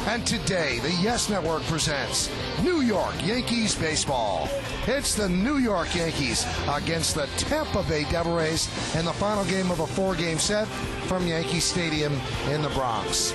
And today, the Yes Network presents New York Yankees baseball. It's the New York Yankees against the Tampa Bay Devil Rays in the final game of a four-game set from Yankee Stadium in the Bronx.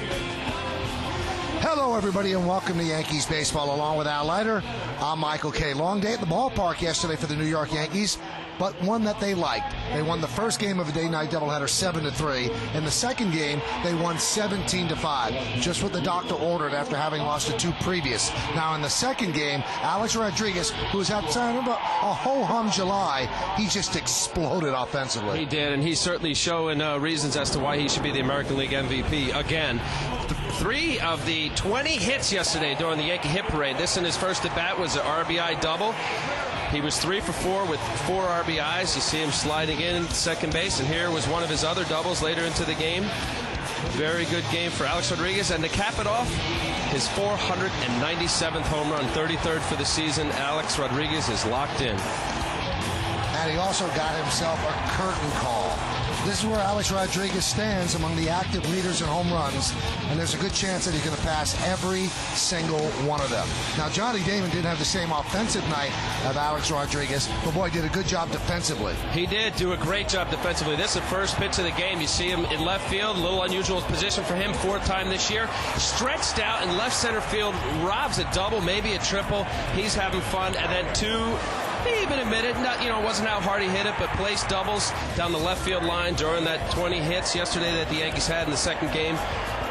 Hello, everybody, and welcome to Yankees baseball. Along with Al Leiter, I'm Michael Kay. Long day at the ballpark yesterday for the New York Yankees, but one that they liked. They won the first game of a day-night doubleheader 7-3. In the second game, they won 17-5, just what the doctor ordered after having lost the two previous. Now, in the second game, Alex Rodriguez, who's had kind of a ho-hum July, he just exploded offensively. He did, and he's certainly showing reasons as to why he should be the American League MVP again. 3 of the 20 hits yesterday during the Yankee hit parade. This in his first at-bat was an RBI double. He was 3 for 4 with 4 RBIs. You see him sliding in second base, and here was one of his other doubles later into the game. Very good game for Alex Rodriguez, and to cap it off, his 497th home run, 33rd for the season. Alex Rodriguez is locked in. And he also got himself a curtain call. This is where Alex Rodriguez stands among the active leaders in home runs, and there's a good chance that he's going to pass every single one of them. Now, Johnny Damon didn't have the same offensive night of Alex Rodriguez, but boy, did a good job defensively. He did do a great job defensively. This is the first pitch of the game. You see him in left field, a little unusual position for him, 4th time this year. Stretched out in left center field, robs a double, maybe a triple. He's having fun, and then 2. He even admitted, it wasn't how hard he hit it, but placed doubles down the left field line during that 20 hits yesterday that the Yankees had in the second game.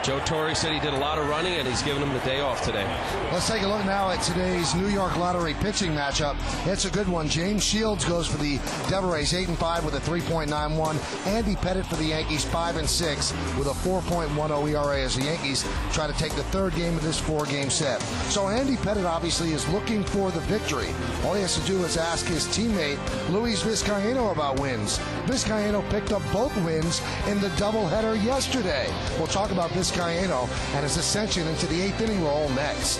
Joe Torre said he did a lot of running, and he's giving them the day off today. Let's take a look now at today's New York Lottery pitching matchup. It's a good one. James Shields goes for the Devil Rays, 8-5 with a 3.91. Andy Pettitte for the Yankees, 5-6 with a 4.10 ERA as the Yankees try to take the third game of this four-game set. So Andy Pettitte obviously is looking for the victory. All he has to do is ask his teammate Luis Vizcaino about wins. Vizcaino picked up both wins in the doubleheader yesterday. We'll talk about Vizcaino and his ascension into the 8th inning role next.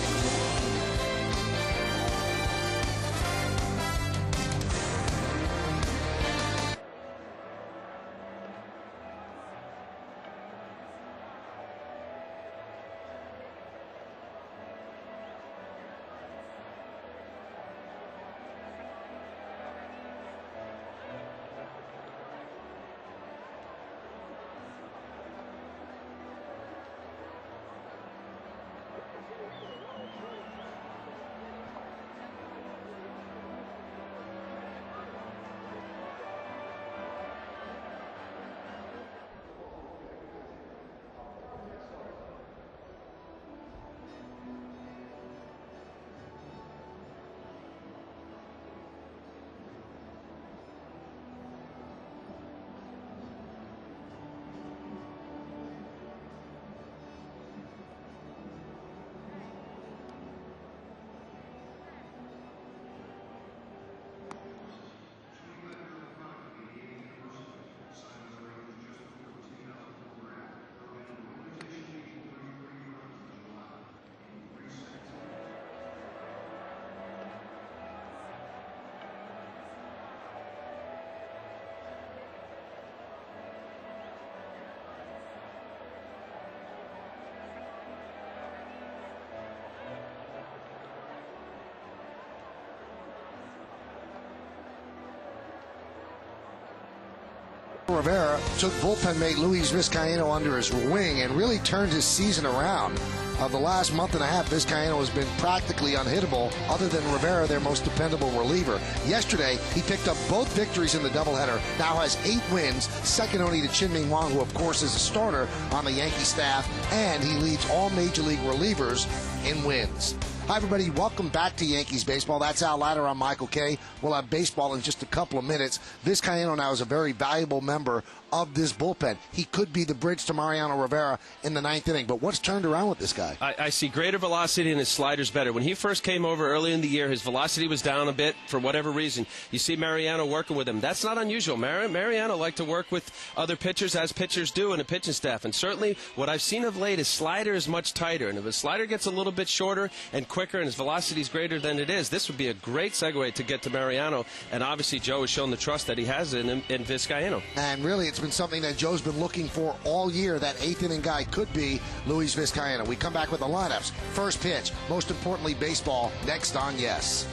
Rivera took bullpen mate Luis Vizcaino under his wing and really turned his season around. Of the last month and a half, Vizcaino has been practically unhittable, other than Rivera, their most dependable reliever. Yesterday, he picked up both victories in the doubleheader, now has 8 wins, second only to Chin-Ming Wang, who of course is a starter on the Yankee staff, and he leads all Major League relievers in wins. Hi, everybody. Welcome back to Yankees baseball. That's Al Leiter. I'm Michael Kay. We'll have baseball in just a couple of minutes. Vizcaino now is a very valuable member of this bullpen. He could be the bridge to Mariano Rivera in the 9th inning. But what's turned around with this guy? I see greater velocity and his slider's better. When he first came over early in the year, his velocity was down a bit for whatever reason. You see Mariano working with him. That's not unusual. Mariano liked to work with other pitchers, as pitchers do, in a pitching staff. And certainly what I've seen of late, his slider is much tighter. And if his slider gets a little bit shorter and quicker and his velocity is greater than it is. This would be a great segue to get to Mariano, and obviously Joe has shown the trust that he has in Vizcaino. And really, it's been something that Joe's been looking for all year. That eighth-inning guy could be Luis Vizcaino. We come back with the lineups. First pitch, most importantly, baseball, next on Yes.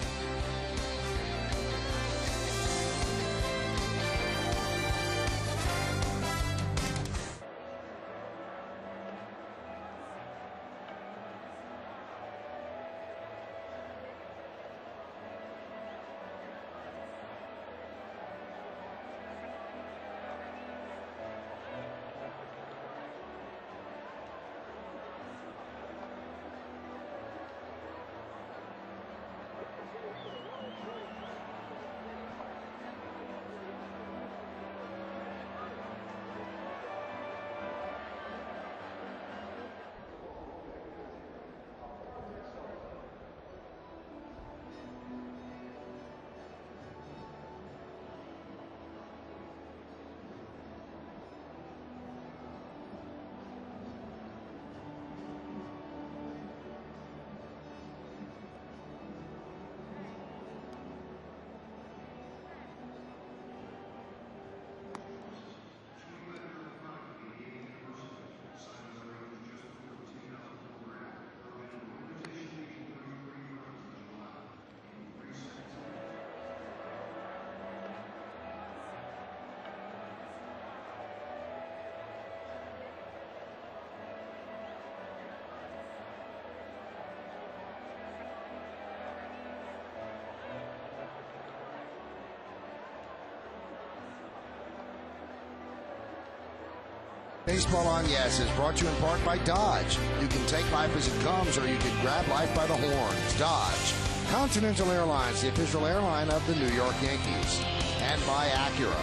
Baseball on Yes is brought to you in part by Dodge. You can take life as it comes, or you can grab life by the horns. Dodge. Continental Airlines, the official airline of the New York Yankees. And by Acura.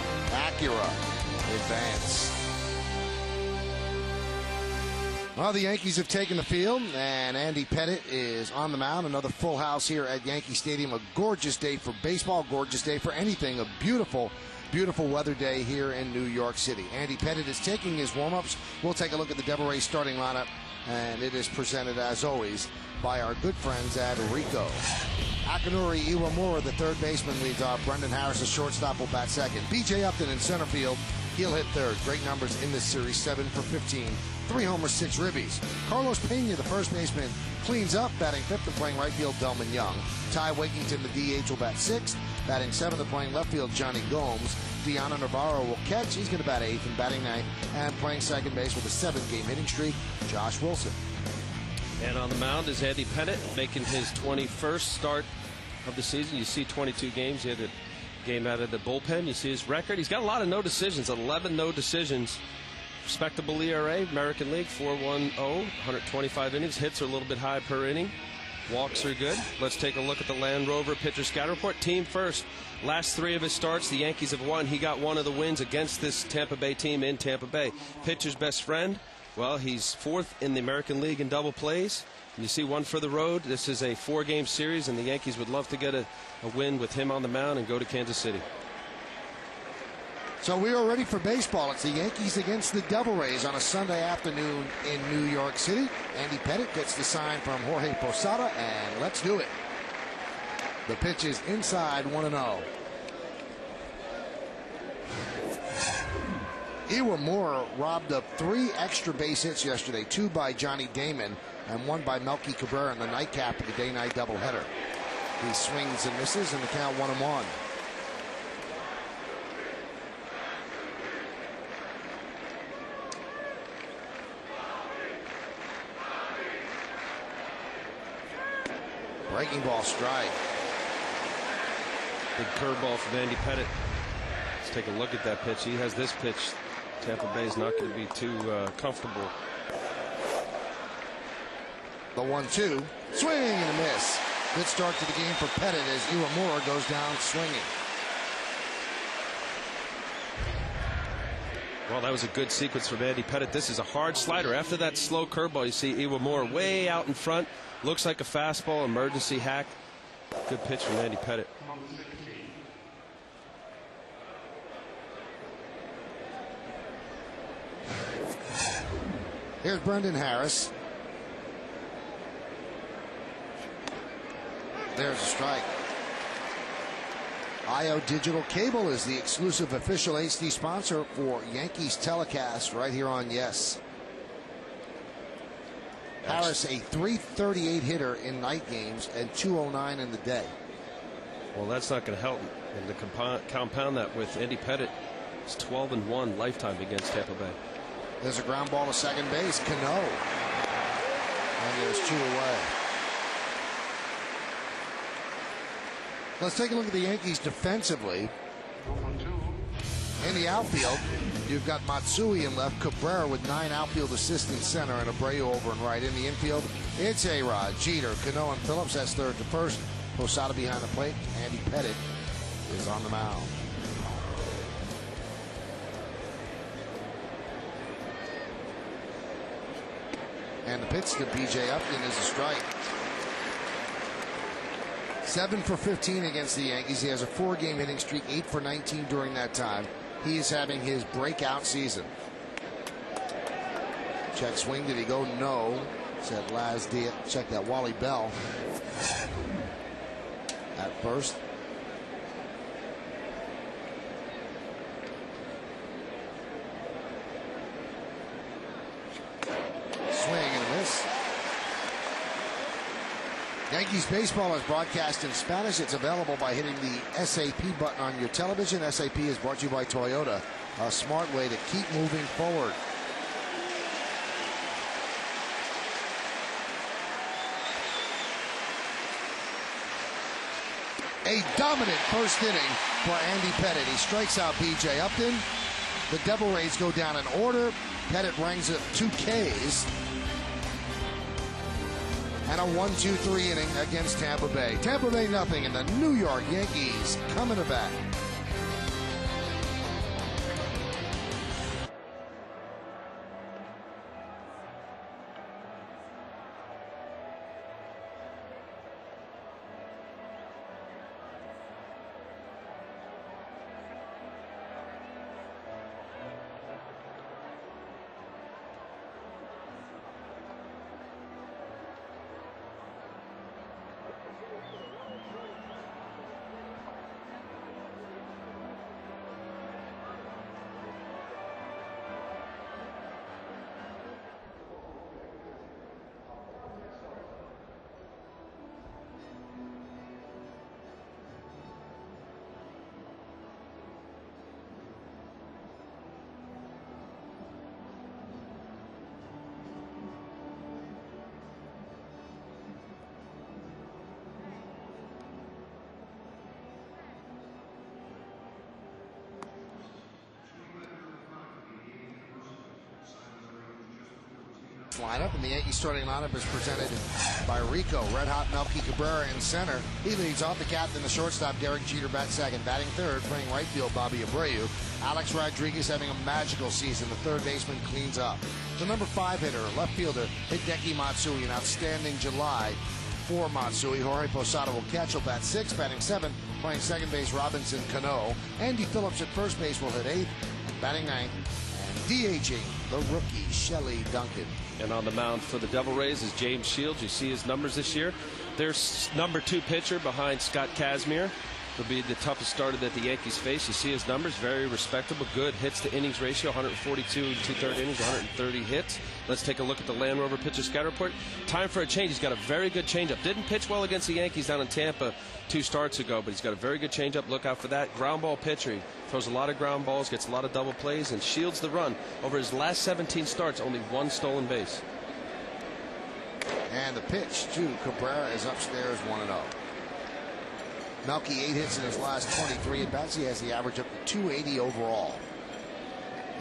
Acura. Advance. Well, the Yankees have taken the field, and Andy Pettitte is on the mound. Another full house here at Yankee Stadium. A gorgeous day for baseball, gorgeous day for anything. A beautiful weather day here in New York City. Andy Pettitte is taking his warm-ups. We'll take a look at the Devil Rays starting lineup, and it is presented, as always, by our good friends at Rico. Akinori Iwamura, the third baseman, leads off. Brendan Harris, the shortstop, will bat second. B.J. Upton in center field. He'll hit third. Great numbers in this series, 7 for 15. 3 homers, 6 ribbies. Carlos Pena, the first baseman, cleans up, batting fifth and playing right field, Delman Young. Ty Wakington, the DH, will bat sixth. Batting seventh and playing left field, Johnny Gomes. Deanna Navarro will catch. He's going to bat eighth, and batting ninth and playing second base with a 7-game hitting streak, Josh Wilson. And on the mound is Andy Pettitte, making his 21st start of the season. You see 22 games. He had a game out of the bullpen. You see his record. He's got a lot of no decisions, 11 no decisions. Respectable ERA, American League, 4.10, 125 innings. Hits are a little bit high per inning. Walks are good. Let's take a look at the Land Rover pitcher scout report. Team first. Last 3 of his starts, the Yankees have won. He got one of the wins against this Tampa Bay team in Tampa Bay. Pitcher's best friend, well, he's 4th in the American League in double plays. And you see one for the road. This is a 4-game series, and the Yankees would love to get a win with him on the mound and go to Kansas City. So we are ready for baseball. It's the Yankees against the Devil Rays on a Sunday afternoon in New York City. Andy Pettitte gets the sign from Jorge Posada, and let's do it. The pitch is inside, 1-0. Iwamura robbed up 3 extra base hits yesterday, 2 by Johnny Damon and 1 by Melky Cabrera in the nightcap of the day-night doubleheader. He swings and misses, and the count 1-1. Breaking ball strike. Big curveball from Andy Pettitte. Let's take a look at that pitch. He has this pitch. Tampa Bay is not going to be too comfortable. The 1-2. Swing and a miss. Good start to the game for Pettitte as Iwamura goes down swinging. Well, that was a good sequence from Andy Pettitte. This is a hard slider. After that slow curveball, you see Iwamura way out in front. Looks like a fastball, emergency hack. Good pitch from Andy Pettitte. Here's Brendan Harris. There's a strike. IO Digital Cable is the exclusive official HD sponsor for Yankees telecast right here on Yes. Harris, a .338 hitter in night games and .209 in the day. Well, that's not going to help. And to compound that with Andy Pettit, it's 12-1 lifetime against Tampa Bay. There's a ground ball to second base. Cano. And there's 2 away. Let's take a look at the Yankees defensively. In the outfield, you've got Matsui in left, Cabrera with 9 outfield assists in center, and Abreu over and right. In the infield, it's A-Rod, Jeter, Cano, and Phillips. That's third to first. Posada behind the plate. Andy Pettit is on the mound. And the pitch to B.J. Upton is a strike. 7 for 15 against the Yankees. He has a 4-game hitting streak, 8 for 19 during that time. He is having his breakout season. Check swing. Did he go? No. Said Laz Diaz. Check that. Wally Bell at first. Swing and a miss. Yankees baseball is broadcast in Spanish. It's available by hitting the SAP button on your television. SAP is brought to you by Toyota, a smart way to keep moving forward. A dominant first inning for Andy Pettit. He strikes out B.J. Upton. The Devil Rays go down in order. Pettit rings up 2 Ks. And a 1-2-3 inning against Tampa Bay. Tampa Bay nothing, and the New York Yankees coming to bat. Lineup, and the Yankees starting lineup is presented by Rico. Red Hot Melky Cabrera in center. He leads off. The captain, the shortstop, Derek Jeter, bats second. Batting third, playing right field, Bobby Abreu. Alex Rodriguez having a magical season. The third baseman cleans up. The number 5 hitter, left fielder, Hideki Matsui. An outstanding July for Matsui. Jorge Posada will catch. He'll bat 6, batting 7, playing second base, Robinson Cano. Andy Phillips at first base will hit 8th, batting 9th, and DHing the rookie, Shelley Duncan. And on the mound for the Devil Rays is James Shields. You see his numbers this year. Their number 2 pitcher behind Scott Kazmir. Will be the toughest starter that the Yankees face. You see his numbers, very respectable. Good hits to innings ratio, 142 2/3 innings, 130 hits. Let's take a look at the Land Rover pitcher scout report. Time for a change. He's got a very good changeup. Didn't pitch well against the Yankees down in Tampa 2 starts ago, but he's got a very good changeup. Look out for that. Ground ball pitcher. He throws a lot of ground balls, gets a lot of double plays, and shields the run. Over his last 17 starts, only 1 stolen base. And the pitch to Cabrera is upstairs, 1-0. Melky 8 hits in his last 23 at bats. He has the average up to 280 overall.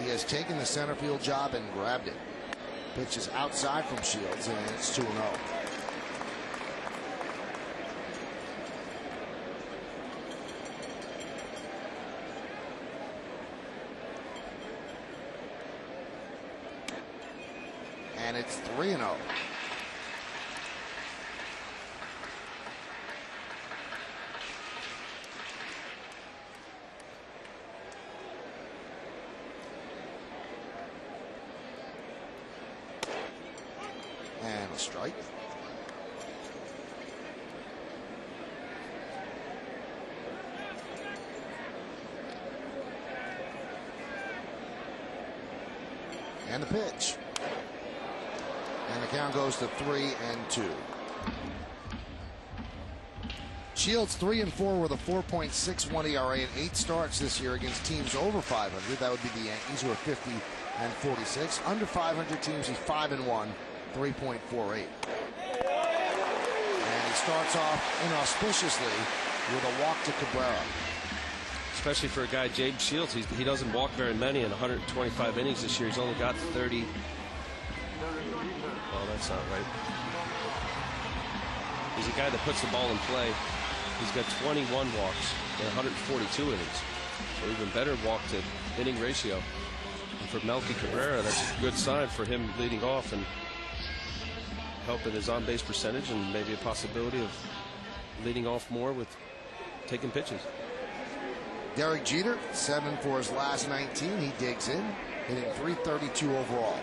He has taken the center field job and grabbed it. Pitch is outside from Shields, and it's 2-0. And it's 3-0. And a strike. And the pitch. And the count goes to 3-2. Shields 3-4 with a 4.61 ERA and 8 starts this year against teams over 500. That would be the Yankees, who are 50-46. Under 500 teams, he's 5-1, 3.48. And he starts off inauspiciously with a walk to Cabrera. Especially for a guy, James Shields, he doesn't walk very many in 125 innings this year. He's only got 30. Oh, that's not right. He's a guy that puts the ball in play. He's got 21 walks in 142 innings. So even better walk to inning ratio. And for Melky Cabrera, that's a good sign for him leading off and helping his on-base percentage, and maybe a possibility of leading off more with taking pitches. Derek Jeter, 7 for his last 19. He digs in, hitting .332 overall.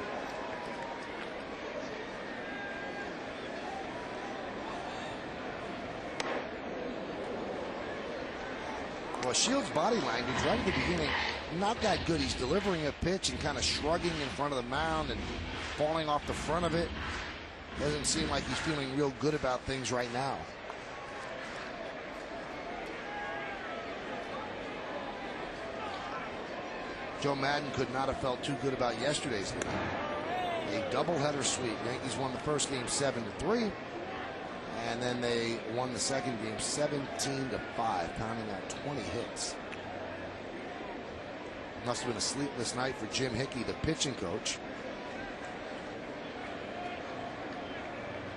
Well, Shields' body language right at the beginning, not that good. He's delivering a pitch and kind of shrugging in front of the mound and falling off the front of it. Doesn't seem like he's feeling real good about things right now. Joe Madden could not have felt too good about yesterday's game. A doubleheader sweep. Yankees won the first game 7-3. And then they won the second game 17-5, pounding out 20 hits. Must have been a sleepless night for Jim Hickey, the pitching coach.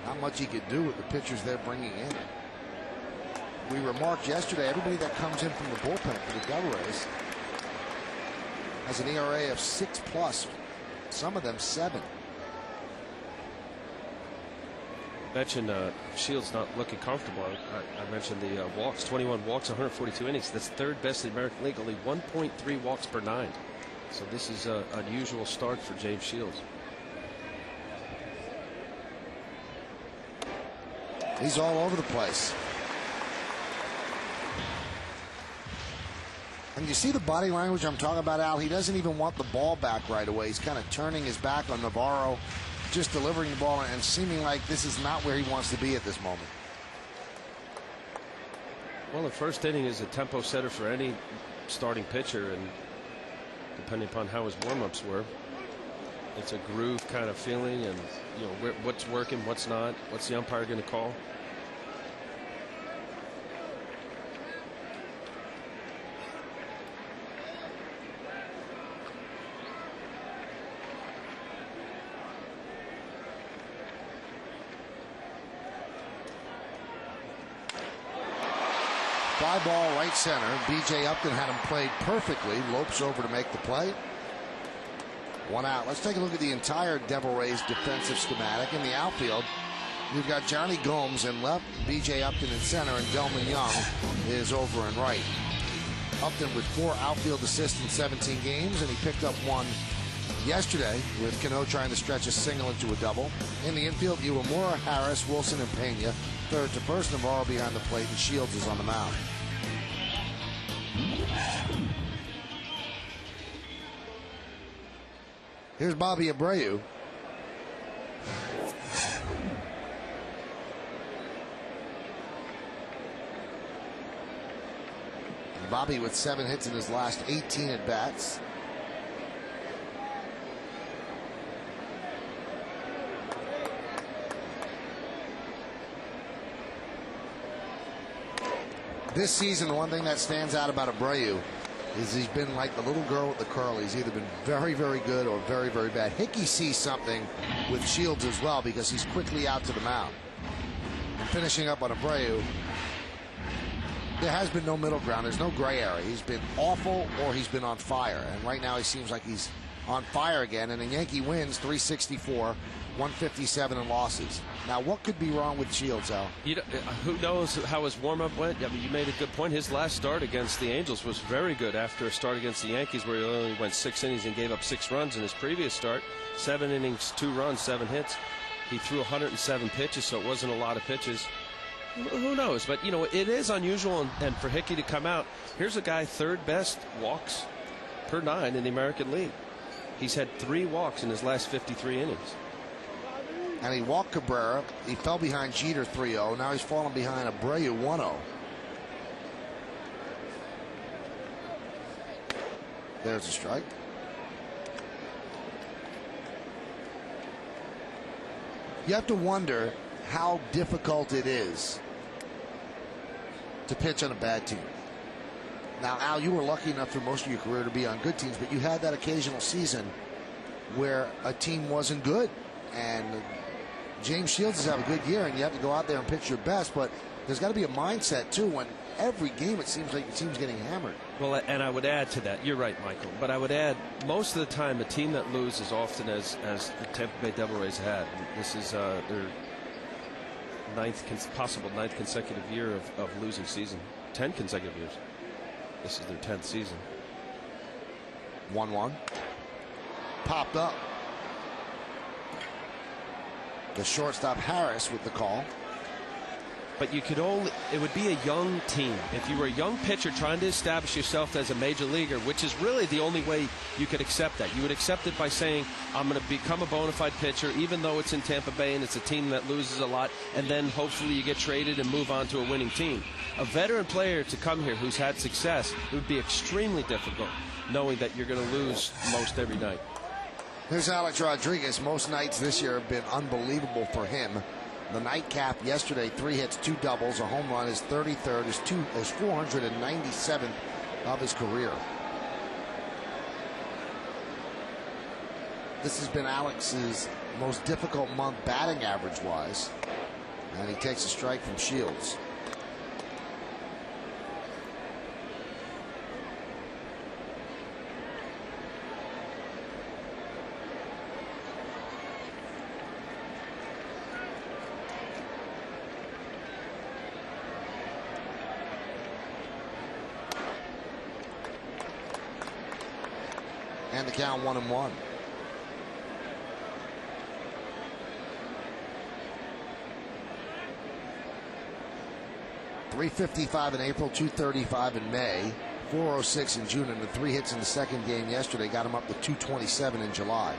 Not much he could do with the pitchers they're bringing in. We remarked yesterday, everybody that comes in from the bullpen for the Devil Rays has an ERA of 6+, some of them 7. Mentioned Shields not looking comfortable. I mentioned the walks, 21 walks, 142 innings. That's third best in the American League, only 1.3 walks per 9. So this is an unusual start for James Shields. He's all over the place. And you see the body language I'm talking about, Al. He doesn't even want the ball back right away. He's kind of turning his back on Navarro, just delivering the ball and seeming like this is not where he wants to be at this moment. Well, the first inning is a tempo setter for any starting pitcher, and depending upon how his warm-ups were, it's a groove kind of feeling, and you know what's working, what's not, what's the umpire going to call. Fly ball right center. B.J. Upton had him played perfectly. Lopes over to make the play. 1 out. Let's take a look at the entire Devil Rays defensive schematic. In the outfield, you've got Johnny Gomes in left, B.J. Upton in center, and Delman Young is over in right. Upton with 4 outfield assists in 17 games, and he picked up 1 yesterday with Cano trying to stretch a single into a double. In the infield, Iwamura, Harris, Wilson, and Pena. Third to first, Navarro behind the plate, and Shields is on the mound. Here's Bobby Abreu. Bobby with 7 hits in his last 18 at-bats. This season, the one thing that stands out about Abreu is he's been like the little girl with the curl. He's either been very, very good or very, very bad. Hickey sees something with Shields as well because he's quickly out to the mound. And finishing up on Abreu, there has been no middle ground. There's no gray area. He's been awful or he's been on fire. And right now he seems like he's on fire again. And the Yankee wins 364, 157 in losses. Now, what could be wrong with Shields, Al? Who knows how his warm-up went? I mean, you made a good point. His last start against the Angels was very good after a start against the Yankees where he only went 6 innings and gave up 6 runs in his previous start. 7 innings, 2 runs, 7 hits. He threw 107 pitches, so it wasn't a lot of pitches. Who knows? But, you know, it is unusual, and for Hickey to come out, here's a guy third best walks per 9 in the American League. He's had 3 walks in his last 53 innings. And he walked Cabrera. He fell behind Jeter 3-0. Now he's fallen behind Abreu 1-0. There's a strike. You have to wonder how difficult it is to pitch on a bad team. Now, Al, you were lucky enough for most of your career to be on good teams, but you had that occasional season where a team wasn't good. And James Shields has had a good year, and you have to go out there and pitch your best, but there's got to be a mindset, too, when every game it seems like your team's getting hammered. Well, and I would add to that, you're right, Michael, but I would add, most of the time, a team that loses as often as the Tampa Bay Devil Rays had. This is their possible ninth consecutive year of losing season. 10 consecutive years. This is their 10th season. 1-1. Popped up. The shortstop Harris with the call. But you could only, it would be a young team. If you were a young pitcher trying to establish yourself as a major leaguer, which is really the only way you could accept that. You would accept it by saying, I'm going to become a bona fide pitcher, even though it's in Tampa Bay and it's a team that loses a lot, and then hopefully you get traded and move on to a winning team. A veteran player to come here who's had success, it would be extremely difficult knowing that you're going to lose most every night. Here's Alex Rodriguez. Most nights this year have been unbelievable for him. The nightcap yesterday, 3 hits, 2 doubles, a home run, his 33rd, his 497th of his career. This has been Alex's most difficult month batting average-wise, and he takes a strike from Shields. And the count 1-1. .355 in April, .235 in May, .406 in June, and the 3 hits in the second game yesterday got him up to .227 in July.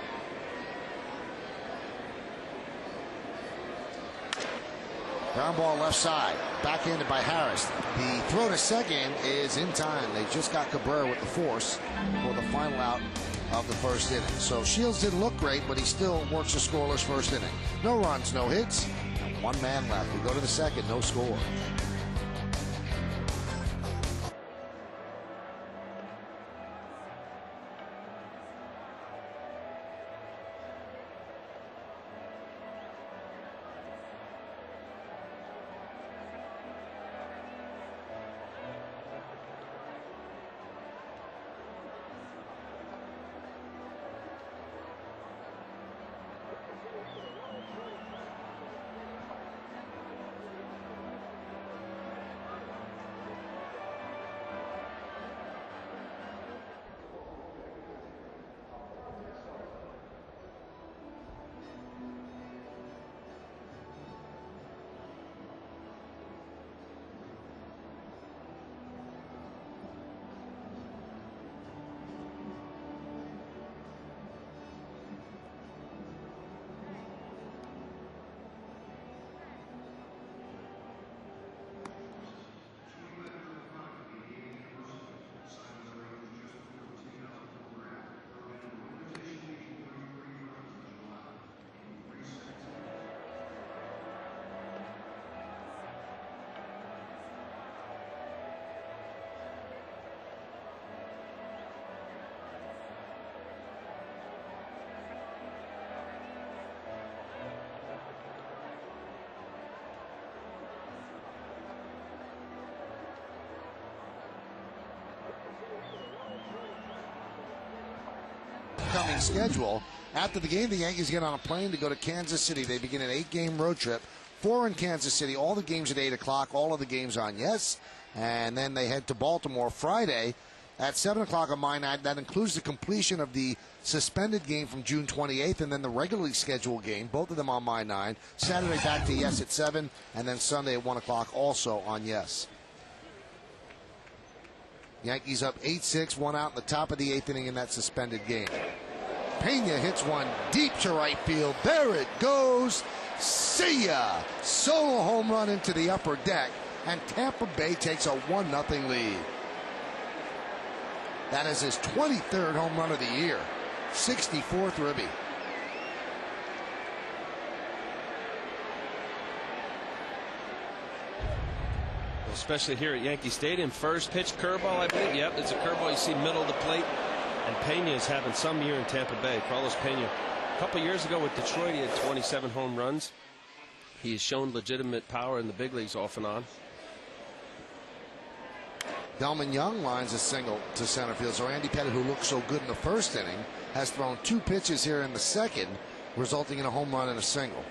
Ground ball left side, backhanded by Harris. The throw to second is in time. They just got Cabrera with the force for the final out of the first inning. So Shields didn't look great, but he still works a scoreless first inning. No runs, no hits, and 1 man left. We go to the second, no score. Coming schedule. After the game, the Yankees get on a plane to go to Kansas City. They begin an 8-game road trip. 4 in Kansas City. All the games at 8 o'clock. All of the games on Yes. And then they head to Baltimore Friday at 7 o'clock on my night. That includes the completion of the suspended game from June 28th and then the regularly scheduled game, both of them on my 9. Saturday back to Yes at 7, and then Sunday at 1 o'clock also on Yes. Yankees up 8-6, 1 out in the top of the 8th inning in that suspended game. Pena hits one deep to right field. There it goes. See ya! Solo home run into the upper deck, and Tampa Bay takes a 1-0 lead. That is his 23rd home run of the year. 64th ribby. Especially here at Yankee Stadium. First pitch curveball, I believe. Yep, it's a curveball. You see middle of the plate. And Pena is having some year in Tampa Bay. Carlos Pena. A couple years ago with Detroit, he had 27 home runs. He has shown legitimate power in the big leagues off and on. Delman Young lines a single to center field. So Andy Pettitte, who looked so good in the first inning, has thrown 2 pitches here in the second, resulting in a home run and a single.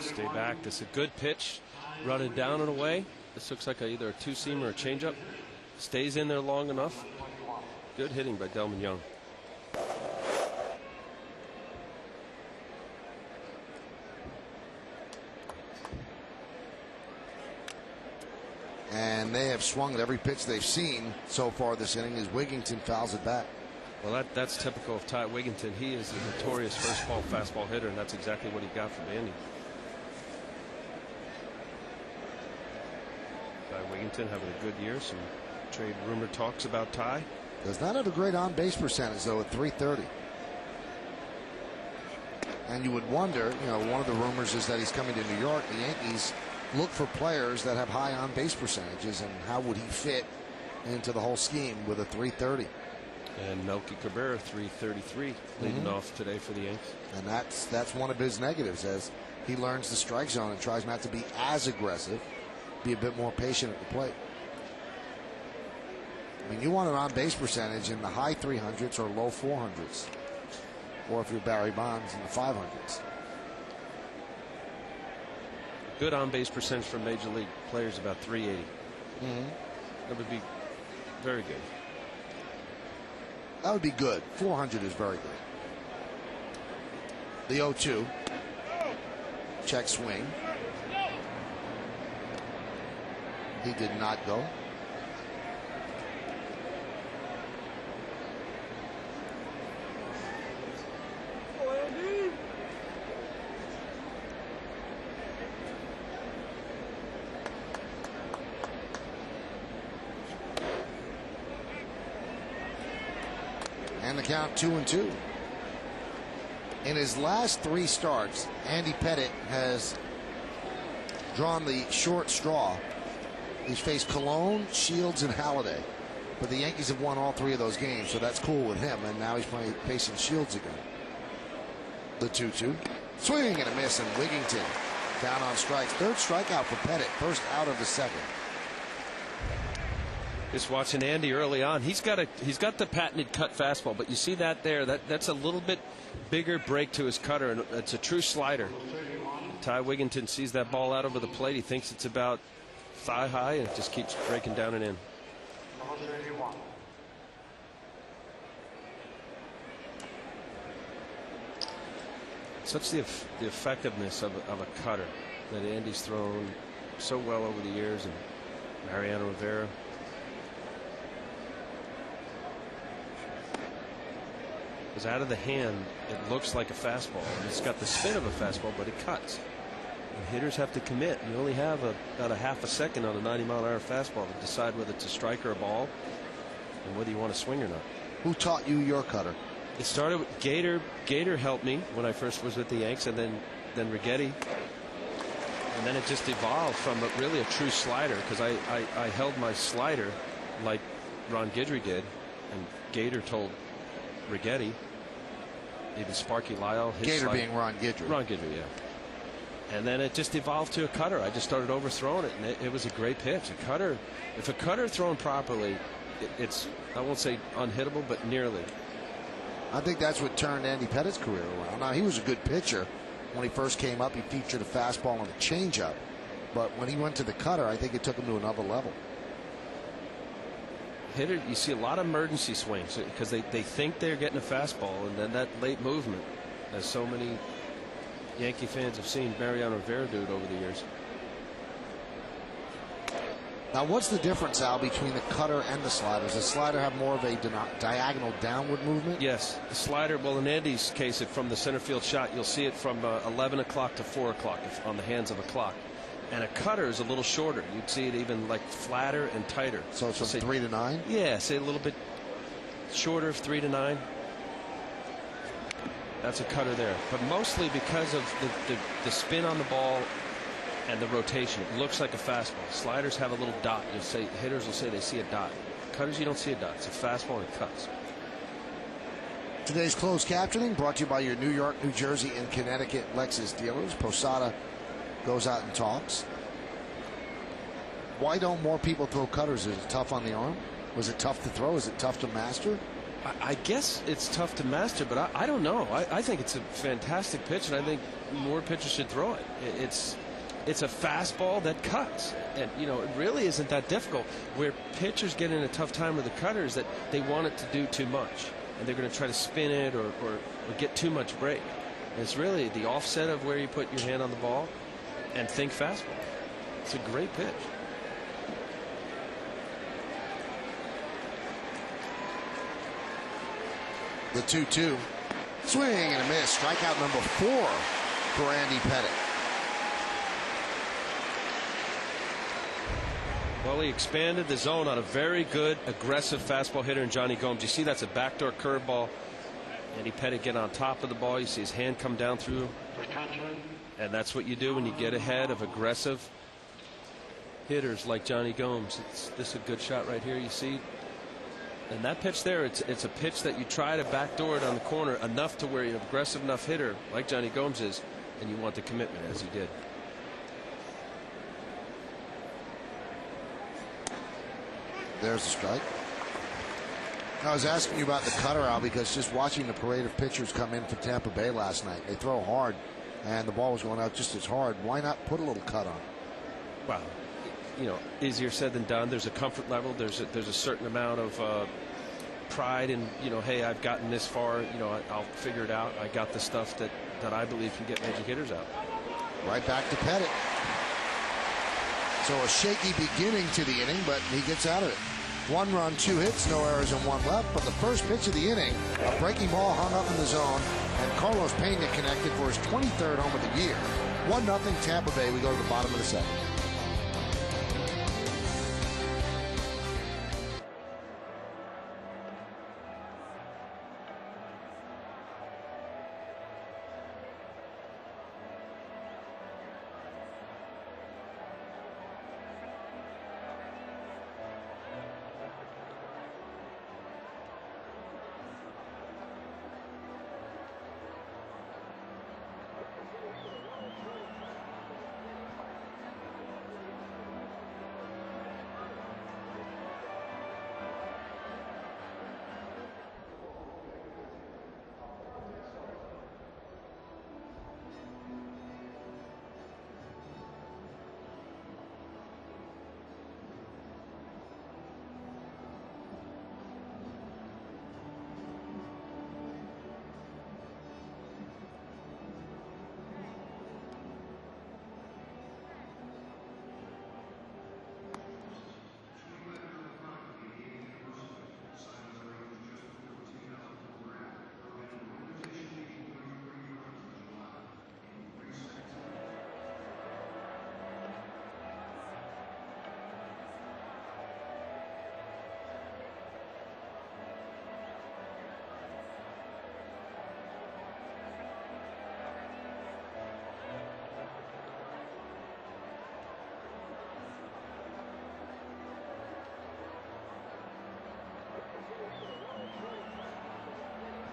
Stay back. This is a good pitch. Running down and away. This looks like either a two-seamer or a changeup. Stays in there long enough. Good hitting by Delman Young. And they have swung at every pitch they've seen so far this inning as Wigington fouls it back. Well, that's typical of Ty Wigington. He is a notorious first ball fastball hitter, and that's exactly what he got from Andy. Ty Wigington having a good year. Some trade rumor talks about Ty. Does not have a great on-base percentage, though, at .330. And you would wonder, you know, one of the rumors is that he's coming to New York. The Yankees look for players that have high on-base percentages, and how would he fit into the whole scheme with a .330? And Melky Cabrera, .333, leading off today for the Yankees. And that's one of his negatives, as he learns the strike zone and tries not to be as aggressive, be a bit more patient at the plate. I mean, you want an on-base percentage in the high 300s or low 400s, or if you're Barry Bonds, in the 500s. Good on-base percentage for major league players, about .380. That would be very good. That would be good. 400 is very good. The 0-2. Check swing. He did not go. And the count 2-2. In his last 3 starts, Andy Pettitte has drawn the short straw. He's faced Cologne, Shields, and Halladay. But the Yankees have won all 3 of those games, so that's cool with him. And now he's facing Shields again. The 2-2. Swing and a miss, and Wigington down on strikes. 3rd strikeout for Pettitte. First out of the 2nd. Just watching Andy early on, he's got the patented cut fastball, but you see that there, that's a little bit bigger break to his cutter, and it's a true slider. Ty Wigington sees that ball out over the plate. He thinks it's about thigh high, and it just keeps breaking down and in. Such the effectiveness of a cutter that Andy's thrown so well over the years, and Mariano Rivera. Because out of the hand, it looks like a fastball. It's got the spin of a fastball, but it cuts. And hitters have to commit. You only have about a half a second on a 90-mile-an-hour fastball to decide whether it's a strike or a ball, and whether you want to swing or not. Who taught you your cutter? It started with Gator. Gator helped me when I first was with the Yanks, and then Righetti. And then it just evolved from really a true slider, because I held my slider like Ron Guidry did, and Gator told Righetti, even Sparky Lyle. Gator being Ron Guidry. Ron Guidry, yeah. And then it just evolved to a cutter. I just started overthrowing it, and it was a great pitch. A cutter, if a cutter thrown properly, it's, I won't say unhittable, but nearly. I think that's what turned Andy Pettitte's career around. Now, he was a good pitcher. When he first came up, he featured a fastball and a changeup. But when he went to the cutter, I think it took him to another level. Hitter, you see a lot of emergency swings because they think they're getting a fastball, and then that late movement, as so many Yankee fans have seen Mariano Rivera do it over the years. Now, what's the difference, Al, between the cutter and the slider? Does the slider have more of a diagonal downward movement? Yes, the slider, well, in Andy's case, from the center field shot, you'll see it from 11 o'clock to 4 o'clock on the hands of a clock. And a cutter is a little shorter. You'd see it even like flatter and tighter. So it's from 3 to 9? Yeah, say a little bit shorter, 3 to 9. That's a cutter there. But mostly because of the spin on the ball and the rotation. It looks like a fastball. Sliders have a little dot. You'll say, hitters will say they see a dot. Cutters, you don't see a dot. It's a fastball and it cuts. Today's closed captioning brought to you by your New York, New Jersey, and Connecticut Lexus dealers. Posada goes out and talks. Why don't more people throw cutters? Is it tough on the arm? Was it tough to throw? Is it tough to master? I guess it's tough to master, but I don't know. I think it's a fantastic pitch, and I think more pitchers should throw it. It's a fastball that cuts, and you know it really isn't that difficult. Where pitchers get in a tough time with the cutter is that they want it to do too much, and they're going to try to spin it or get too much break. And it's really the offset of where you put your hand on the ball, and think fastball. It's a great pitch. The 2-2. Swing and a miss. Strikeout number 4 for Andy Pettitte. Well, he expanded the zone on a very good, aggressive fastball hitter in Johnny Gomes. You see that's a backdoor curveball. Andy Pettitte get on top of the ball. You see his hand come down through. And that's what you do when you get ahead of aggressive hitters like Johnny Gomes. This is a good shot right here. You see. And that pitch there, it's a pitch that you try to backdoor it on the corner enough to where you're an aggressive enough hitter like Johnny Gomes is, and you want the commitment as he did. There's the strike. I was asking you about the cutter, Al, because just watching the parade of pitchers come in for Tampa Bay last night, they throw hard, and the ball was going out just as hard. Why not put a little cut on? Well, you know, easier said than done. There's a comfort level. There's a certain amount of pride in, you know, hey, I've gotten this far. You know, I'll figure it out. I got the stuff that I believe can get major hitters out. Right back to Pettitte. So a shaky beginning to the inning, but he gets out of it. 1 run, 2 hits, no errors, and 1 left. But the first pitch of the inning, a breaking ball hung up in the zone, and Carlos Pena connected for his 23rd home of the year. 1-0 Tampa Bay. We go to the bottom of the 7th.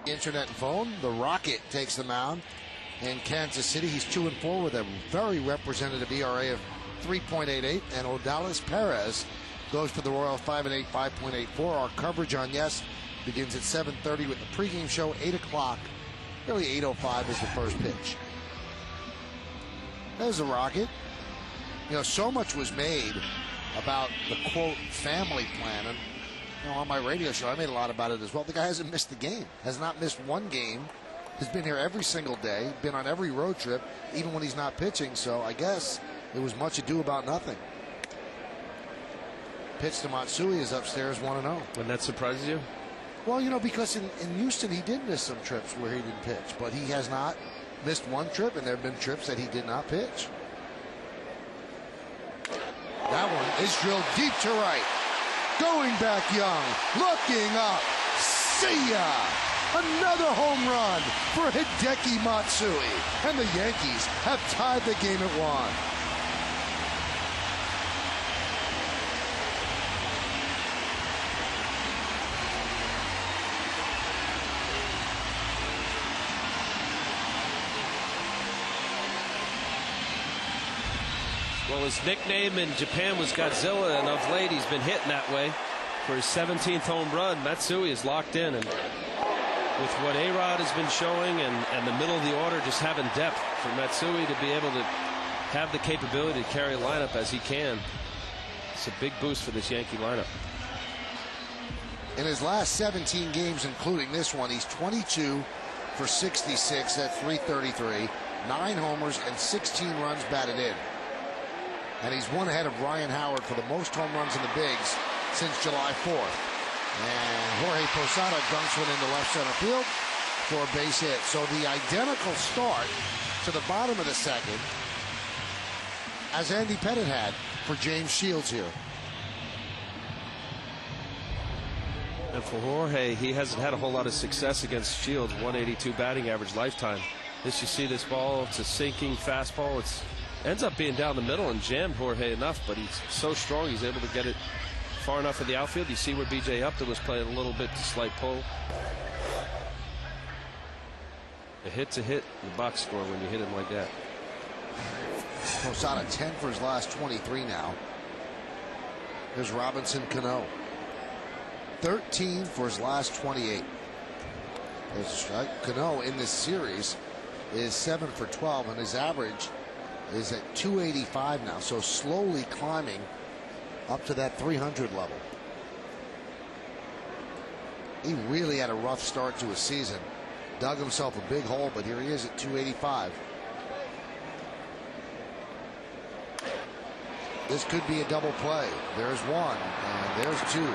Internet and phone. The Rocket takes the mound in Kansas City. He's 2-4 with a very representative ERA of 3.88. And Odalis Perez goes for the Royals 5-8, 5.84. Our coverage on Yes begins at 7:30 with the pregame show, 8 o'clock. Really 8:05 is the first pitch. There's the Rocket. You know, so much was made about the quote family plan, and you know, on my radio show I made a lot about it as well. The guy hasn't missed the game, has not missed one game, has been here every single day, been on every road trip, even when he's not pitching. So I guess it was much ado about nothing. pitch to Matsui is upstairs 1-0. When that surprises you? Well, you know, because in Houston he did miss some trips where he didn't pitch, but he has not missed one trip, and there have been trips that he did not pitch. That one is drilled deep to right. Going back Young, looking up. See ya! Another home run for Hideki Matsui, and the Yankees have tied the game at 1. Well, his nickname in Japan was Godzilla, and of late he's been hitting that way. For his 17th home run, Matsui is locked in, and with what A-Rod has been showing and the middle of the order just having depth, for Matsui to be able to have the capability to carry a lineup as he can, it's a big boost for this Yankee lineup. In his last 17 games, including this one, he's 22 for 66 at .333, 9 homers and 16 runs batted in. And he's one ahead of Ryan Howard for the most home runs in the bigs since July 4th. And Jorge Posada dunks one into left center field for a base hit. So the identical start to the bottom of the second as Andy Pettitte had for James Shields here. And for Jorge, he hasn't had a whole lot of success against Shields. 182 batting average lifetime. You see this ball, it's a sinking fastball. It's ends up being down the middle and jammed Jorge enough, but he's so strong he's able to get it far enough in the outfield. You see where B.J. Upton was playing a little bit to slight pull. A hit's a hit in the box score when you hit him like that. Posada 10 for his last 23 now. Here's Robinson Cano. 13 for his last 28. There's a strike. Cano in this series is 7 for 12, and his average is at 285 now, so slowly climbing up to that 300 level. He really had a rough start to his season. Dug himself a big hole, but here he is at 285. This could be a double play. There's one, and there's two.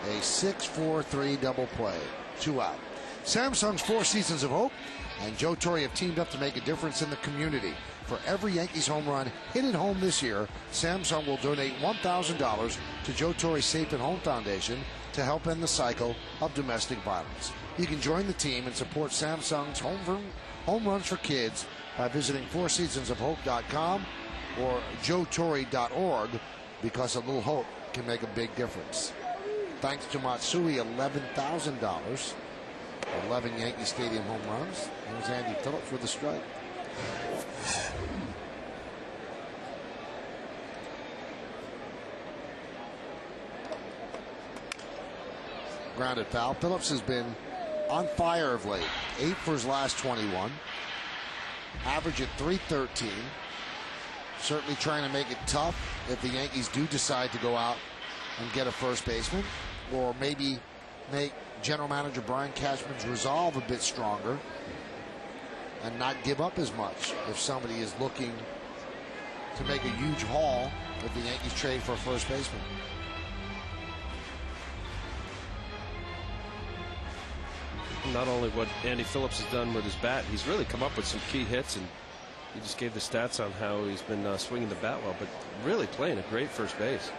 A 6-4-3 double play. 2 out. Samsung's Four Seasons of Hope and Joe Torre have teamed up to make a difference in the community. For every Yankees home run hit at home this year, Samsung will donate $1,000 to Joe Torre's Safe at Home Foundation to help end the cycle of domestic violence. You can join the team and support Samsung's home runs for kids by visiting fourseasonsofhope.com or joetorre.org, because a little hope can make a big difference. Thanks to Matsui, $11,000. 11 Yankee Stadium home runs. Here's Andy Phillips with a strike. Grounded foul. Phillips has been on fire of late. 8 for his last 21. Average at .313. Certainly trying to make it tough if the Yankees do decide to go out and get a first baseman, or maybe make general manager Brian Cashman's resolve a bit stronger and not give up as much if somebody is looking to make a huge haul if the Yankees trade for a first baseman. Not only what Andy Phillips has done with his bat, he's really come up with some key hits, and he just gave the stats on how he's been swinging the bat well, but really playing a great first base.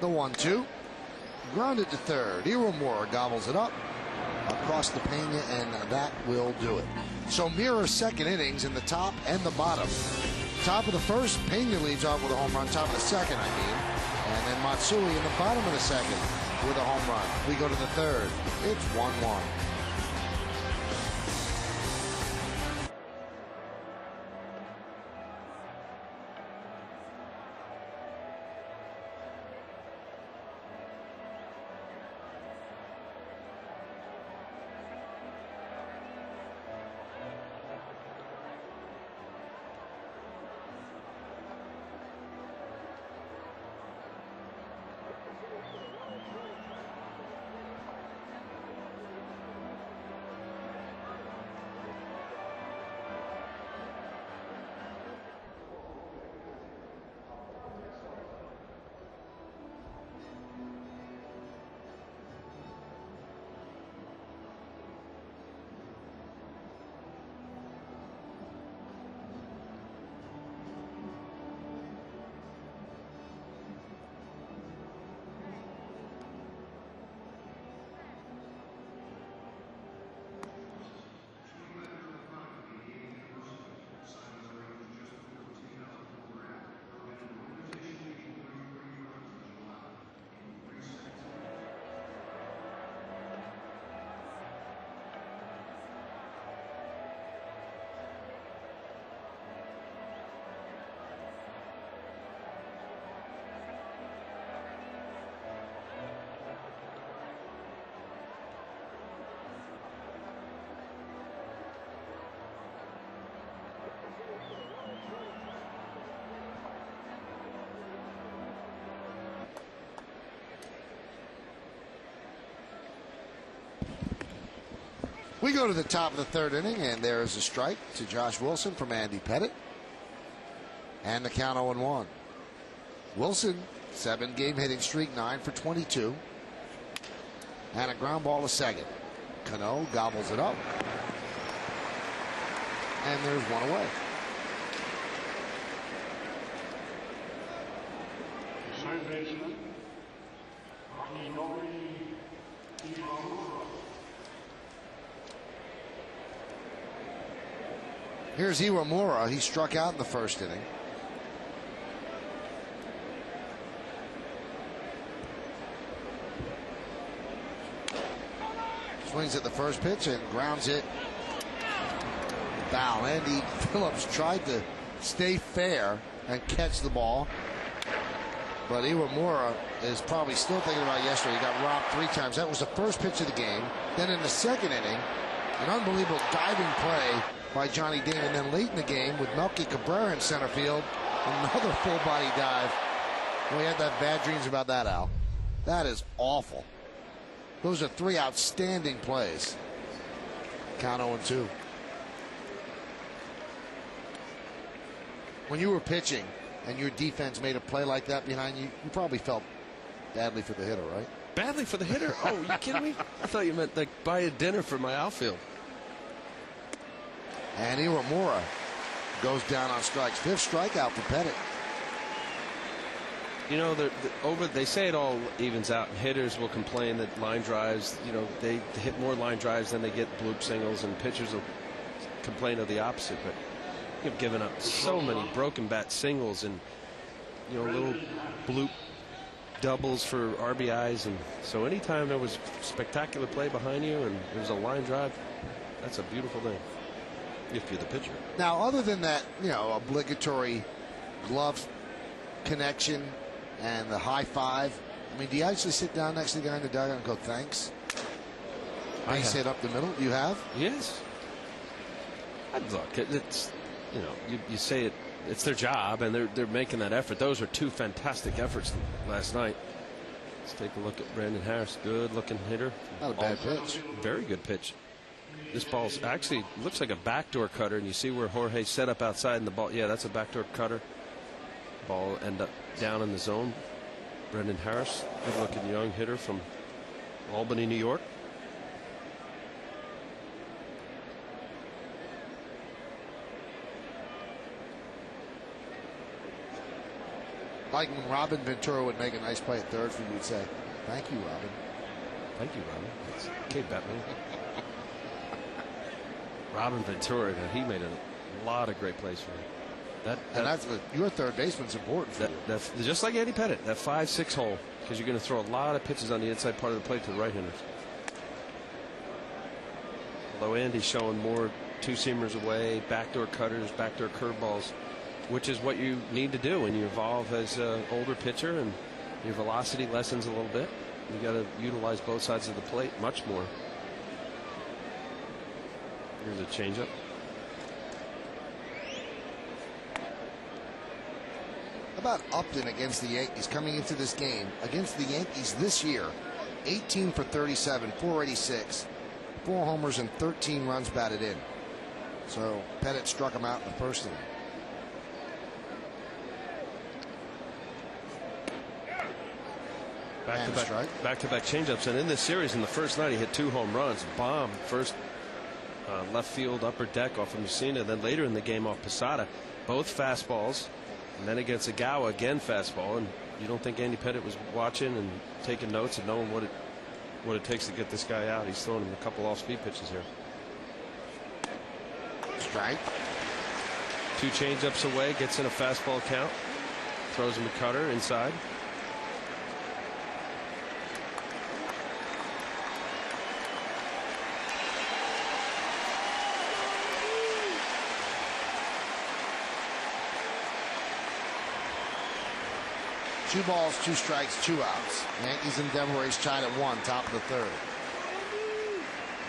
The 1-2. Grounded to third. Iwamura gobbles it up across the Pena, and that will do it. So mirror second innings in the top and the bottom. Top of the first, Pena leads off with a home run. Top of the second, I mean. And then Matsui in the bottom of the second with a home run. We go to the third. It's 1-1. We go to the top of the third inning, and there is a strike to Josh Wilson from Andy Pettit. And the count 0-1. Wilson, 7-game hitting streak, 9 for 22. And a ground ball to second. Cano gobbles it up. And there's one away. Here's Iwamura. He struck out in the first inning. Swings at the first pitch and grounds it. Foul. Andy Phillips tried to stay fair and catch the ball. But Iwamura is probably still thinking about yesterday. He got robbed 3 times. That was the first pitch of the game. Then in the second inning, an unbelievable diving play by Johnny Damon. Then late in the game with Melky Cabrera in center field, another full body dive. We had that bad dreams about that, Al. That is awful. Those are 3 outstanding plays. Count 0-2. When you were pitching and your defense made a play like that behind you, you probably felt badly for the hitter, right? Badly for the hitter? Oh, you kidding me? I thought you meant like buy a dinner for my outfield. And Iwamura goes down on strikes. 5th strikeout for Pettit. You know, they say it all evens out, and hitters will complain that line drives, you know, they hit more line drives than they get bloop singles, and pitchers will complain of the opposite. But you've given up so many broken bat singles and, you know, little bloop doubles for RBIs. And so anytime there was spectacular play behind you and there was a line drive, that's a beautiful thing if you're the pitcher. Now, other than that, you know, obligatory glove connection and the high five, I mean, do you actually sit down next to the guy in the dugout and go, thanks? I sit up the middle. You have? Yes. Look, it's, you know, you say it, it's their job, and they're making that effort. Those are 2 fantastic efforts last night. Let's take a look at Brandon Harris. Good looking hitter. Not a bad pitch. Very good pitch. This ball's actually looks like a backdoor cutter, and you see where Jorge set up outside in the ball. Yeah, that's a backdoor cutter. Ball end up down in the zone. Brendan Harris, good looking young hitter from Albany, New York. Like when Robin Ventura would make a nice play at third for you, you'd say, thank you, Robin. Thank you, Robin. It's Kate Bettman. Robin Ventura, he made a lot of great plays for me. And that's your third baseman's important for you. Just like Andy Pettit, that 5-6 hole, because you're going to throw a lot of pitches on the inside part of the plate to the right-handers. Although Andy's showing more 2-seamers away, backdoor cutters, backdoor curveballs, which is what you need to do when you evolve as an older pitcher and your velocity lessens a little bit. You got to utilize both sides of the plate much more. Here's a changeup. About Upton against the Yankees coming into this game? Against the Yankees this year, 18 for 37, 486, 4 homers and 13 runs batted in. So Pettit struck him out in the first inning. Back-to-back changeups, and in this series, in the first night, he hit 2 home runs. Bomb first left field upper deck off of Mussina, then later in the game off Posada. Both fastballs. And then against Agawa, again fastball, and you don't think Andy Pettit was watching and taking notes and knowing what it takes to get this guy out. He's throwing him a couple off-speed pitches here. Strike. 2 changeups away, gets in a fastball count, throws him a cutter inside. Two balls, 2 strikes, 2 outs. Yankees and Devil Rays tied at 1, top of the third.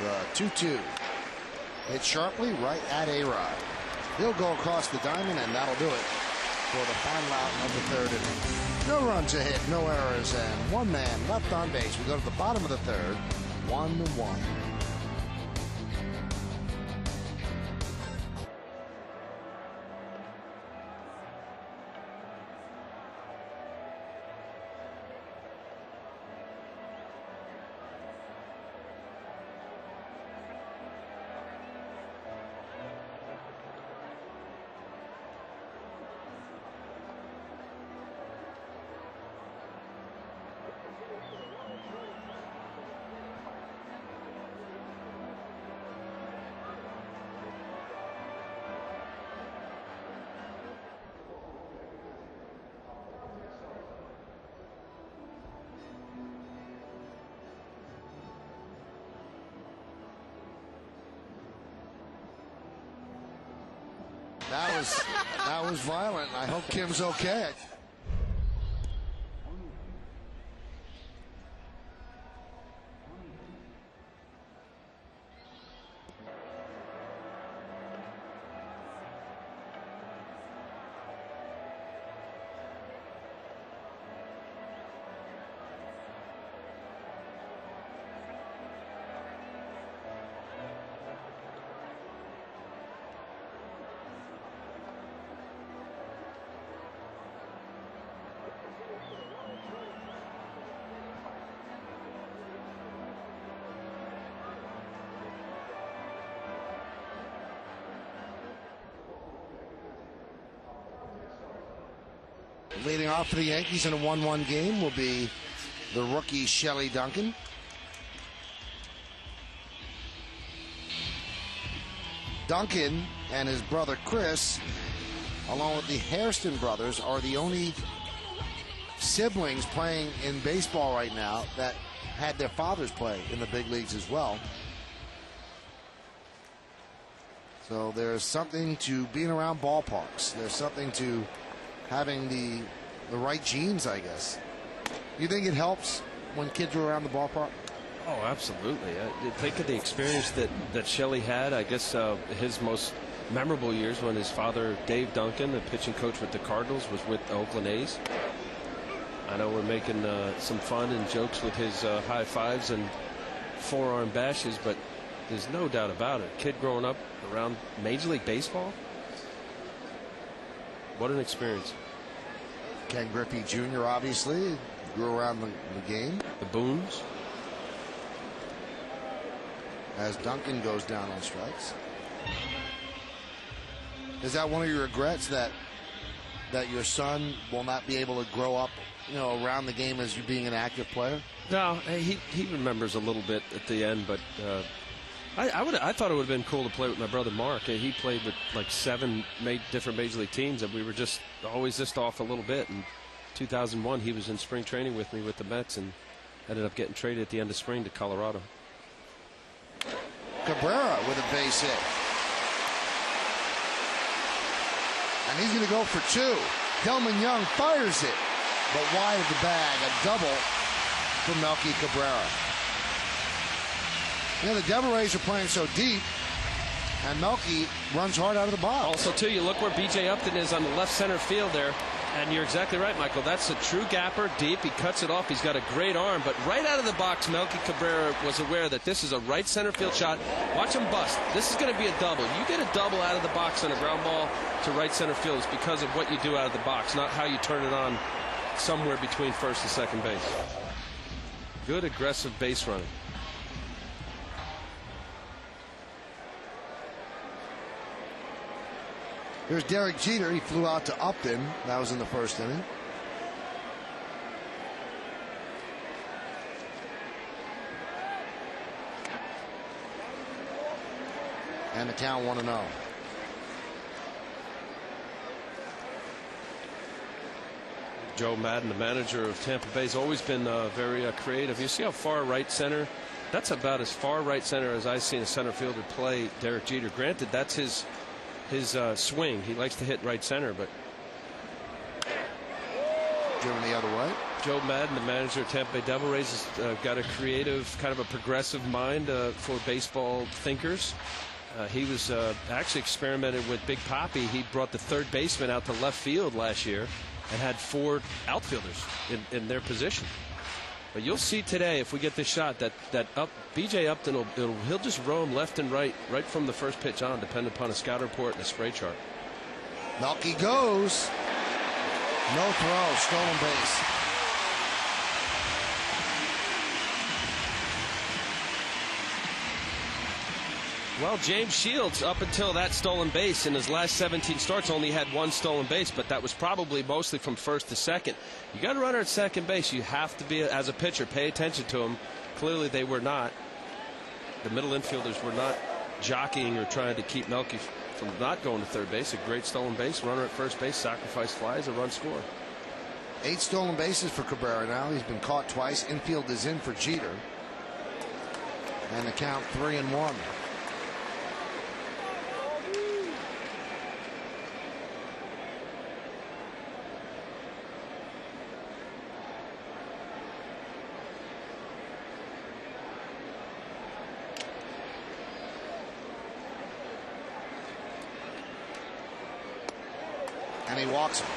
The 2-2. Hit sharply right at A-Rod. He'll go across the diamond, and that'll do it for the final out of the third inning. No runs a hit, no errors, and 1 man left on base. We go to the bottom of the third, 1-1. that was violent. I hope Kim's okay. Leading off for the Yankees in a 1-1 game will be the rookie Shelley Duncan. Duncan and his brother Chris, along with the Hairston brothers, are the only siblings playing in baseball right now that had their fathers play in the big leagues as well. So there's something to being around ballparks. There's something to having the right genes, I guess. You think it helps when kids are around the ballpark? Oh, absolutely. Think of the experience that Shelley had. I guess his most memorable years when his father, Dave Duncan, the pitching coach with the Cardinals, was with the Oakland A's. I know we're making some fun and jokes with his high fives and forearm bashes, but there's no doubt about it. Kid growing up around Major League Baseball, what an experience. Ken Griffey Jr. obviously grew around the game. The Boones. As Duncan goes down on strikes. Is that one of your regrets, that your son will not be able to grow up, around the game as you being an active player? No, he remembers a little bit at the end, but I thought it would have been cool to play with my brother Mark. He played with like 7 different Major League teams, and we were just always just off a little bit. In 2001, he was in spring training with me with the Mets and ended up getting traded at the end of spring to Colorado. Cabrera with a base hit. And he's going to go for 2. Delman Young fires it, but wide of the bag. A double for Melky Cabrera. The Devil Rays are playing so deep, and Melky runs hard out of the box. Also, too, you look where B.J. Upton is on the left center field there, and you're exactly right, Michael. That's a true gapper, deep. He cuts it off. He's got a great arm, but right out of the box, Melky Cabrera was aware that this is a right center field shot. Watch him bust. This is going to be a double. You get a double out of the box on a ground ball to right center field is because of what you do out of the box, not how you turn it on somewhere between first and second base. Good aggressive base running. Here's Derek Jeter. He flew out to Upton. That was in the first inning. And the count 1-0. Joe Madden, the manager of Tampa Bay, has always been very creative. You see how far right center? That's about as far right center as I've seen a center fielder play Derek Jeter. Granted, that's his swing. He likes to hit right center, but driven the other way. Joe Madden, the manager of Tampa Bay Devil Rays, has got a creative, kind of a progressive mind for baseball thinkers. He was actually experimented with Big Papi. He brought the third baseman out to left field last year and had 4 outfielders in their position. But you'll see today, if we get this shot, that B.J. Upton he'll just roam left and right from the first pitch on, depending upon a scout report and a spray chart. Melky goes. No throw, stolen base. Well, James Shields, up until that stolen base in his last 17 starts, only had 1 stolen base, but that was probably mostly from first to second. You got a runner at second base. You have to be, as a pitcher, pay attention to him. Clearly, they were not. The middle infielders were not jockeying or trying to keep Melky from not going to third base. A great stolen base. Runner at first base, sacrifice flies, a run score. 8 stolen bases for Cabrera now. He's been caught twice. Infield is in for Jeter. And the count 3-1. and he walks him.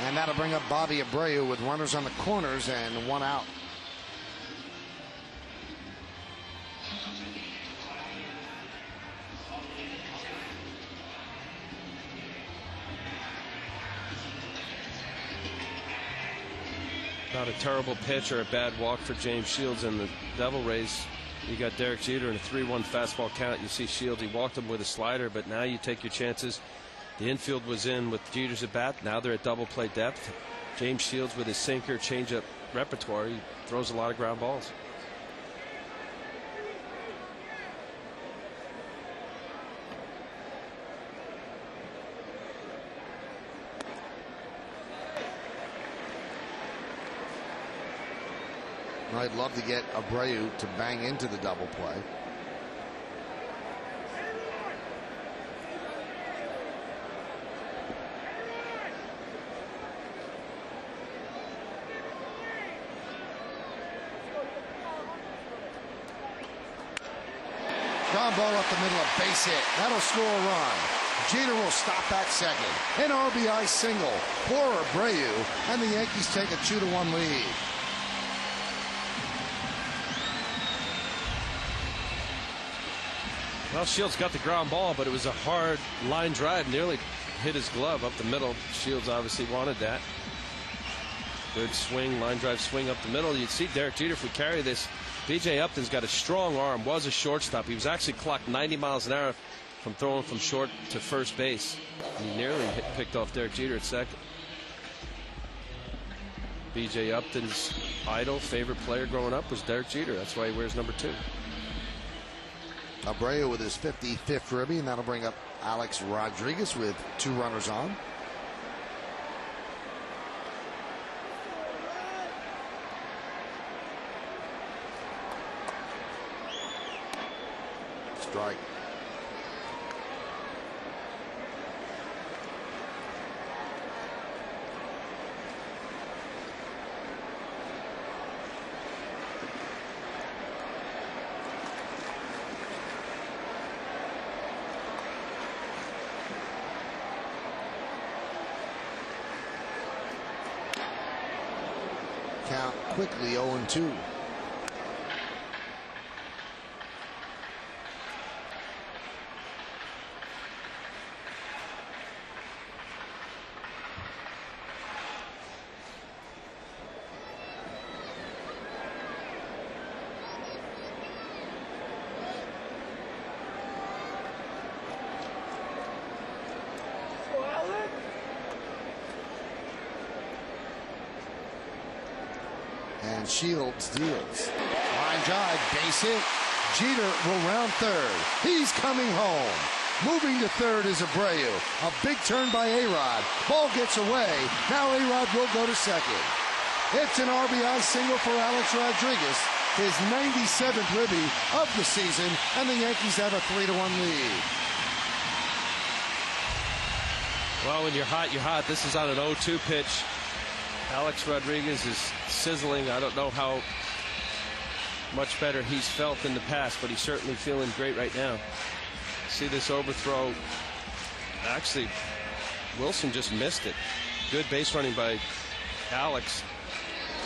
And that'll bring up Bobby Abreu with runners on the corners and one out. Not a terrible pitch or a bad walk for James Shields in the Devil Rays. You got Derek Jeter in a 3-1 fastball count. You see Shields, he walked him with a slider, but now you take your chances. The infield was in with Jeter's at bat. Now they're at double play depth. James Shields with his sinker changeup repertoire, he throws a lot of ground balls. I'd love to get Abreu to bang into the double play. Ground ball up the middle, a base hit. That'll score a run. Jeter will stop at second. An RBI single for Abreu, and the Yankees take a 2-1 lead. Well, Shields got the ground ball, but it was a hard line drive, nearly hit his glove up the middle. Shields obviously wanted that. Good swing, line drive swing up the middle. You'd see Derek Jeter, if we carry this, B.J. Upton's got a strong arm, was a shortstop. He was actually clocked 90 miles an hour from throwing from short to first base. He nearly picked off Derek Jeter at second. B.J. Upton's idol, favorite player growing up was Derek Jeter. That's why he wears number 2. Abreu with his 55th ribby, and that'll bring up Alex Rodriguez with 2 runners on. Strike. Count quickly 0-2. And Shields deals. Line drive, base hit. Jeter will round third. He's coming home. Moving to third is Abreu. A big turn by A-Rod. Ball gets away. Now A-Rod will go to second. It's an RBI single for Alex Rodriguez, his 97th ribby of the season, and the Yankees have a 3-1 lead. Well, when you're hot, you're hot. This is on an 0-2 pitch. Alex Rodriguez is sizzling. I don't know how much better he's felt in the past, but he's certainly feeling great right now. See this overthrow. Actually, Wilson just missed it. Good base running by Alex.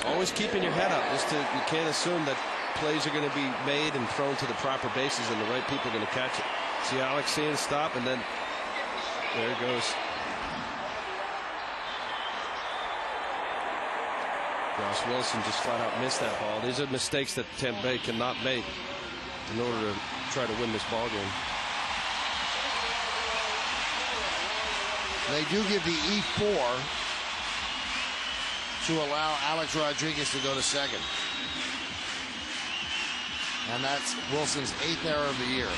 Always keeping your head up. You can't assume that plays are going to be made and thrown to the proper bases and the right people are going to catch it. See Alex seeing stop, and then there it goes. Ross Wilson just flat out missed that ball. These are mistakes that Tampa Bay cannot make in order to try to win this ball game. They do give the E4 to allow Alex Rodriguez to go to second. And that's Wilson's 8th error of the year.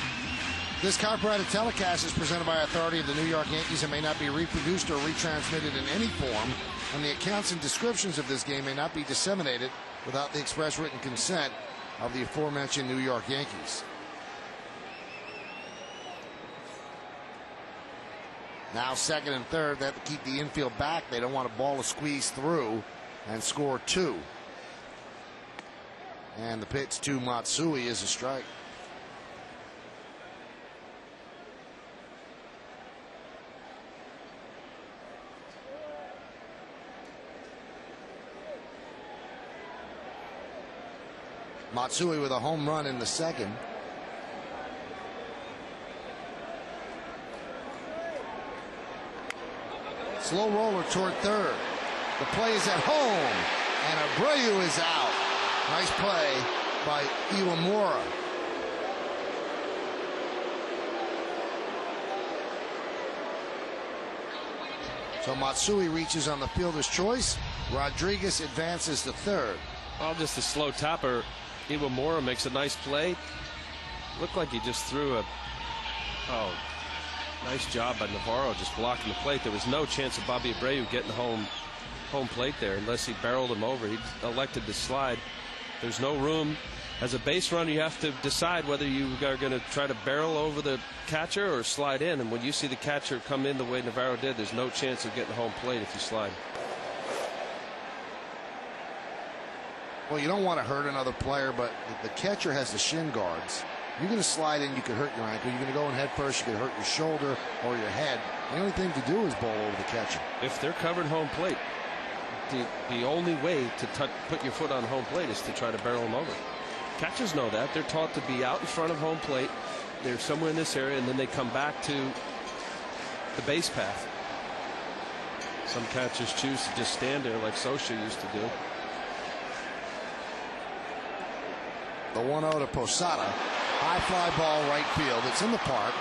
This copyrighted telecast is presented by authority of the New York Yankees and may not be reproduced or retransmitted in any form, and the accounts and descriptions of this game may not be disseminated without the express written consent of the aforementioned New York Yankees. Now second and third, they have to keep the infield back. They don't want a ball to squeeze through and score 2. And the pitch to Matsui is a strike. Matsui with a home run in the second. Slow roller toward third. The play is at home, and Abreu is out. Nice play by Iwamura. So Matsui reaches on the fielder's choice. Rodriguez advances to third. Well, just a slow topper. Iwamura makes a nice play. Looked like he just threw a... Oh, nice job by Navarro just blocking the plate. There was no chance of Bobby Abreu getting home plate there unless he barreled him over. He elected to slide. There's no room. As a base runner, you have to decide whether you are going to try to barrel over the catcher or slide in. And when you see the catcher come in the way Navarro did, there's no chance of getting home plate if you slide. Well, you don't want to hurt another player, but the catcher has the shin guards. You're going to slide in, you could hurt your ankle. You're going to go in head first, you could hurt your shoulder or your head. The only thing to do is bowl over the catcher. If they're covered home plate, the only way to put your foot on home plate is to try to barrel them over. Catchers know that. They're taught to be out in front of home plate. They're somewhere in this area, and then they come back to the base path. Some catchers choose to just stand there like Sosha used to do. The 1-0 to Posada. High fly ball right field. It's in the park.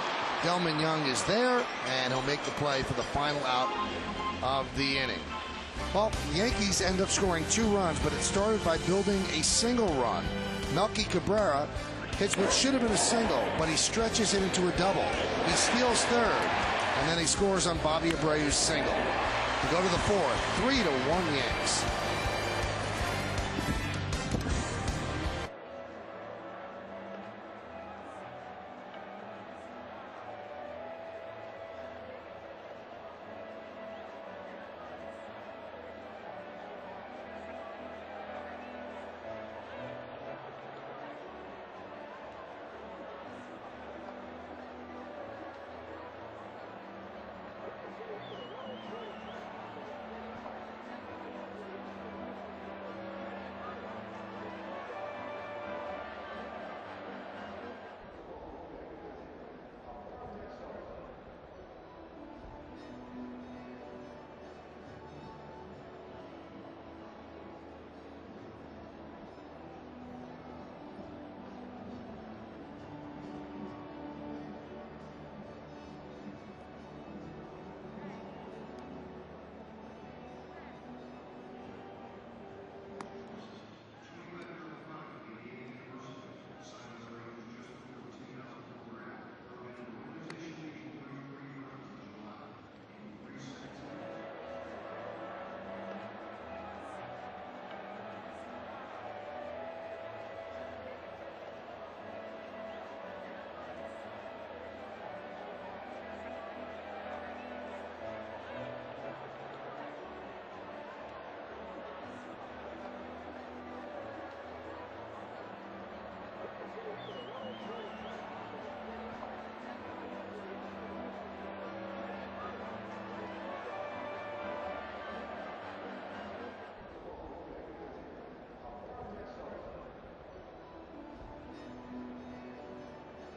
Delman Young is there, and he'll make the play for the final out of the inning. Well, the Yankees end up scoring 2 runs, but it started by building a single run. Melky Cabrera hits what should have been a single, but he stretches it into a double. He steals third, and then he scores on Bobby Abreu's single to go to the fourth. 3-1 Yanks.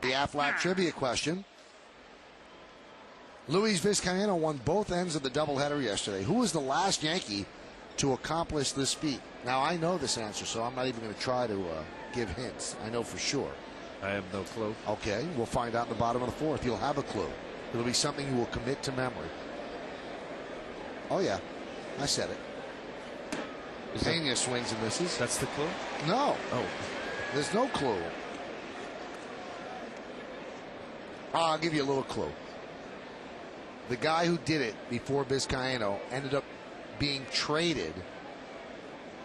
The Aflac trivia question. Luis Vizcaino won both ends of the doubleheader yesterday. Who was the last Yankee to accomplish this feat? Now, I know this answer, so I'm not even going to try to give hints. I know for sure. I have no clue. Okay, we'll find out in the bottom of the fourth. You'll have a clue. It'll be something you will commit to memory. Oh, yeah. I said it. Pena swings and misses. That's the clue? No. Oh. There's no clue. I'll give you a little clue. The guy who did it before Vizcaino ended up being traded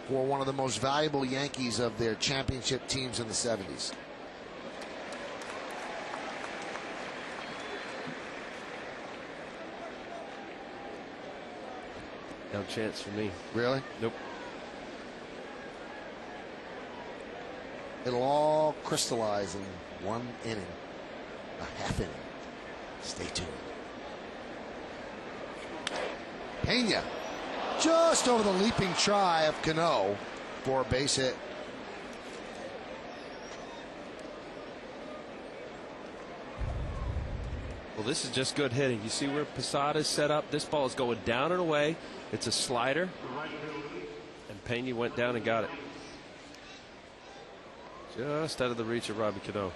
for one of the most valuable Yankees of their championship teams in the 70s. No chance for me. Really? Nope. It'll all crystallize in one inning. A half inning. Stay tuned. Pena just over the leaping try of Cano for a base hit. Well, this is just good hitting. You see where Posada's set up? This ball is going down and away. It's a slider. And Pena went down and got it. Just out of the reach of Robbie Cano.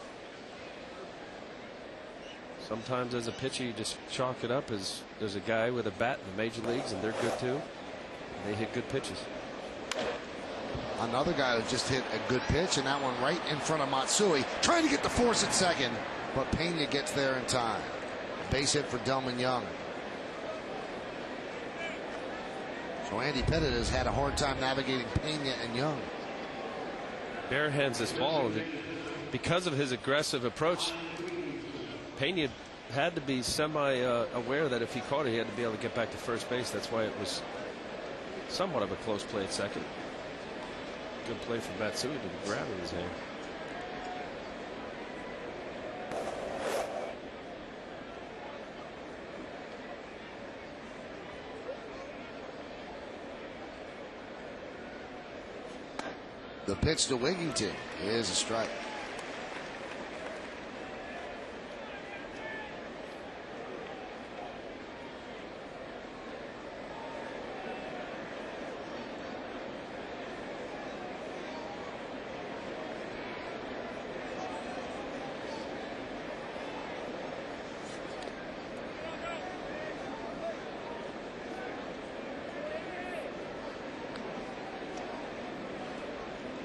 Sometimes as a pitcher you just chalk it up as there's a guy with a bat in the major leagues and they're good too. And they hit good pitches. Another guy who just hit a good pitch, and that one right in front of Matsui, trying to get the force at second, but Pena gets there in time. Base hit for Delman Young. So Andy Pettit has had a hard time navigating Pena and Young. Bear hands this ball. Because of his aggressive approach, Pena had to be semi-aware that if he caught it, he had to be able to get back to first base. That's why it was somewhat of a close play at second. Good play from Matsui to grab in his hand. The pitch to Wigington is a strike.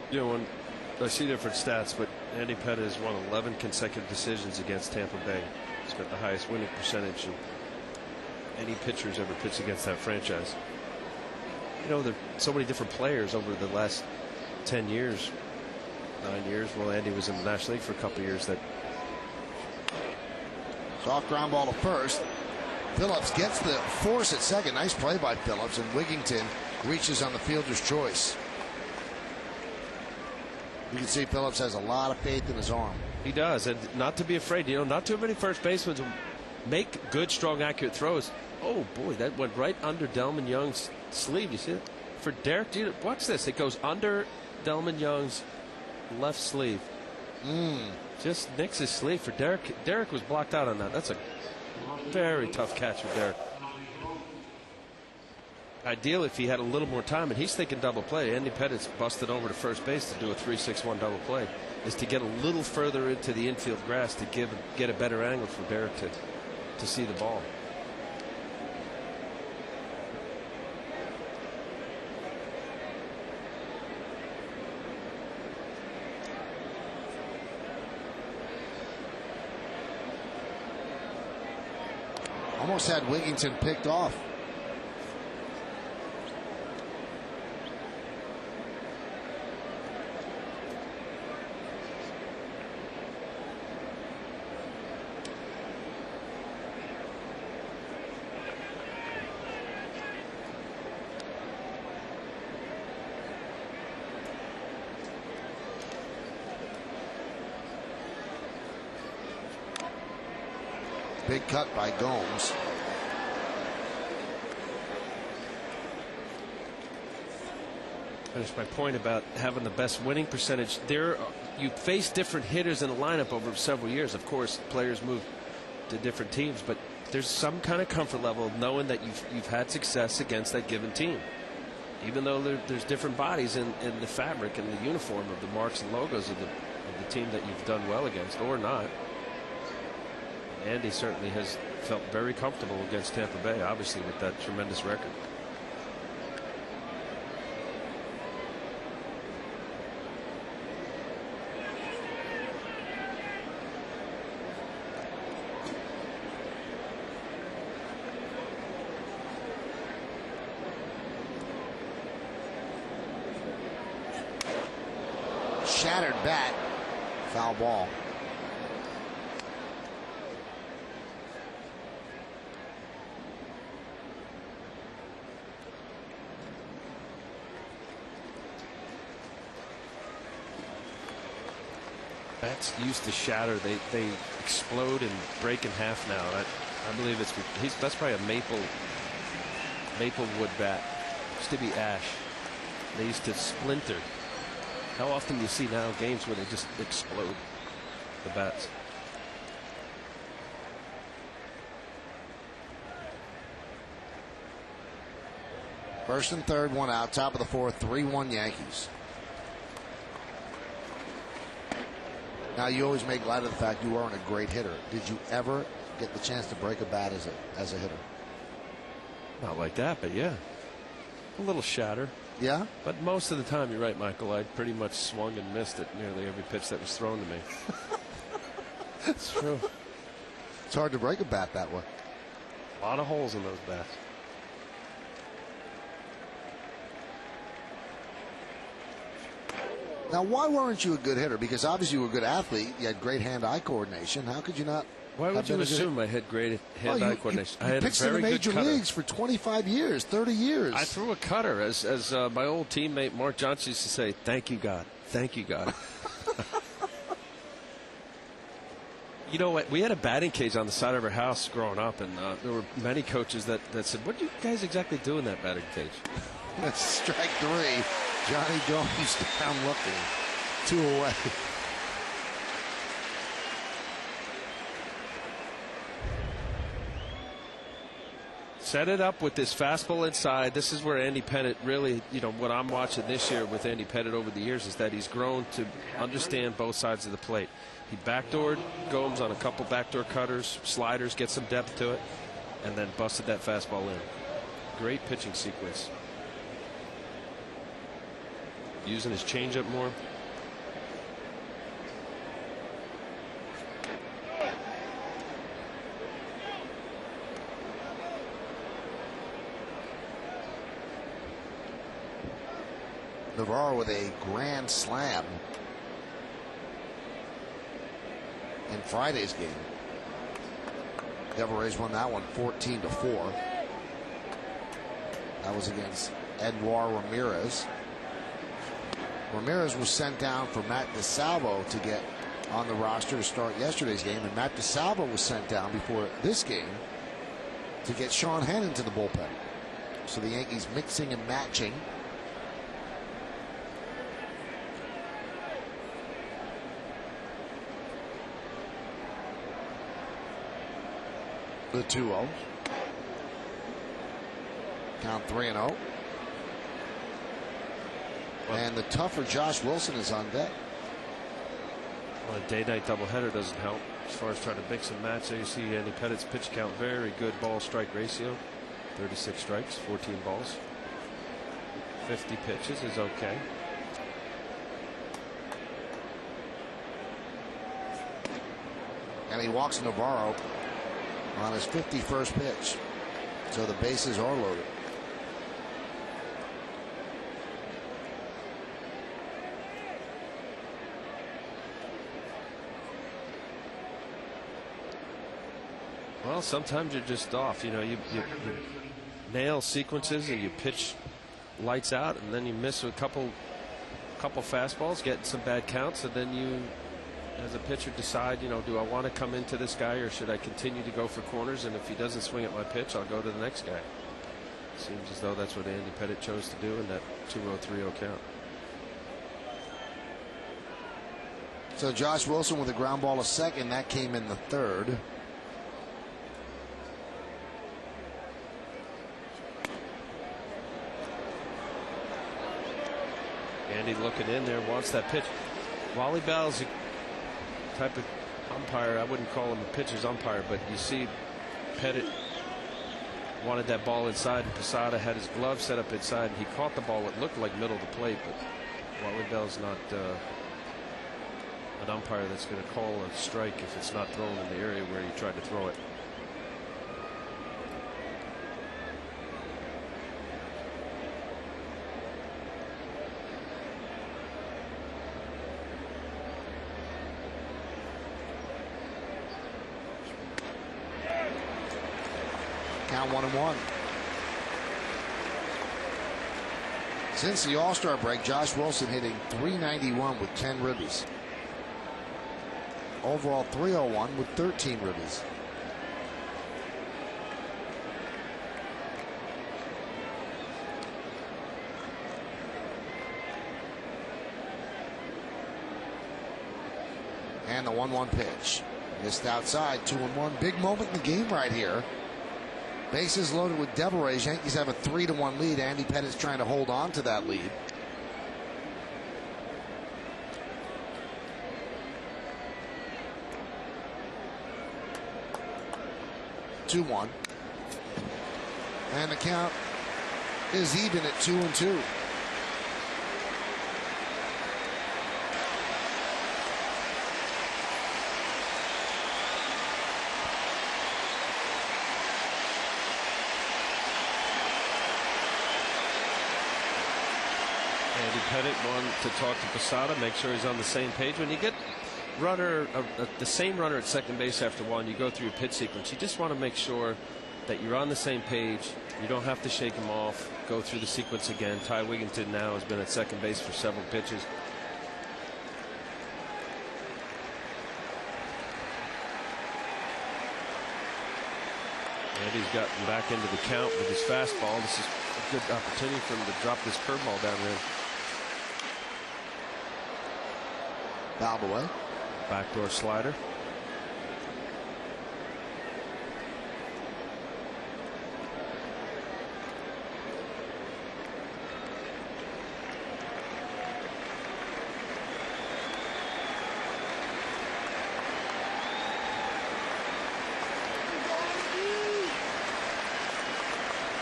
You know, when I see different stats, but Andy Pettit has won 11 consecutive decisions against Tampa Bay. He's got the highest winning percentage of any pitchers ever pitched against that franchise. You know, there are so many different players over the last 10 years, 9 years. Well, Andy was in the National League for a couple of years. That soft ground ball to first. Phillips gets the force at second. Nice play by Phillips, and Wigington reaches on the fielder's choice. You can see Phillips has a lot of faith in his arm. He does, and not to be afraid. You know, not too many first basemen make good, strong, accurate throws. Oh boy, that went right under Delman Young's sleeve. You see it? For Derek, watch this. It goes under Delman Young's left sleeve. Just nicks his sleeve for Derek. Derek was blocked out on that. That's a very tough catch for Derek. Ideal if he had a little more time, and he's thinking double play. Andy Pettit's busted over to first base to do a 3-6-1 double play, is to get a little further into the infield grass to get a better angle for Derek to see the ball. Almost had Wigington picked off. Big cut by Gomes. That's my point about having the best winning percentage. You face different hitters in the lineup over several years. Of course, players move to different teams, but there's some kind of comfort level knowing that you've had success against that given team. Even though there's different bodies in the fabric and the uniform of the marks and logos of the team that you've done well against or not. Andy certainly has felt very comfortable against Tampa Bay, obviously, with that tremendous record. Shattered bat, foul ball. Bats used to shatter. They explode and break in half now. I believe that's probably a maple wood bat. Used to be ash. They used to splinter. How often do you see now games where they just explode the bats? First and third, one out. Top of the fourth, 3-1 Yankees. Now, you always make light of the fact you aren't a great hitter. Did you ever get the chance to break a bat as a hitter? Not like that, but yeah. A little shatter. Yeah? But most of the time, you're right, Michael. I pretty much swung and missed at nearly every pitch that was thrown to me. It's true. It's hard to break a bat that way. A lot of holes in those bats. Now, why weren't you a good hitter? Because obviously you were a good athlete. You had great hand-eye coordination. How could you not? Why would you assume I had great hand-eye coordination? You pitched in the major leagues for 25 years, 30 years. I threw a cutter, as my old teammate Mark Johnson used to say, "Thank you, God. Thank you, God." You know what? We had a batting cage on the side of our house growing up, and there were many coaches that said, "What do you guys exactly do in that batting cage?" That's strike three. Johnny Gomes down looking. 2 away. Set it up with this fastball inside. This is where Andy Pettitte really, what I'm watching this year with Andy Pettitte over the years is that he's grown to understand both sides of the plate. He backdoored Gomes on a couple backdoor cutters, sliders, get some depth to it, and then busted that fastball in. Great pitching sequence. Using his changeup more. Navarro with a grand slam in Friday's game. Devil Rays won that one 14-4. That was against Edouard Ramirez. Ramirez was sent down for Matt DeSalvo to get on the roster to start yesterday's game, and Matt DeSalvo was sent down before this game to get Sean Hannon to the bullpen. So the Yankees mixing and matching. The 2-0. Count 3-0. And the tougher Josh Wilson is on deck. Well, a day-night doubleheader doesn't help as far as trying to mix and match. So you see Andy Pettitte's pitch count, very good ball-strike ratio. 36 strikes, 14 balls. 50 pitches is okay. And he walks Navarro on his 51st pitch. So the bases are loaded. Well, sometimes you're just off. You nail sequences and you pitch lights out, and then you miss a couple fastballs, get some bad counts, and then you, as a pitcher, decide, do I want to come into this guy or should I continue to go for corners? And if he doesn't swing at my pitch, I'll go to the next guy. Seems as though that's what Andy Pettitte chose to do in that 2-0-3-0 count. So Josh Wilson with a ground ball to second. That came in the third. Andy looking in there, wants that pitch. Wally Bell's a type of umpire. I wouldn't call him a pitcher's umpire, but you see Pettitte wanted that ball inside, and Posada had his glove set up inside, and he caught the ball. It looked like middle of the plate, but Wally Bell's not an umpire that's going to call a strike if it's not thrown in the area where he tried to throw it. Count 1-1. Since the All-Star break, Josh Wilson hitting .391 with 10 ribbies. Overall .301 with 13 ribbies. And the 1-1 pitch. Missed outside, 2-1. Big moment in the game right here. Bases loaded with Devil Rays. Yankees have a 3-1 lead. Andy Pettit's trying to hold on to that lead. (2-1), and the count is even at 2-2. Andy Pettit wanted to talk to Posada, make sure he's on the same page. When you get the same runner at second base after one, you go through your pitch sequence. You just want to make sure that you're on the same page. You don't have to shake him off, go through the sequence again. Ty Wigginton now has been at second base for several pitches. Andy's gotten back into the count with his fastball. This is a good opportunity for him to drop this curveball down there. Fouled away. Backdoor slider.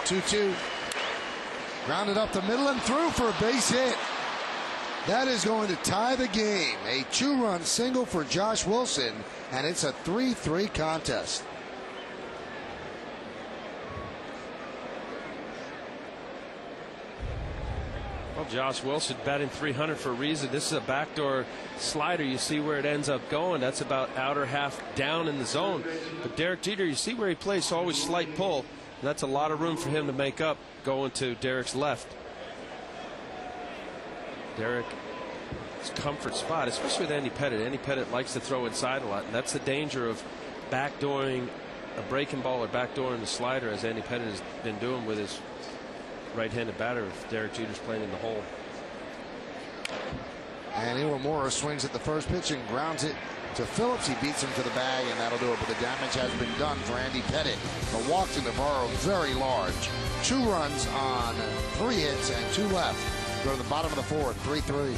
(2-2). Grounded up the middle and through for a base hit. That is going to tie the game. A 2-run single for Josh Wilson, and it's a 3-3 contest. Well, Josh Wilson batting .300 for a reason. This is a backdoor slider. You see where it ends up going. That's about outer half down in the zone. But Derek Jeter, you see where he plays, so always slight pull. That's a lot of room for him to make up going to Derek's left. Derek's comfort spot, especially with Andy Pettit. Andy Pettit likes to throw inside a lot, and that's the danger of backdooring a breaking ball or backdooring the slider, as Andy Pettit has been doing with his right-handed batter if Derek Jeter's playing in the hole. And Iwamura swings at the first pitch and grounds it to Phillips. He beats him to the bag, and that'll do it. But the damage has been done for Andy Pettit. The walk to Navarro very large. 2 runs on 3 hits and 2 left. Go to the bottom of the 4th, 3-3.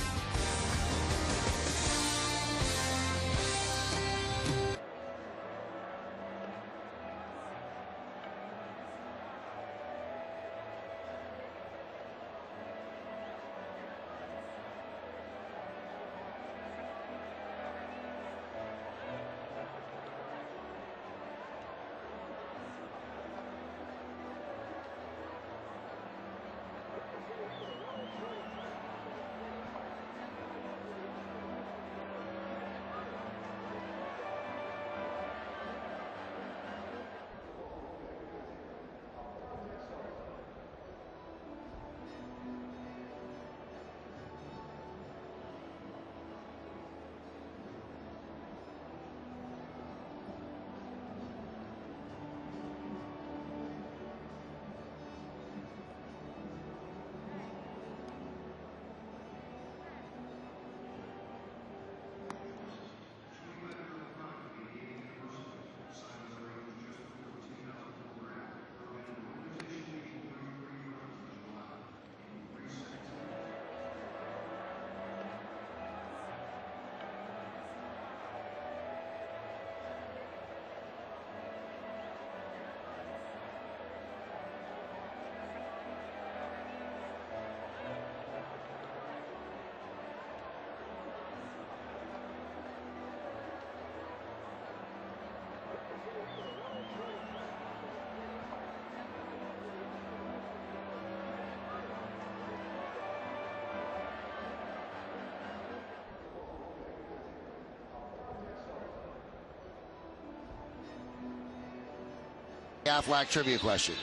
Aflac trivia question.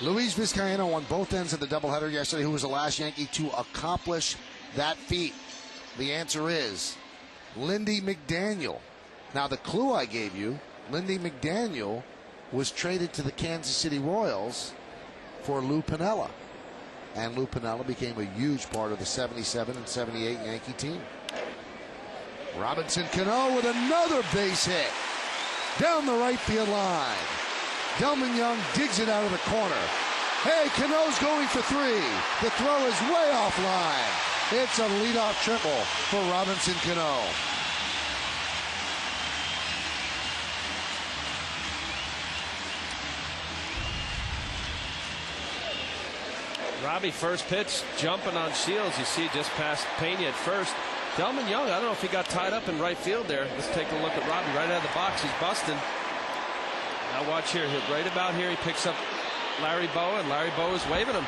Luis Vizcaíno on both ends of the doubleheader yesterday. Who was the last Yankee to accomplish that feat? The answer is Lindy McDaniel. Now, the clue I gave you, Lindy McDaniel was traded to the Kansas City Royals for Lou Piniella. And Lou Piniella became a huge part of the 77 and 78 Yankee team. Robinson Cano with another base hit down the right field line. Delman Young digs it out of the corner. Hey, Cano's going for three. The throw is way offline. It's a leadoff triple for Robinson Cano. Robbie, first pitch, jumping on Shields. You see just past Pena at first. Delman Young, I don't know if he got tied up in right field there. Let's take a look at Robbie right out of the box. He's busting. Now watch here. Right about here, he picks up Larry Bowa, and Larry Bowa is waving him.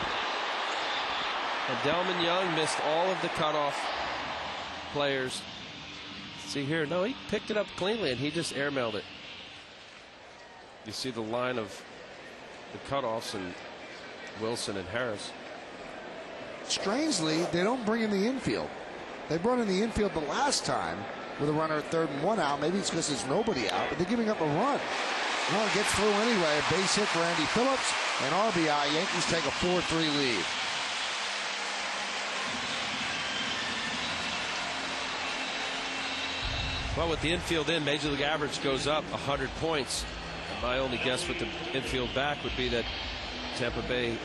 And Delman Young missed all of the cutoff players. See here, no, he picked it up cleanly, and he just airmailed it. You see the line of the cutoffs and Wilson and Harris. Strangely, they don't bring in the infield. They brought in the infield the last time with a runner at 3rd and 1 out. Maybe it's because there's nobody out, but they're giving up a run. Well, it gets through anyway. A base hit for Andy Phillips, and RBI. Yankees take a 4-3 lead. Well, with the infield in, Major League average goes up 100 points. And my only guess with the infield back would be that Tampa Bay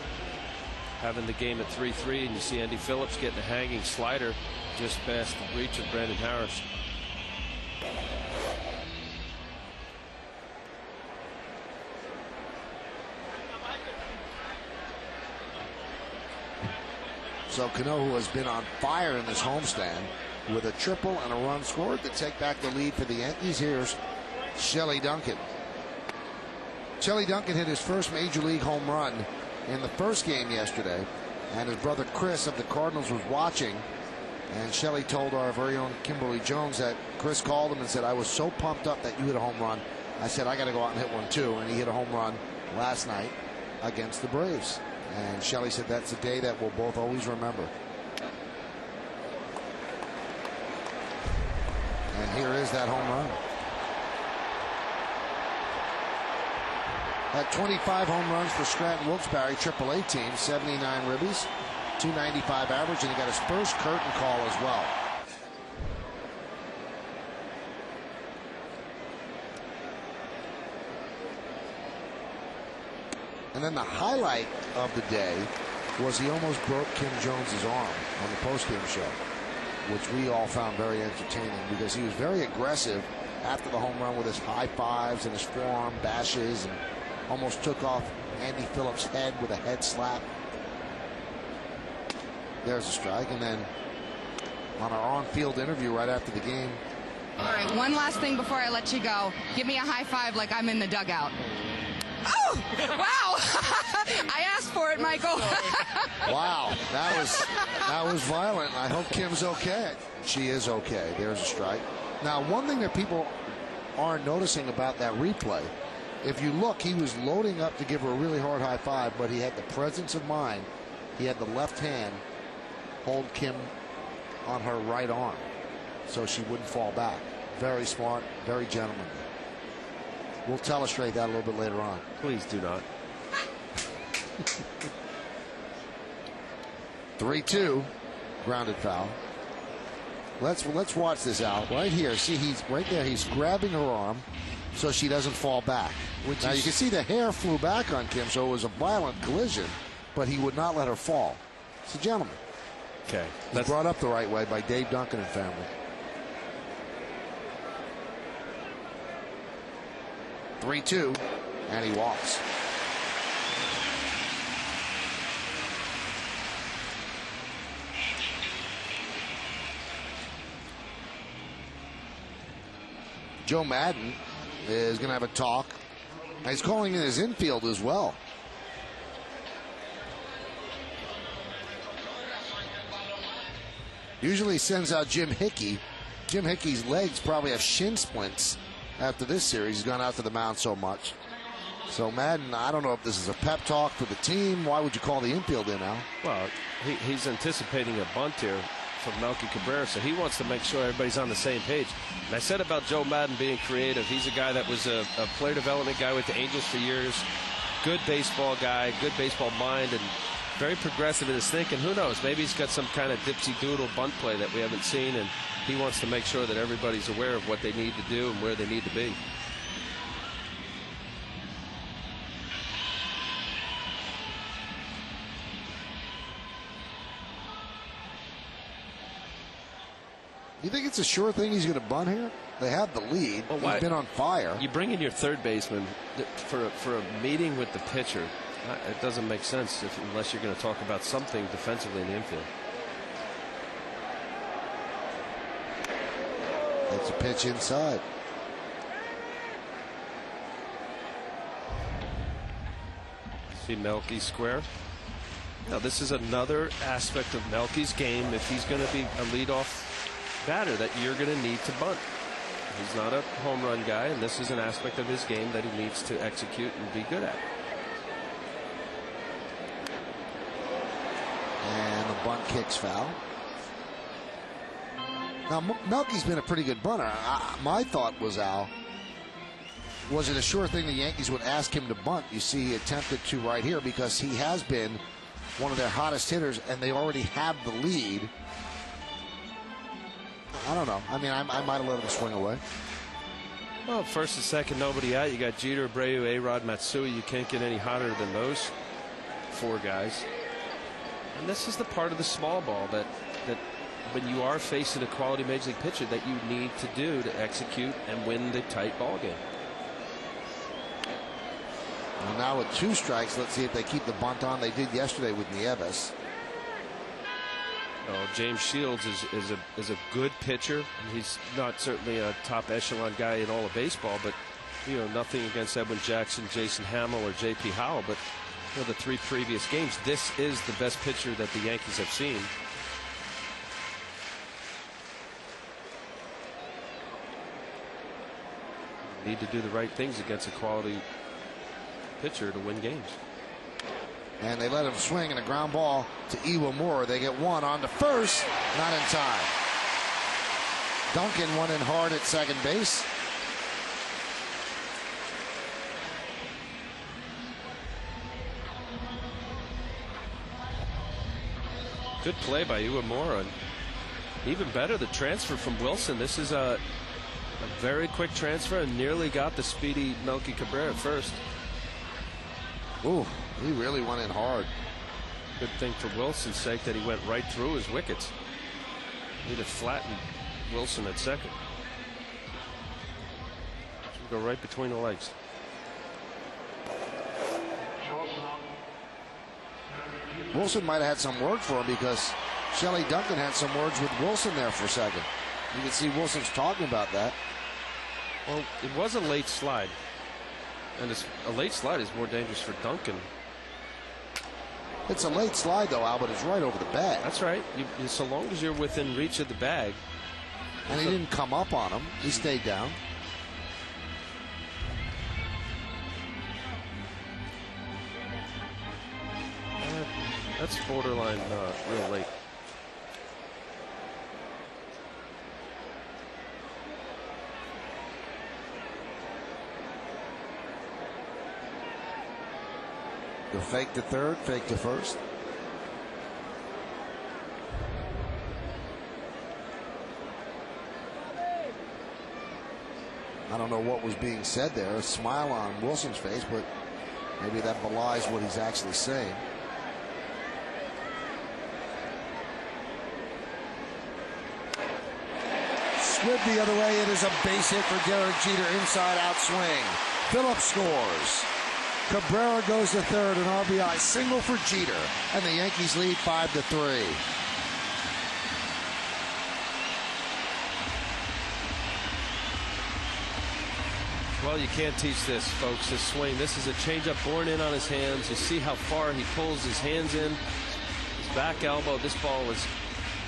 having the game at 3-3, and you see Andy Phillips getting a hanging slider just past the reach of Brandon Harris. So Cano, who has been on fire in this homestand, with a triple and a run scored to take back the lead for the Yankees. Here's Shelley Duncan. Shelley Duncan hit his first Major League home run in the first game yesterday, and his brother Chris of the Cardinals was watching, and Shelley told our very own Kimberly Jones that Chris called him and said, I was so pumped up that you hit a home run. I said, I got to go out and hit one too, and he hit a home run last night against the Braves. And Shelley said that's a day that we'll both always remember. And here is that home run. Had 25 home runs for Scranton Wilkes-Barre AAA team, 79 ribbies, 295 average, and he got his first curtain call as well. And then the highlight of the day was he almost broke Kim Jones's arm on the postgame show, which we all found very entertaining because he was very aggressive after the home run with his high fives and his forearm bashes, and almost took off Andy Phillips' head with a head slap. There's a strike. And then on our on-field interview right after the game. All right, one last thing before I let you go. Give me a high five like I'm in the dugout. Oh, wow. I asked for it, Michael. Wow, that was violent. I hope Kim's okay. She is okay. There's a strike. Now, one thing that people aren't noticing about that replay, if you look, he was loading up to give her a really hard high five, but he had the presence of mind. He had the left hand hold Kim on her right arm so she wouldn't fall back. Very smart, very gentlemanly. We'll illustrate that a little bit later on. Please do not. 3-2, grounded foul. Let's watch this out right here. See, he's right there. He's grabbing her arm so she doesn't fall back. Now you can see the hair flew back on Kim, so it was a violent collision, but he would not let her fall. It's a gentleman. Okay, he's brought up the right way by Dave Duncan and family. 3-2, and he walks. Joe Madden is going to have a talk. He's calling in his infield as well. Usually sends out Jim Hickey. Jim Hickey's legs probably have shin splints after this series. He's gone out to the mound so much. So Madden, I don't know if this is a pep talk for the team. Why would you call the infield in now? Well, he's anticipating a bunt here from Melky Cabrera, so he wants to make sure everybody's on the same page. And I said about Joe Madden being creative. He's a guy that was a player development guy with the Angels for years. Good baseball guy, good baseball mind, and very progressive in his thinking. Who knows? Maybe he's got some kind of dipsy-doodle bunt play that we haven't seen, and he wants to make sure that everybody's aware of what they need to do and where they need to be. You think it's a sure thing he's going to bunt here? They have the lead. Well, he's been on fire. You bring in your third baseman for a meeting with the pitcher. It doesn't make sense unless you're going to talk about something defensively in the infield. That's a pitch inside. See Melky square. Now this is another aspect of Melky's game. If he's going to be a leadoff batter, that you're going to need to bunt. He's not a home run guy, and this is an aspect of his game that he needs to execute and be good at. And the bunt kicks foul. Now Melky's been a pretty good bunter. My thought was, Al, was it a sure thing the Yankees would ask him to bunt? You see, he attempted to right here because he has been one of their hottest hitters, and they already have the lead. I don't know. I mean, I might have let him swing away. Well, first and second, nobody out. You got Jeter, Abreu, A-Rod, Matsui. You can't get any hotter than those four guys. And this is the part of the small ball that when you are facing a quality major league pitcher that you need to do to execute and win the tight ball game. Well, now with 2 strikes, let's see if they keep the bunt on. They did yesterday with Nieves. James Shields is a good pitcher. He's not certainly a top echelon guy in all of baseball, but nothing against Edwin Jackson, Jason Hamill, or J.P. Howell. But the 3 previous games, this is the best pitcher that the Yankees have seen. Need to do the right things against a quality pitcher to win games. And they let him swing in a ground ball to Iwamura. They get 1 on to first, not in time. Duncan went in hard at second base. Good play by Iwamura. And even better, the transfer from Wilson. This is a very quick transfer and nearly got the speedy Melky Cabrera at first. Ooh, he really went in hard. Good thing for Wilson's sake that he went right through his wickets. He'd have flattened Wilson at second. Go right between the legs. Wilson might have had some work for him because Shelley Duncan had some words with Wilson there for a second. You can see Wilson's talking about that. Well, it was a late slide. And a late slide is more dangerous for Duncan. It's a late slide, though, Albert. It's right over the bag. That's right. So long as you're within reach of the bag. And he didn't come up on him. He stayed down. That's borderline real late. They'll fake to third, fake to first. I don't know what was being said there. A smile on Wilson's face, but maybe that belies what he's actually saying. Slid the other way. It is a base hit for Derek Jeter. Inside out swing. Phillips scores. Cabrera goes to third, an RBI single for Jeter, and the Yankees lead 5-3. Well, you can't teach this, folks, this swing. This is a changeup born in on his hands. You see how far he pulls his hands in. His back elbow. This ball was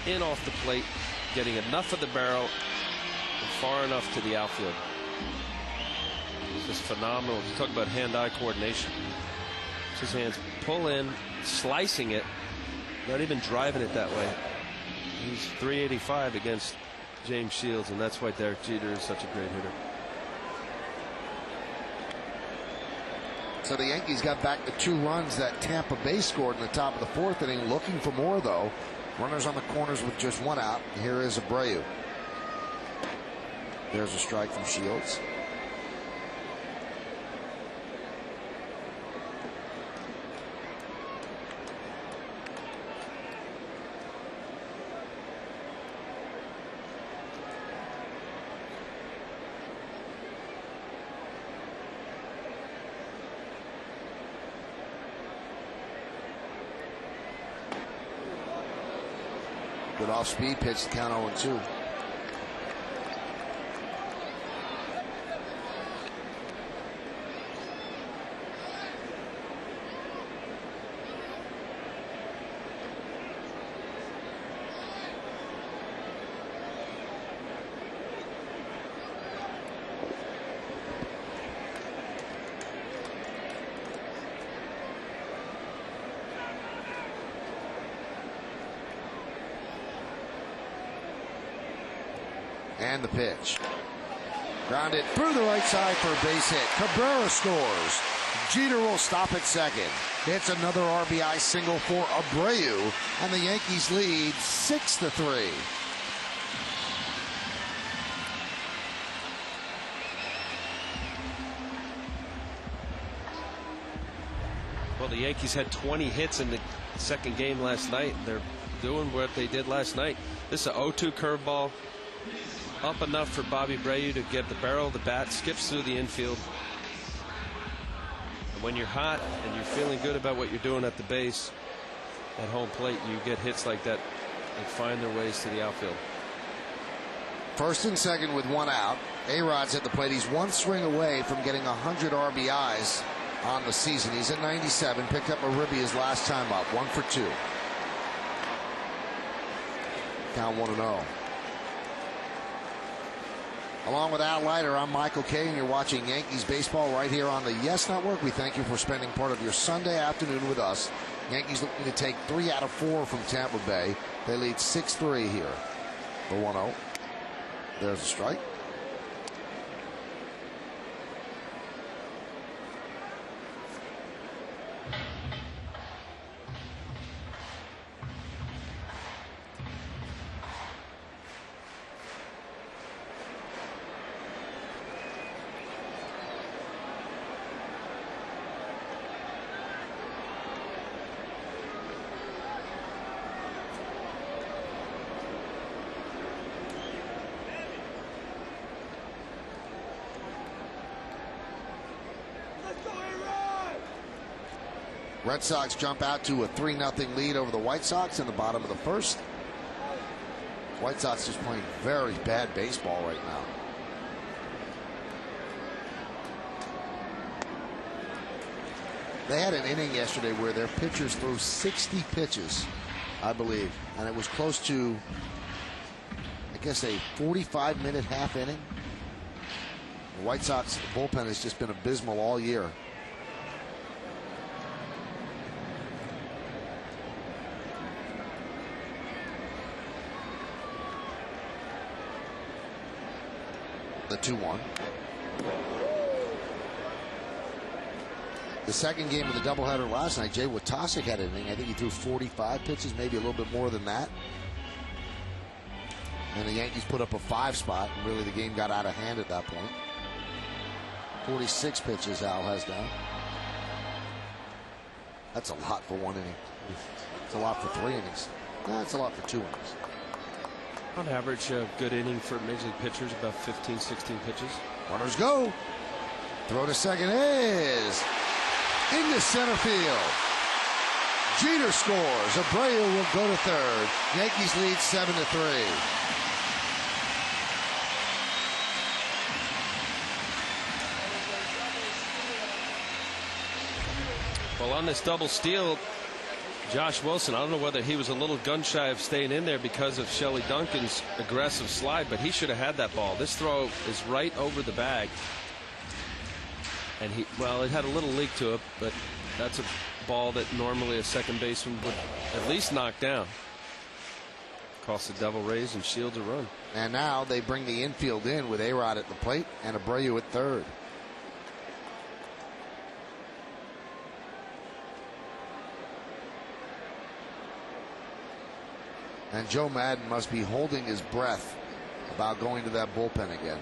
in off the plate, getting enough of the barrel and far enough to the outfield. Just phenomenal. You talk about hand-eye coordination. His hands pull in, slicing it, not even driving it that way. He's 385 against James Shields, and that's why Derek Jeter is such a great hitter. So the Yankees got back the 2 runs that Tampa Bay scored in the top of the 4th inning, looking for more, though. Runners on the corners with just 1 out. Here is Abreu. There's a strike from Shields. Good off-speed pitch to count 0-2. And the pitch. Grounded through the right side for a base hit. Cabrera scores. Jeter will stop at second. It's another RBI single for Abreu, and the Yankees lead 6-3. Well, the Yankees had 20 hits in the second game last night. They're doing what they did last night. This is an 0-2 curveball. Up enough for Bobby Abreu to get the barrel of the bat, skips through the infield. And when you're hot and you're feeling good about what you're doing at the base, at home plate, you get hits like that and find their ways to the outfield. First and second with one out. A-Rod's at the plate. He's one swing away from getting 100 RBIs on the season. He's at 97. Picked up a ribby his last time up. 1 for 2. Count 1-0. Along with Al Leiter, I'm Michael Kay, and you're watching Yankees baseball right here on the Yes Network. We thank you for spending part of your Sunday afternoon with us. Yankees looking to take 3 out of 4 from Tampa Bay. They lead 6-3 here. The 1-0. There's a strike. Red Sox jump out to a 3-0 lead over the White Sox in the bottom of the first. White Sox just playing very bad baseball right now. They had an inning yesterday where their pitchers threw 60 pitches, I believe, and it was close to, I guess, a 45-minute half inning. The White Sox bullpen has just been abysmal all year. The 2-1. The second game of the doubleheader last night, Jay Watasic had an inning. I think he threw 45 pitches, maybe a little bit more than that. And the Yankees put up a 5 spot, and really the game got out of hand at that point. 46 pitches Al has down. That's a lot for 1 inning. It's a lot for 3 innings. That's a lot for 2 innings. On average, a good inning for Major League pitchers, about 15, 16 pitches. Runners go. Throw to second is into center field. Jeter scores. Abreu will go to third. Yankees lead 7-3. Well, on this double steal, Josh Wilson, I don't know whether he was a little gun shy of staying in there because of Shelley Duncan's aggressive slide, but he should have had that ball. This throw is right over the bag. And well, it had a little leak to it, but that's a ball that normally a second baseman would at least knock down. Cost the Devil Rays and shields a run. And now they bring the infield in with A-Rod at the plate and Abreu at third. And Joe Madden must be holding his breath about going to that bullpen again.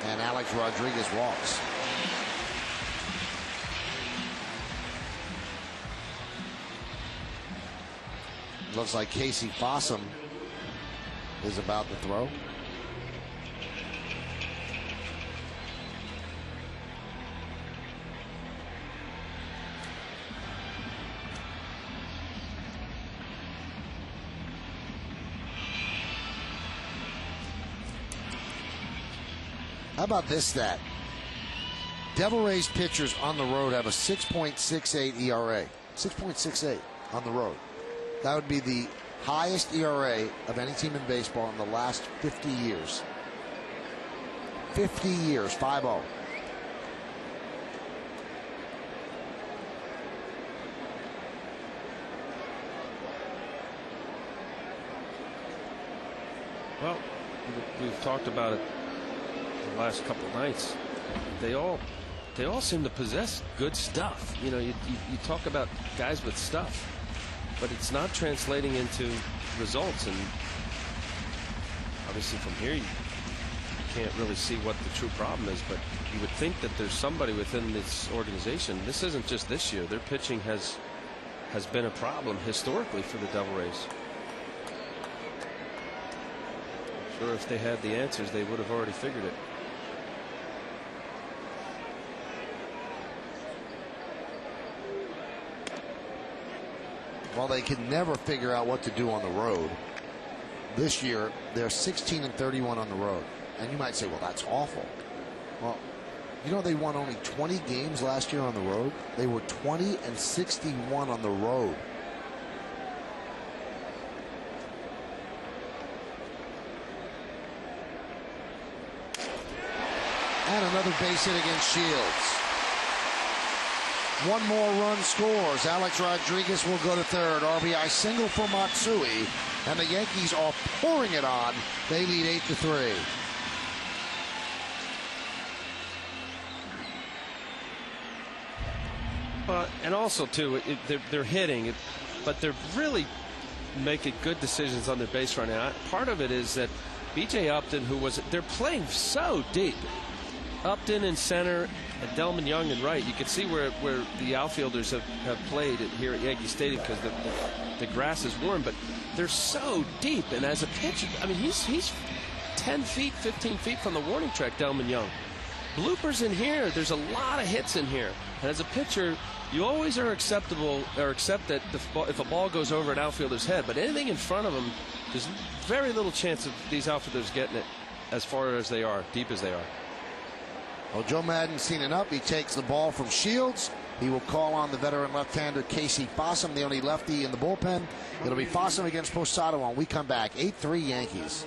And Alex Rodriguez walks. Looks like Casey Fossum is about to throw. How about this stat? Devil Rays pitchers on the road have a 6.68 ERA. 6.68 on the road. That would be the highest ERA of any team in baseball in the last 50 years. 50 years, 5-0. Well, we've talked about it the last couple of nights. They all seem to possess good stuff. You know, you talk about guys with stuff, but it's not translating into results. And obviously from here you can't really see what the true problem is, but you would think that there's somebody within this organization. This isn't just this year. Their pitching has been a problem historically for the Devil Rays. I'm sure if they had the answers, they would have already figured it. Well, they can never figure out what to do on the road. This year, they're 16-31 on the road. And you might say, well, that's awful. Well, you know they won only 20 games last year on the road? They were 20-61 on the road. And another base hit against Shields. One more run scores. Alex Rodriguez will go to third. RBI single for Matsui. And the Yankees are pouring it on. They lead 8-3. And also, too, they're hitting, but they're really making good decisions on their base running. Part of it is that B.J. Upton, they're playing so deep. Upton in center and Delman Young in right. You can see where the outfielders have played here at Yankee Stadium because the grass is warm, but they're so deep. And as a pitcher, I mean, he's 10 feet, 15 feet from the warning track, Delman Young. Bloopers in here. There's a lot of hits in here. And as a pitcher, you always accept that if a ball goes over an outfielder's head, but anything in front of them, there's very little chance of these outfielders getting it as far as they are, deep as they are. Well, Joe Maddon's seen it up. He takes the ball from Shields. He will call on the veteran left-hander Casey Fossum, the only lefty in the bullpen. It'll be Fossum against Posada when we come back. 8-3 Yankees.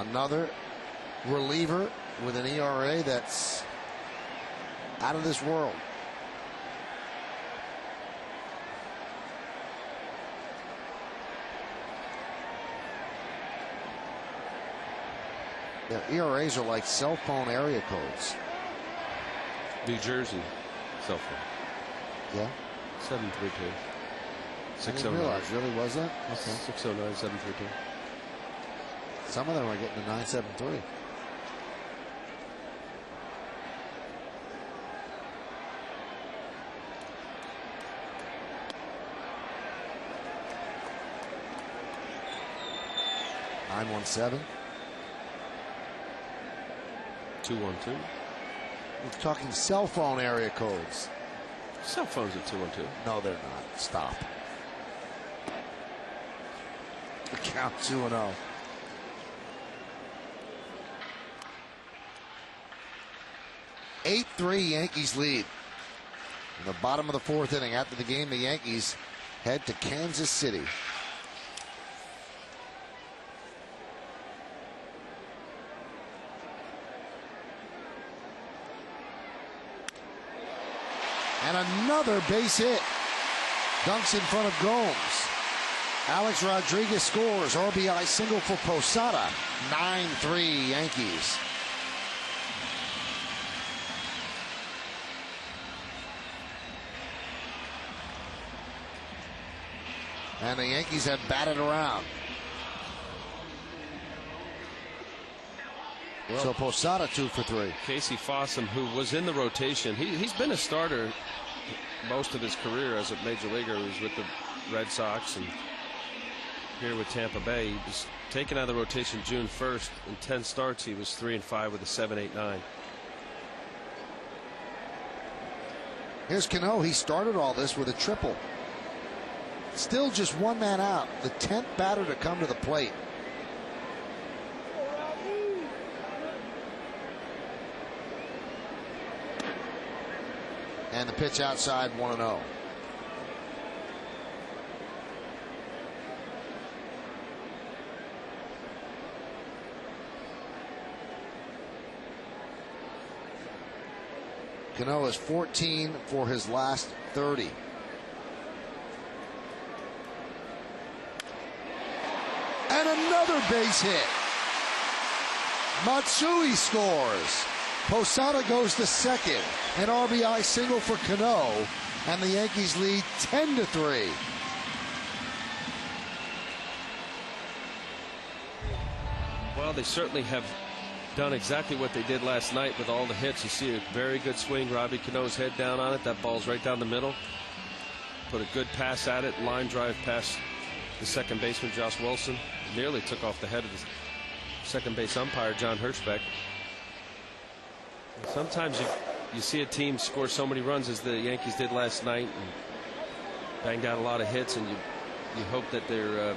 Another reliever with an ERA that's out of this world. Their ERAs are like cell phone area codes. New Jersey cell phone. Yeah. 732. I didn't realize, really, was that? Okay. 609 732. Some of them are getting to 973. (917). 212. We're talking cell phone area codes. Cell phones at 212. No, they're not. Stop. The count 2-0. Eight 3 Yankees lead. In the bottom of the fourth inning, after the game, the Yankees head to Kansas City. And another base hit. Dunks in front of Gomes. Alex Rodriguez scores. RBI single for Posada. 9-3 Yankees. And the Yankees have batted around. Well, so Posada 2 for 3. Casey Fossum, who was in the rotation, he's been a starter most of his career as a major leaguer. He was with the Red Sox and here with Tampa Bay. He was taken out of the rotation June 1st. In 10 starts, he was 3-5 with a 7.89. Here's Cano. He started all this with a triple. Still just one man out. The 10th batter to come to the plate. And the pitch outside, 1-0. Cano is 14 for his last 30. And another base hit. Matsui scores. Posada goes to second. An RBI single for Cano, and the Yankees lead 10-3. Well, they certainly have done exactly what they did last night with all the hits. You see a very good swing. Robbie Cano's head down on it. That ball's right down the middle. Put a good pass at it. Line drive past the second baseman, Josh Wilson. Nearly took off the head of the second base umpire, John Hirschbeck. Sometimes you see a team score so many runs as the Yankees did last night and banged out a lot of hits, and you hope that they're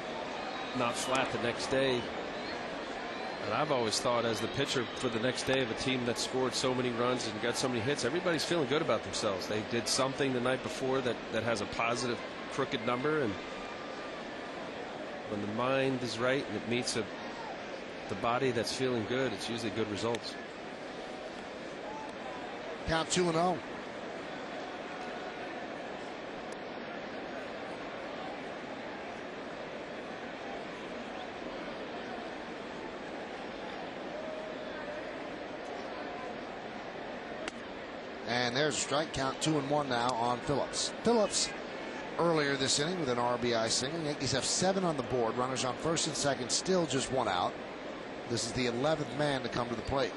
not flat the next day. And I've always thought, as the pitcher for the next day of a team that scored so many runs and got so many hits, everybody's feeling good about themselves. They did something the night before that has a positive crooked number, and when the mind is right and it meets the body that's feeling good, it's usually good results. Count 2-0. And there's a strike. Count 2-1 now on Phillips. Phillips earlier this inning with an RBI single. Yankees have 7 on the board. Runners on first and second, still just 1 out. This is the 11th man to come to the plate.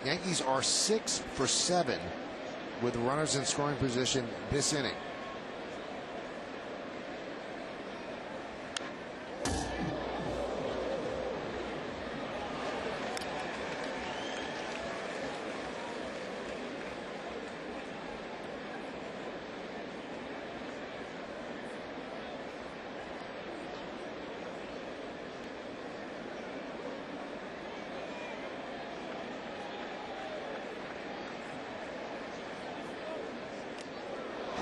Yankees are 6 for 7 with runners in scoring position this inning.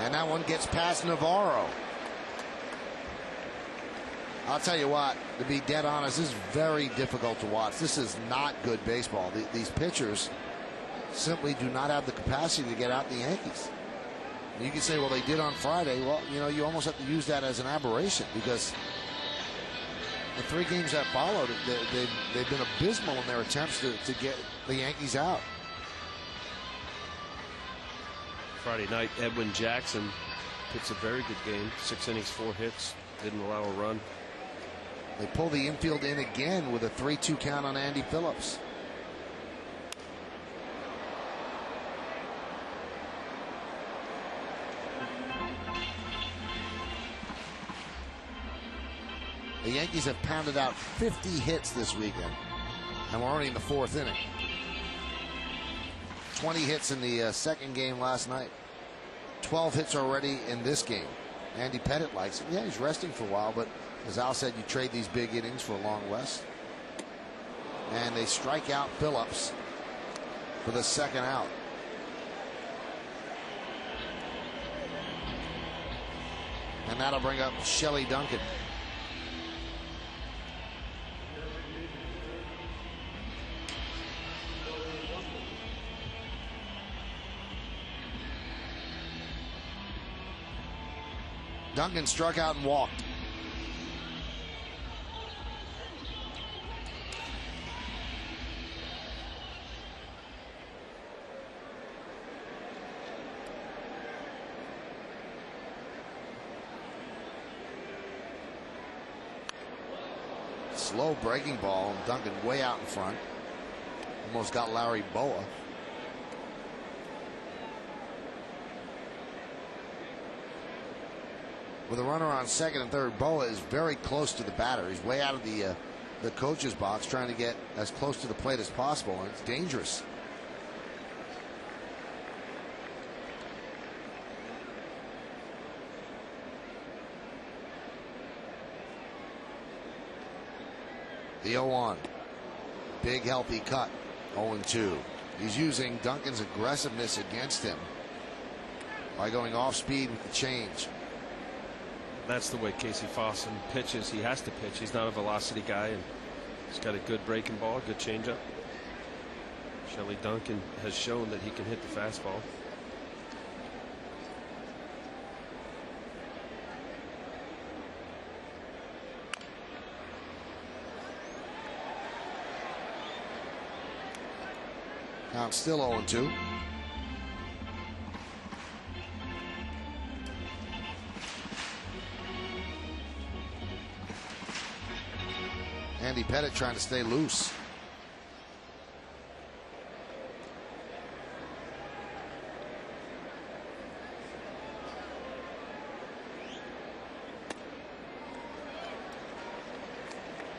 And that one gets past Navarro. I'll tell you what, to be dead honest, this is very difficult to watch. This is not good baseball. These pitchers simply do not have the capacity to get out the Yankees. You can say, well, they did on Friday. Well, you know, you almost have to use that as an aberration because the 3 games that followed, they've been abysmal in their attempts to get the Yankees out. Friday night, Edwin Jackson pitched a very good game. 6 innings, 4 hits, didn't allow a run. They pull the infield in again with a 3-2 count on Andy Phillips. The Yankees have pounded out 50 hits this weekend, and we're only in the 4th inning. 20 hits in the second game last night. 12 hits already in this game. Andy Pettitte likes it. Yeah, he's resting for a while, but as Al said, you trade these big innings for a long rest. And they strike out Phillips for the second out. And that'll bring up Shelley Duncan. Duncan struck out and walked. Slow breaking ball. Duncan way out in front. Almost got Larry Boa. With a runner on second and third, Boa is very close to the batter. He's way out of the coach's box, trying to get as close to the plate as possible, and it's dangerous. The 0-1. Big healthy cut. 0-2. He's using Duncan's aggressiveness against him by going off speed with the change. That's the way Casey Fossen pitches. He has to pitch. He's not a velocity guy, and he's got a good breaking ball, a good changeup. Shelley Duncan has shown that he can hit the fastball. Now it's still 0-2. Andy Pettitte trying to stay loose.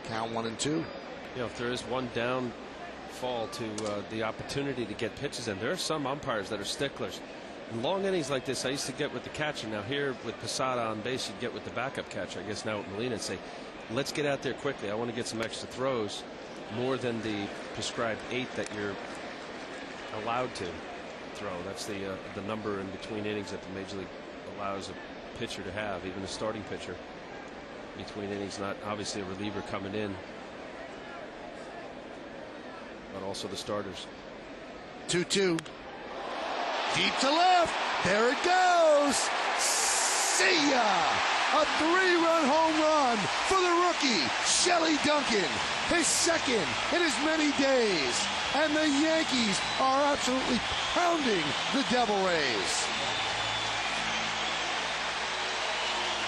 Count 1-2. You know, if there is one downfall to the opportunity to get pitches in, there are some umpires that are sticklers. In long innings like this, I used to get with the catcher. Now here with Posada on base, you'd get with the backup catcher. I guess now with Molina, and say, let's get out there quickly. I want to get some extra throws, more than the prescribed 8 that you're allowed to throw. That's the number in between innings that the Major League allows a pitcher to have, even a starting pitcher between innings. Not obviously a reliever coming in, but also the starters. 2-2. Deep to left. There it goes. See ya. A 3-run home run for the rookie, Shelley Duncan. His second in as many days. And the Yankees are absolutely pounding the Devil Rays.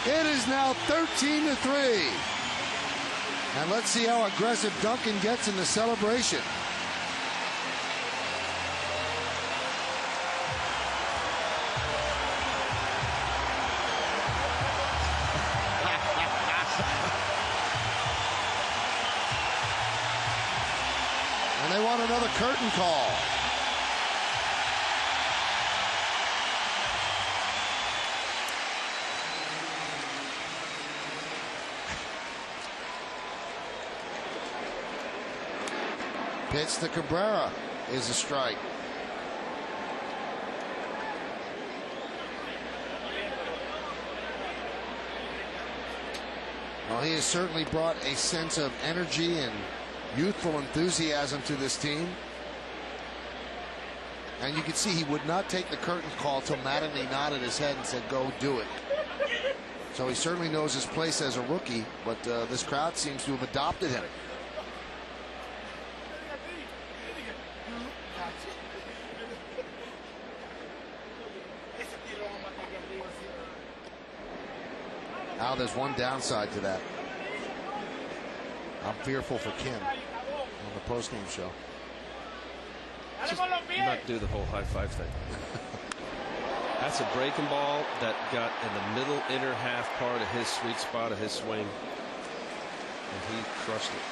It is now 13-3. And let's see how aggressive Duncan gets in the celebration. And they want another curtain call. Pitch to Cabrera is a strike. Well, he has certainly brought a sense of energy and youthful enthusiasm to this team. And you can see he would not take the curtain call till Mattingly nodded his head and said, go do it. So he certainly knows his place as a rookie, but this crowd seems to have adopted him. Now there's one downside to that. I'm fearful for Kim on the postgame show. Just not do the whole high five thing. That's a breaking ball that got in the middle inner half part of his sweet spot of his swing, and he crushed it.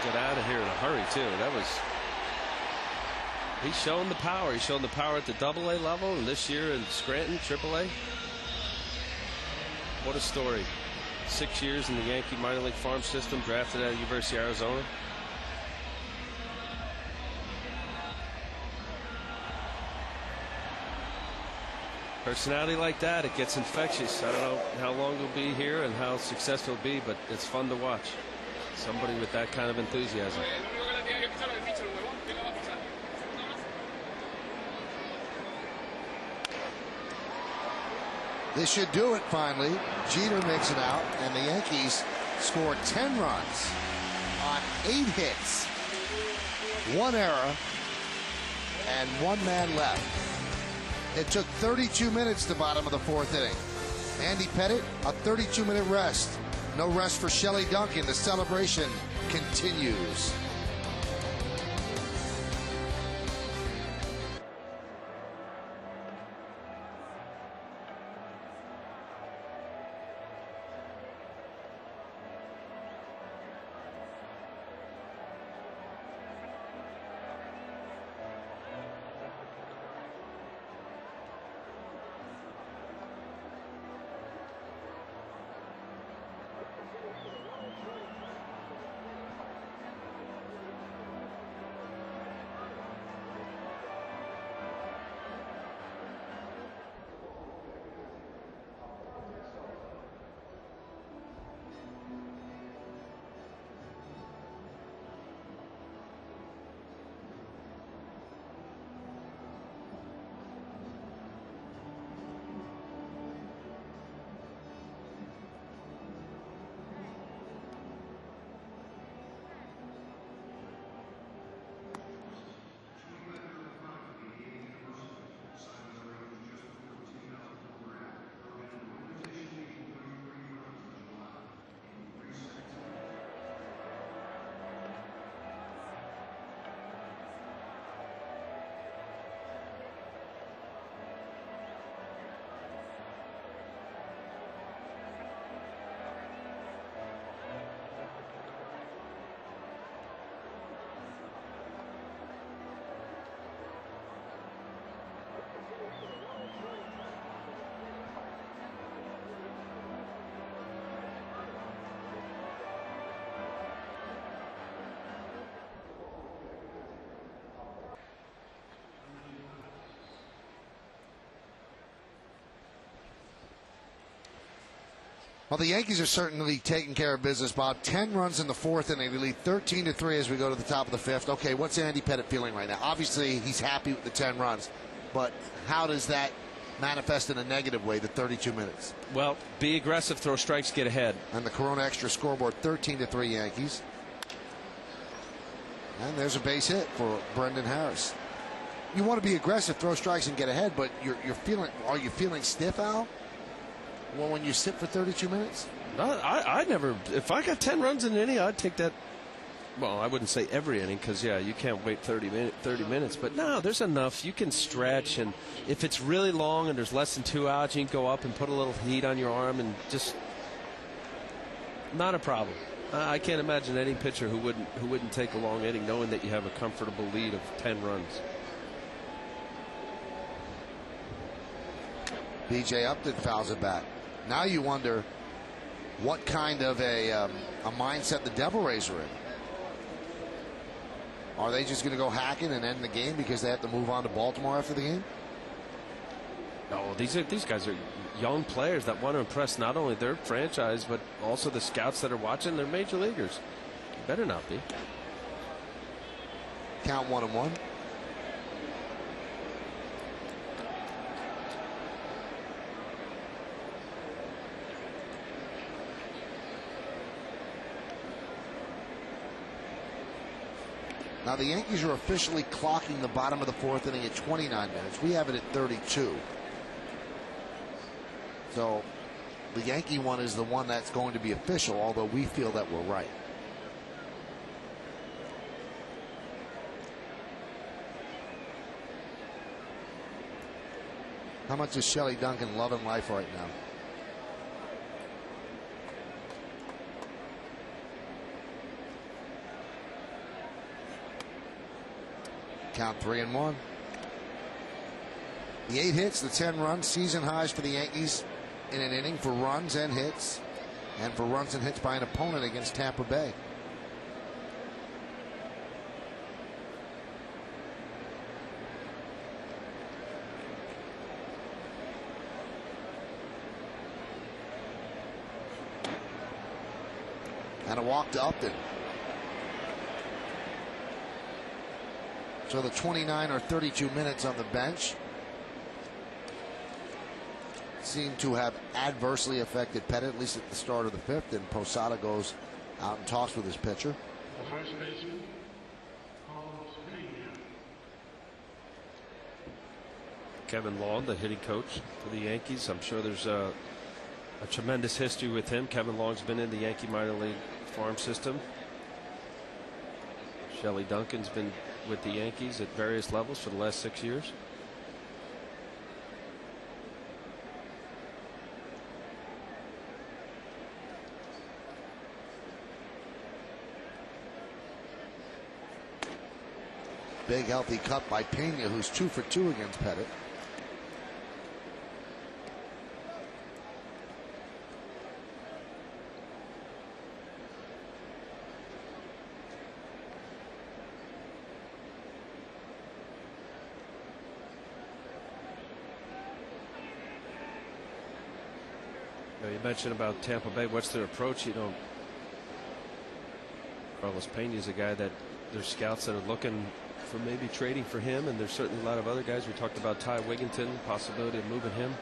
Get out of here in a hurry too. That was. He's showing the power. He's showing the power at the AA level, and this year in Scranton, AAA. What a story. 6 years in the Yankee minor league farm system, drafted out of University of Arizona. Personality like that, it gets infectious. I don't know how long he'll be here and how successful he'll be, but it's fun to watch. Somebody with that kind of enthusiasm. This should do it finally. Jeter makes it out, and the Yankees score 10 runs on 8 hits, 1 error, and 1 man left. It took 32 minutes to bottom of the 4th inning. Andy Pettitte, a 32-minute rest. No rest for Shelley Duncan. The celebration continues. Well, the Yankees are certainly taking care of business, Bob. 10 runs in the 4th inning. They lead 13-3 as we go to the top of the 5th. Okay, what's Andy Pettitte feeling right now? Obviously, he's happy with the 10 runs, but how does that manifest in a negative way, the 32 minutes? Well, be aggressive, throw strikes, get ahead. And the Corona Extra scoreboard, 13-3 Yankees. And there's a base hit for Brendan Harris. You want to be aggressive, throw strikes, and get ahead, but are you feeling stiff, Al? Well, when you sit for 32 minutes? No, I never. If I got 10 runs in an inning, I'd take that. Well, I wouldn't say every inning because, yeah, you can't wait 30 minutes. But no, there's enough. You can stretch. And if it's really long and there's less than 2 outs, you can go up and put a little heat on your arm and just not a problem. I can't imagine any pitcher who wouldn't take a long inning knowing that you have a comfortable lead of 10 runs. B.J. Upton fouls it back. Now you wonder what kind of a mindset the Devil Rays are in. Are they just going to go hacking and end the game because they have to move on to Baltimore after the game? Oh, these guys are young players that want to impress not only their franchise but also the scouts that are watching. They're major leaguers. Better not be. Count 1-1. Now the Yankees are officially clocking the bottom of the fourth inning at 29 minutes. We have it at 32. So the Yankee one is the one that's going to be official, although we feel that we're right. How much is Shelley Duncan loving life right now? Count 3-1. The 8 hits, the 10 runs, season highs for the Yankees in an inning for runs and hits, and for runs and hits by an opponent against Tampa Bay. And a walk to Upton. So the 29 or 32 minutes on the bench seem to have adversely affected Pettit, at least at the start of the fifth, and Posada goes out and talks with his pitcher. Kevin Long, the hitting coach for the Yankees. I'm sure there's a tremendous history with him. Kevin Long's been in the Yankee minor league farm system. Shelley Duncan's been with the Yankees at various levels for the last 6 years. Big healthy cut by Pena, who's 2 for 2 against Pettit. You mentioned about Tampa Bay. What's their approach? You know, Carlos Pena is a guy that there's scouts that are looking for maybe trading for him, and there's certainly a lot of other guys. We talked about Ty Wigginton, possibility of moving him.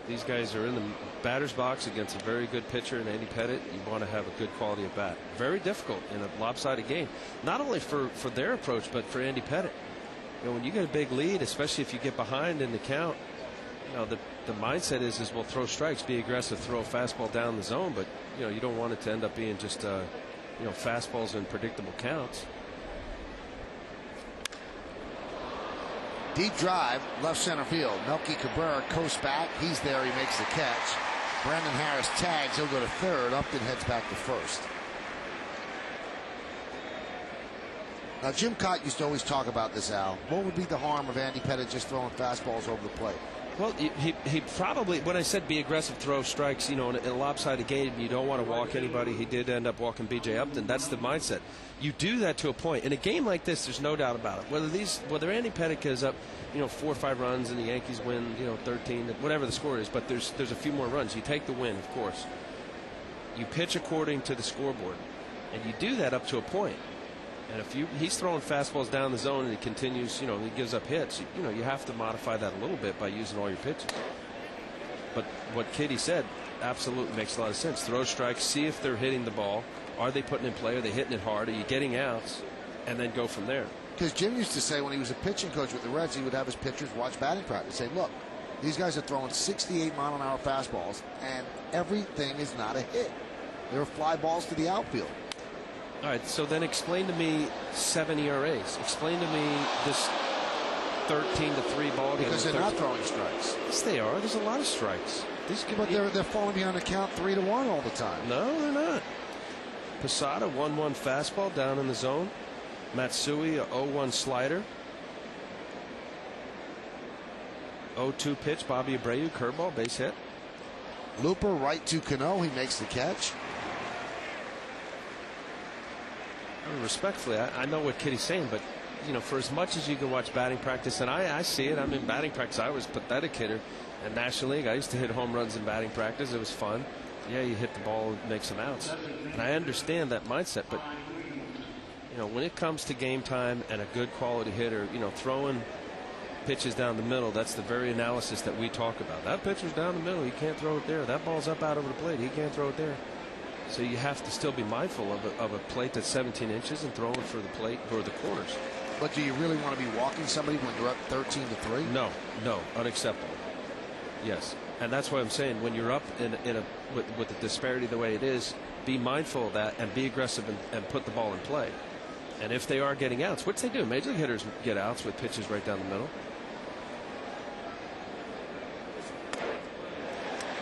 These guys are in the batter's box against a very good pitcher in Andy Pettit. You want to have a good quality of bat. Very difficult in a lopsided game, not only for their approach but for Andy Pettit. You know, when you get a big lead, especially if you get behind in the count, you know, the mindset is we'll throw strikes, be aggressive, throw a fastball down the zone, but you know, you don't want it to end up being just you know, fastballs in predictable counts. Deep drive, left center field. Melky Cabrera coasts back. He's there. He makes the catch. Brandon Harris tags. He'll go to third. Upton heads back to first. Now, Jim Cott used to always talk about this, Al. What would be the harm of Andy Pettit just throwing fastballs over the plate? Well, he probably, when I said be aggressive, throw strikes, you know, in a lopsided game, you don't want to walk anybody. He did end up walking B.J. Upton. That's the mindset. You do that to a point. In a game like this, there's no doubt about it. Whether Andy Pettit goes up, you know, 4 or 5 runs and the Yankees win, you know, 13, whatever the score is, but there's a few more runs. You take the win, of course. You pitch according to the scoreboard, and you do that up to a point. And if he's throwing fastballs down the zone and he continues, you know, he gives up hits, you know, you have to modify that a little bit by using all your pitches. But what Katie said absolutely makes a lot of sense. Throw strikes, see if they're hitting the ball. Are they putting it in play? Are they hitting it hard? Are you getting outs? And then go from there. Because Jim used to say when he was a pitching coach with the Reds, he would have his pitchers watch batting practice and say, look, these guys are throwing 68-mile-an-hour fastballs, and everything is not a hit. They're fly balls to the outfield. All right, so then explain to me 7 ERAs. Explain to me this 13-3 ball game. Because they're not throwing strikes. Yes, they are. There's a lot of strikes. But they're falling behind the count 3-1 all the time. No, they're not. Posada, 1-1 fastball down in the zone. Matsui, a 0-1 slider. 0-2 pitch, Bobby Abreu, curveball, base hit. Looper right to Cano. He makes the catch. I mean, respectfully, I know what Kitty's saying, but for as much as you can watch batting practice, and I see it. I'm in batting practice. I was a pathetic hitter in National League. I used to hit home runs in batting practice. It was fun. Yeah, you hit the ball and make some outs. And I understand that mindset, but when it comes to game time and a good quality hitter, throwing pitches down the middle, that's the very analysis that we talk about. That pitcher's down the middle, he can't throw it there. That ball's up out over the plate, he can't throw it there. So you have to still be mindful of a plate that's 17 inches and throwing for the plate or the corners. But do you really want to be walking somebody when you're up 13-3? No, unacceptable. Yes, and that's why I'm saying when you're up with the disparity the way it is, be mindful of that and be aggressive and put the ball in play. And if they are getting outs, which they do, major league hitters get outs with pitches right down the middle.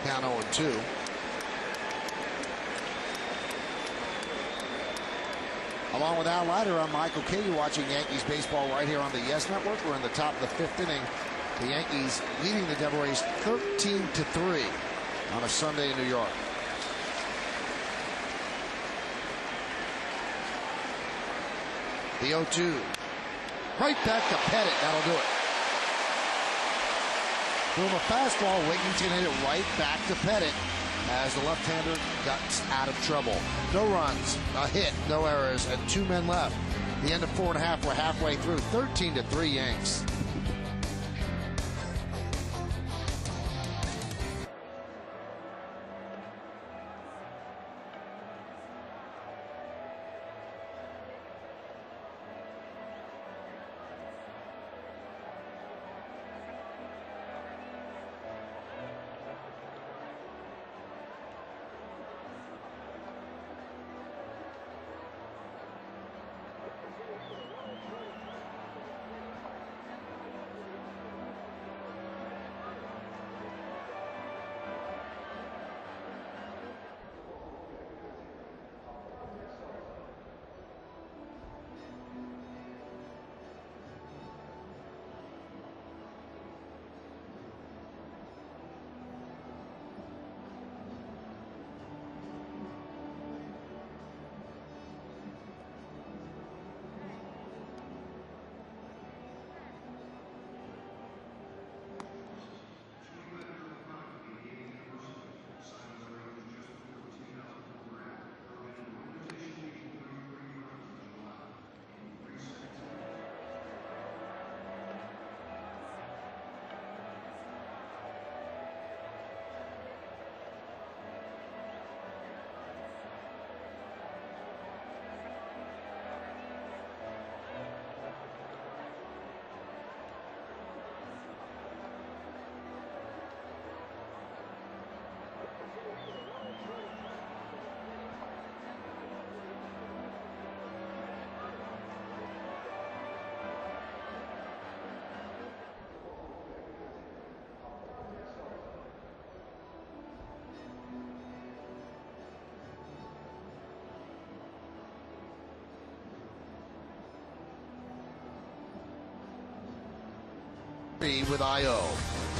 Count 0-2. Along with Al Leiter, I'm Michael Kay. You're watching Yankees baseball right here on the Yes Network. We're in the top of the 5th inning. The Yankees leading the Devil Rays 13-3 on a Sunday in New York. The 0-2. Right back to Pettit. That'll do it. Threw him a fastball. Wigington hit it right back to Pettit as the left-hander got out of trouble. No runs, a hit, no errors, and 2 men left. The end of 4 1/2. We're halfway through. 13-3 Yanks. With IO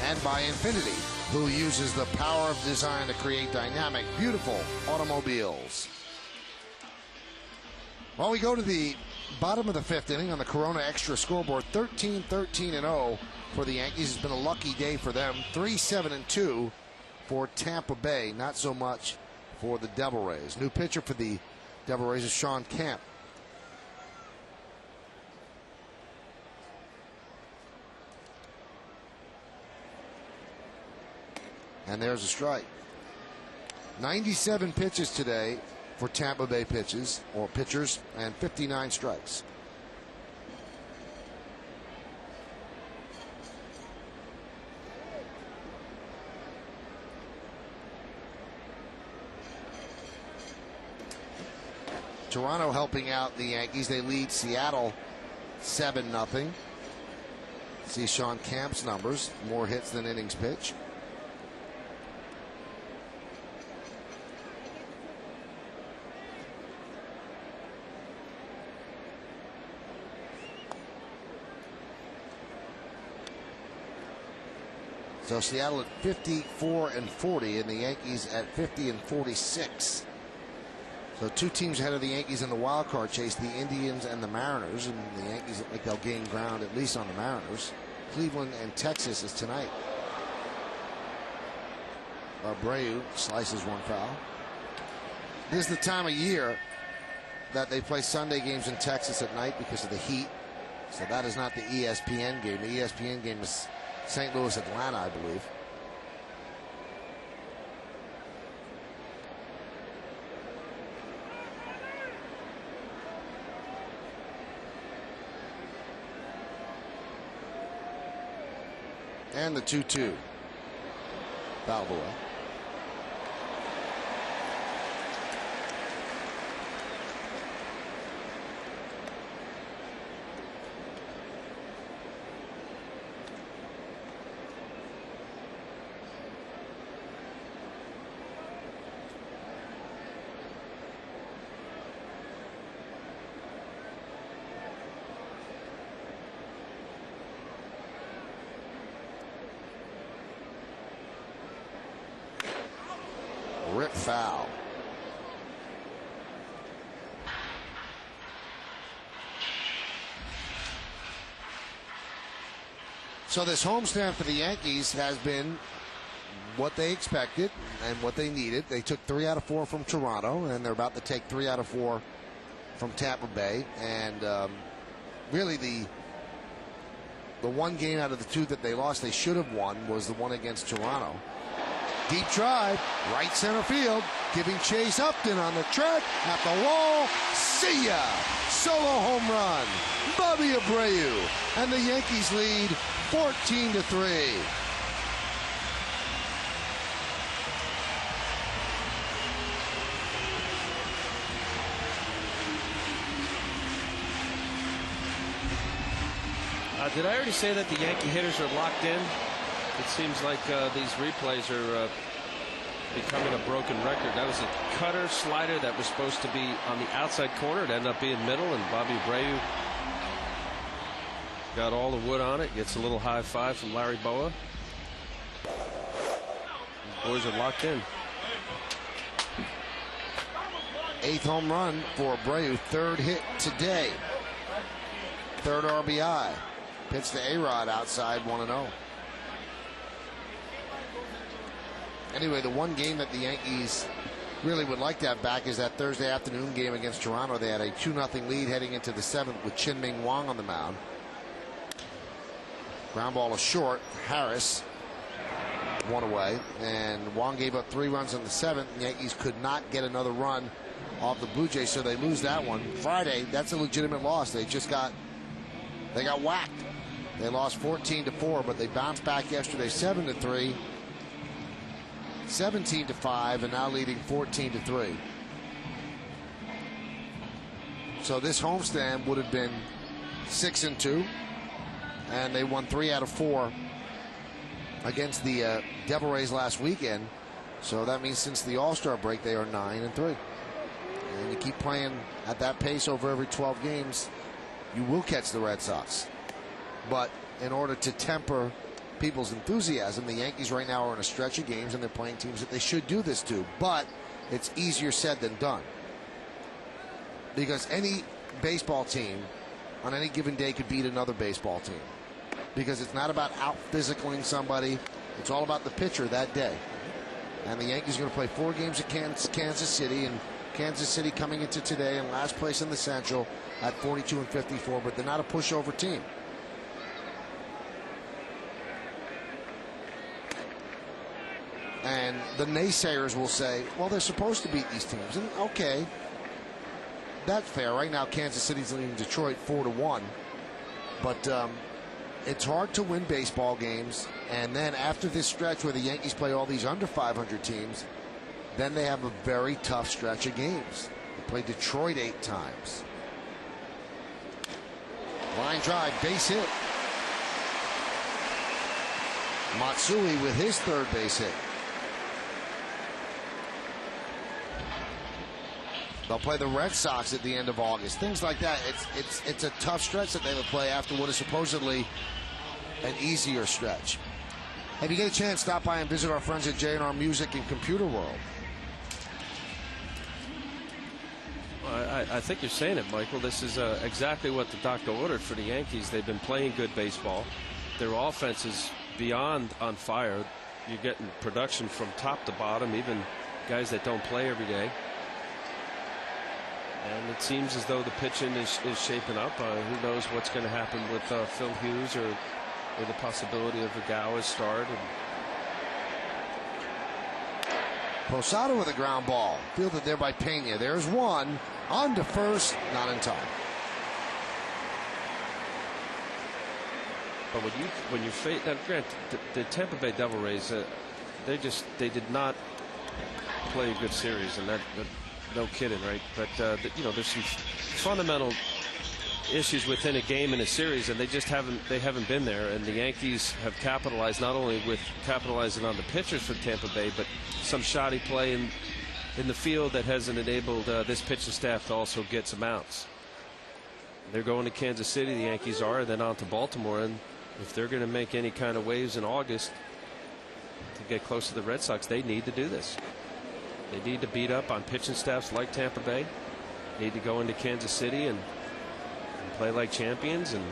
and by Infinity, who uses the power of design to create dynamic, beautiful automobiles. Well, we go to the bottom of the 5th inning on the Corona Extra scoreboard. 13-13-0 for the Yankees. It's been a lucky day for them. 3-7-2 for Tampa Bay. Not so much for the Devil Rays. New pitcher for the Devil Rays is Sean Kemp. And there's a strike. 97 pitches today for Tampa Bay pitchers, and 59 strikes. Toronto helping out the Yankees. They lead Seattle 7-0. See Sean Kemp's numbers. More hits than innings pitched. So Seattle at 54-40, and the Yankees at 50-46. So 2 teams ahead of the Yankees in the wild card chase, the Indians and the Mariners. And the Yankees look like they'll gain ground at least on the Mariners. Cleveland and Texas is tonight. Abreu slices one foul. This is the time of year that they play Sunday games in Texas at night because of the heat. So that is not the ESPN game. The ESPN game is St. Louis, Atlanta, I believe. And the 2-2. Fouled away. Rip foul. So this homestand for the Yankees has been what they expected and what they needed. They took 3 out of 4 from Toronto, and they're about to take 3 out of 4 from Tampa Bay. And really the one game out of the 2 that they lost they should have won was the one against Toronto. Deep drive, right center field, giving Chase Upton on the track, at the wall. See ya! Solo home run. Bobby Abreu. And the Yankees lead 14-3. Did I already say that the Yankee hitters are locked in? It seems like these replays are becoming a broken record. That was a cutter slider that was supposed to be on the outside corner. It ended up being middle, and Bobby Abreu got all the wood on it. Gets a little high five from Larry Boa. The boys are locked in. 8th home run for Abreu. 3rd hit today. 3rd RBI. Pitch to A-Rod outside 1-0. Anyway, the one game that the Yankees really would like to have back is that Thursday afternoon game against Toronto. They had a 2-0 lead heading into the 7th with Chin-Ming Wang on the mound. Ground ball is short. Harris one away, and Wang gave up 3 runs in the 7th. The Yankees could not get another run off the Blue Jays, so they lose that one. Friday, that's a legitimate loss. They got whacked. They lost 14-4, but they bounced back yesterday 7-3. 17-5, and now leading 14-3. So this homestand would have been 6-2, and they won 3 out of 4 against the Devil Rays last weekend. So that means since the All-Star break, they are 9-3. And you keep playing at that pace over every 12 games, you will catch the Red Sox. But in order to temper people's enthusiasm, the Yankees right now are in a stretch of games and they're playing teams that they should do this to, but it's easier said than done, because any baseball team on any given day could beat another baseball team, because it's not about out physicaling somebody, it's all about the pitcher that day. And the Yankees are going to play 4 games at Kansas City, and Kansas City coming into today in last place in the Central at 42-54, but they're not a pushover team. And the naysayers will say, well, they're supposed to beat these teams. And okay, that's fair. Right now, Kansas City's leading Detroit 4-1. But it's hard to win baseball games. And then after this stretch where the Yankees play all these under 500 teams, then they have a very tough stretch of games. They play Detroit 8 times. Line drive, base hit. Matsui with his 3rd base hit. They'll play the Red Sox at the end of August. Things like that. It's a tough stretch that they will play after what is supposedly an easier stretch. If you get a chance, stop by and visit our friends at J&R Music and Computer World. I think you're saying it, Michael. This is exactly what the doctor ordered for the Yankees. They've been playing good baseball. Their offense is beyond on fire. You're getting production from top to bottom, even guys that don't play every day. And it seems as though the pitching is shaping up. Who knows what's going to happen with Phil Hughes or the possibility of Agawa's start. Posada with a ground ball. Fielded there by Pena. There's one. On to first. Not in time. But when you face that, Grant, the Tampa Bay Devil Rays, they did not play a good series, and that no kidding, right? But there's some fundamental issues within a game in a series, and they haven't been there. And the Yankees have capitalized not only with capitalizing on the pitchers for Tampa Bay, but some shoddy play in the field that hasn't enabled this pitching staff to also get some outs. They're going to Kansas City, the Yankees are, and then on to Baltimore. And if they're going to make any kind of waves in August to get close to the Red Sox, they need to do this. They need to beat up on pitching staffs like Tampa Bay. They need to go into Kansas City and play like champions and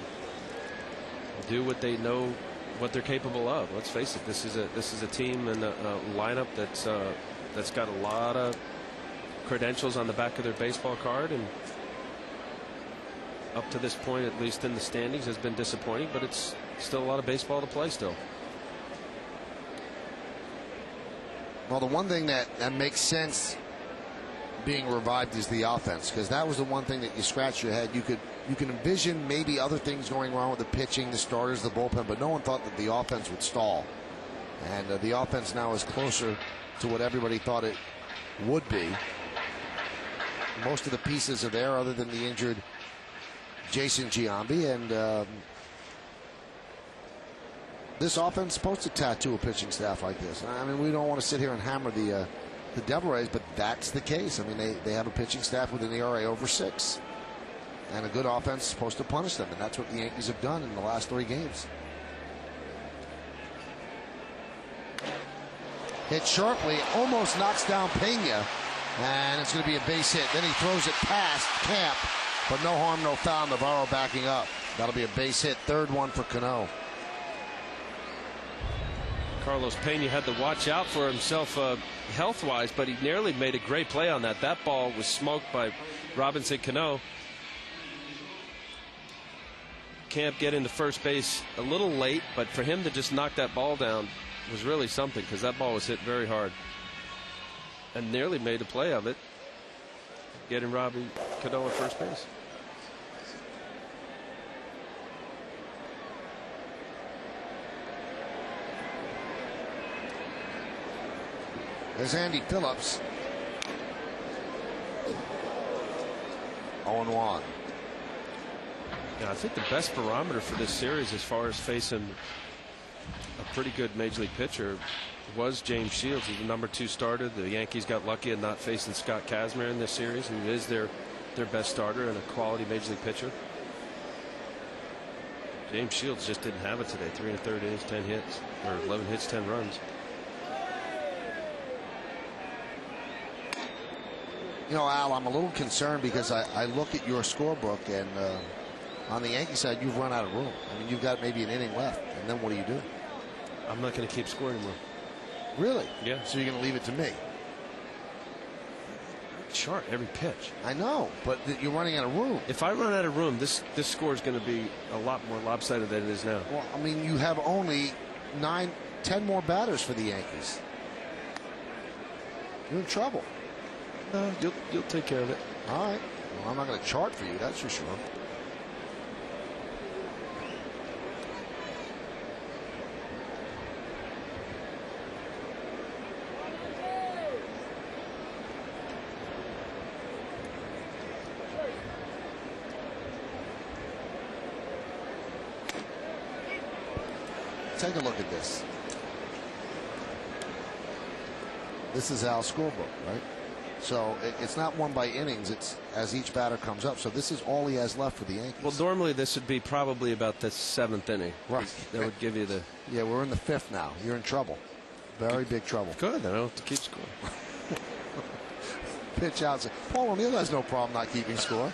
do what they know what they're capable of. Let's face it, this is a team and a lineup that's got a lot of credentials on the back of their baseball card, and up to this point, at least in the standings, has been disappointing, but it's still a lot of baseball to play still. Well, the one thing that makes sense being revived is the offense, because that was the one thing that you scratch your head. You can envision maybe other things going wrong with the pitching, the starters, the bullpen, but no one thought that the offense would stall. And the offense now is closer to what everybody thought it would be. Most of the pieces are there, other than the injured Jason Giambi, and this offense is supposed to tattoo a pitching staff like this. I mean, we don't want to sit here and hammer the Devil Rays, but that's the case. I mean, they have a pitching staff with an ERA over 6, and a good offense is supposed to punish them, and that's what the Yankees have done in the last 3 games. Hit sharply, almost knocks down Pena, and it's going to be a base hit. Then he throws it past Camp, but no harm, no foul. Navarro backing up. That'll be a base hit, 3rd one for Cano. Carlos Pena had to watch out for himself health-wise, but he nearly made a great play on that. That ball was smoked by Robinson Cano. Camp getting to first base a little late, but for him to just knock that ball down was really something, because that ball was hit very hard. And nearly made a play of it, getting Robbie Cano at first base. There's Andy Phillips. 0-1. Yeah, I think the best barometer for this series, as far as facing a pretty good major league pitcher, was James Shields. He's the #2 starter. The Yankees got lucky in not facing Scott Kazmir in this series, who is their best starter and a quality major league pitcher. James Shields just didn't have it today. 3 1/3 innings, 10 hits, or 11 hits, 10 runs. You know, Al, I'm a little concerned because I look at your scorebook, and on the Yankee side, you've run out of room. I mean, you've got maybe an inning left, and then what do you do? I'm not going to keep scoring anymore. Really? Yeah. So you're going to leave it to me? Chart every pitch. I know, but you're running out of room. If I run out of room, this score is going to be a lot more lopsided than it is now. Well, I mean, you have only 10 more batters for the Yankees. You're in trouble. You'll take care of it. All right. Well, I'm not going to chart for you, that's for sure. Take a look at this. This is Al's scorebook, right? So it's not one by innings. It's as each batter comes up. So this is all he has left for the Yankees. Well, normally this would be probably about the 7th inning. Right. That would give you the... Yeah, we're in the 5th now. You're in trouble. Very big trouble. Good. I don't have to keep scoring. pitch out. Paul O'Neill has no problem not keeping score.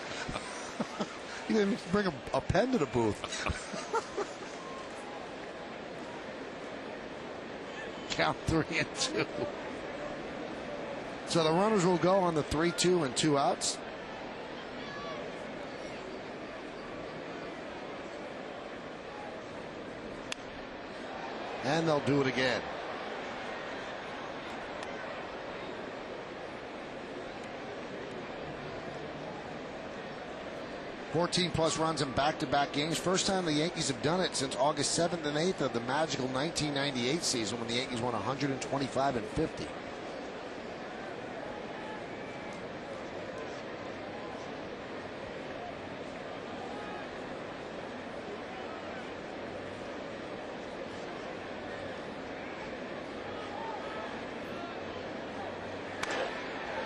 He didn't bring a pen to the booth. Count 3-2. So the runners will go on the 3-2 and 2 outs. And they'll do it again. +14 runs in back-to-back games. First time the Yankees have done it since August 7th and 8th of the magical 1998 season when the Yankees won 125 and 50.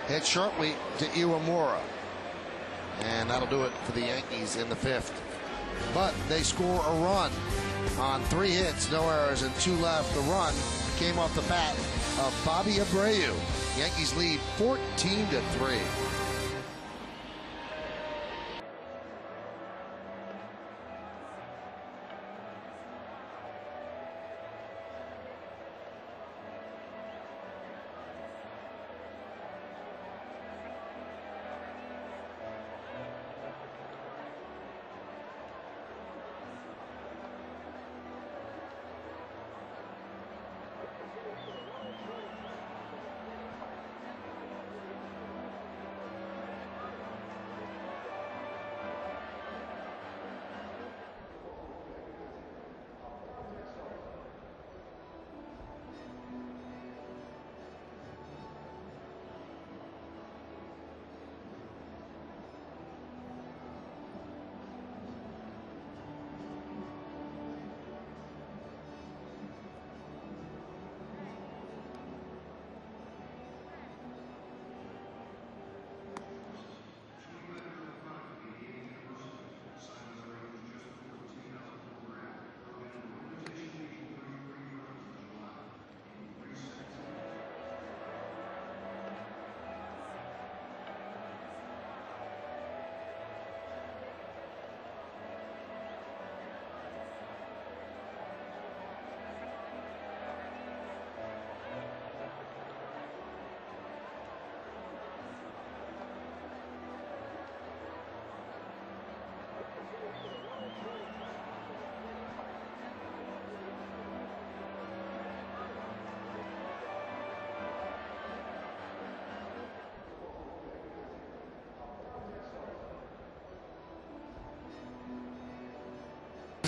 Hit shortly to Iwamura. And that'll do it for the Yankees in the 5th. But they score a run on 3 hits, no errors, and 2 left. The run came off the bat of Bobby Abreu. Yankees lead 14-3.